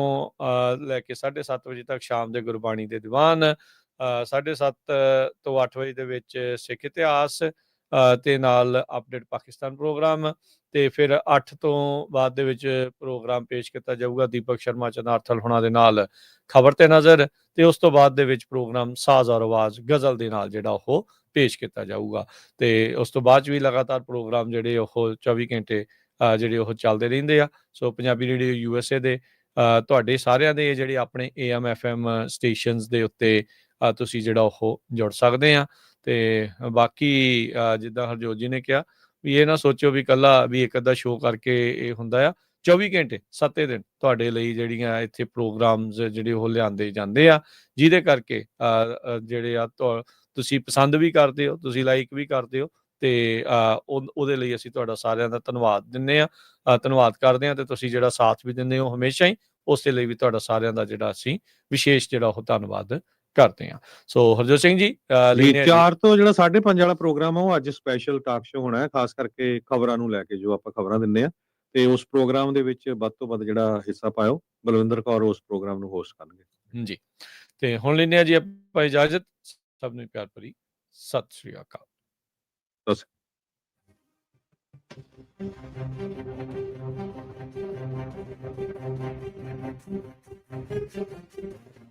ਲੈ ਕੇ 7:30 ਵਜੇ ਤੱਕ ਸ਼ਾਮ ਦੇ ਗੁਰਬਾਣੀ ਦੇ ਦੀਵਾਨ। 7:30 ਤੋਂ 8 ਵਜੇ ਦੇ ਵਿੱਚ ਸਿੱਖ ਇਤਿਹਾਸ, ਤੇ ਨਾਲ ਅਪਡੇਟ ਪਾਕਿਸਤਾਨ ਪ੍ਰੋਗਰਾਮ। ਤੇ ਫਿਰ 8 ਤੋਂ ਬਾਅਦ ਦੇ ਵਿੱਚ ਪ੍ਰੋਗਰਾਮ ਪੇਸ਼ ਕੀਤਾ ਜਾਊਗਾ ਦੀਪਕ ਸ਼ਰਮਾ ਚਨਾਰਥਲ ਹੋਣਾ ਦੇ ਨਾਲ ਖਬਰ ਤੇ ਨਜ਼ਰ। ਤੇ ਉਸ ਤੋਂ ਬਾਅਦ ਦੇ ਵਿੱਚ ਪ੍ਰੋਗਰਾਮ ਸਾਜ਼ ਔਰ ਆਵਾਜ਼ ਗਜ਼ਲ ਦੇ ਨਾਲ ਜਿਹੜਾ ਉਹ ਪੇਸ਼ ਕੀਤਾ ਜਾਊਗਾ। ਤੇ ਉਸ ਤੋਂ ਬਾਅਦ 'ਚ ਵੀ ਲਗਾਤਾਰ ਪ੍ਰੋਗਰਾਮ ਜਿਹੜੇ ਉਹ 24 ਘੰਟੇ ਜਿਹੜੇ ਉਹ ਚੱਲਦੇ ਰਹਿੰਦੇ ਆ। ਸੋ ਪੰਜਾਬੀ ਰੇਡੀਓ USA ਦੇ ਤੁਹਾਡੇ ਸਾਰਿਆਂ ਦੇ ਜਿਹੜੇ ਆਪਣੇ AM FM ਸਟੇਸ਼ਨਸ ਦੇ ਉੱਤੇ ਤੁਸੀਂ ਜਿਹੜਾ ਉਹ ਜੁੜ ਸਕਦੇ ਆ। ਤੇ ਬਾਕੀ ਜਿੱਦਾਂ ਹਰਜੋਤ ਜੀ ਨੇ ਕਿਹਾ ਵੀ ਇਹ ਨਾ ਸੋਚੋ ਵੀ ਇਕੱਲਾ ਵੀ ਇੱਕ ਅੱਧਾ ਸ਼ੋਅ ਕਰਕੇ ਇਹ ਹੁੰਦਾ ਆ। 24 ਘੰਟੇ 7 ਦਿਨ ਤੁਹਾਡੇ ਲਈ ਜਿਹੜੀਆਂ ਇੱਥੇ ਪ੍ਰੋਗਰਾਮਸ ਜਿਹੜੇ ਉਹ ਲਿਆਂਦੇ ਜਾਂਦੇ ਆ, ਜਿਹਦੇ ਕਰਕੇ ਜਿਹੜੇ ਆ ਤੁਸੀਂ ਪਸੰਦ ਵੀ ਕਰਦੇ ਹੋ, ਤੁਸੀਂ ਲਾਈਕ ਵੀ ਕਰਦੇ ਹੋ। ਤੇ ਉਹਦੇ ਲਈ ਅਸੀਂ ਤੁਹਾਡਾ ਸਾਰਿਆਂ ਦਾ ਧੰਨਵਾਦ ਦਿੰਦੇ ਆ, ਧੰਨਵਾਦ ਕਰਦੇ ਹਾਂ। ਤੇ ਤੁਸੀਂ ਜਿਹੜਾ ਸਾਥ ਵੀ ਦਿੰਦੇ ਹੋ ਹਮੇਸ਼ਾ ਹੀ, ਉਸ ਦੇ ਲਈ ਵੀ ਤੁਹਾਡਾ ਸਾਰਿਆਂ ਦਾ ਜਿਹੜਾ ਅਸੀਂ ਵਿਸ਼ੇਸ਼ ਜਿਹੜਾ ਉਹ ਧੰਨਵਾਦ ਕਰਦੇ ਹਾਂ। ਸੋ ਹਰਜੋਤ ਸਿੰਘ ਜੀ 4 ਤੋਂ ਜਿਹੜਾ 5:30 ਵਾਲਾ ਪ੍ਰੋਗਰਾਮ ਆ ਉਹ ਅੱਜ ਸਪੈਸ਼ਲ ਟਾਕ ਸ਼ੋ ਹੋਣਾ ਹੈ, ਖਾਸ ਕਰਕੇ ਖਬਰਾਂ ਨੂੰ ਲੈ ਕੇ, ਜੋ ਆਪਾਂ ਖਬਰਾਂ ਦਿੰਦੇ ਆ। ਤੇ ਉਸ ਪ੍ਰੋਗਰਾਮ ਦੇ ਵਿੱਚ ਵੱਧ ਤੋਂ ਵੱਧ ਜਿਹੜਾ ਹਿੱਸਾ ਪਾਇਓ। ਬਲਵਿੰਦਰ ਕੌਰ ਉਸ ਪ੍ਰੋਗਰਾਮ ਨੂੰ ਹੋਸਟ ਕਰਨਗੇ ਜੀ। ਤੇ ਹੁਣ ਲੈਂਦੇ ਆ ਜੀ ਆਪਾਂ ਇਜਾਜ਼ਤ। ਸਭ ਨੂੰ ਪਿਆਰ ਭਰੀ ਸਤਿ ਸ੍ਰੀ ਅਕਾਲ। Thank you.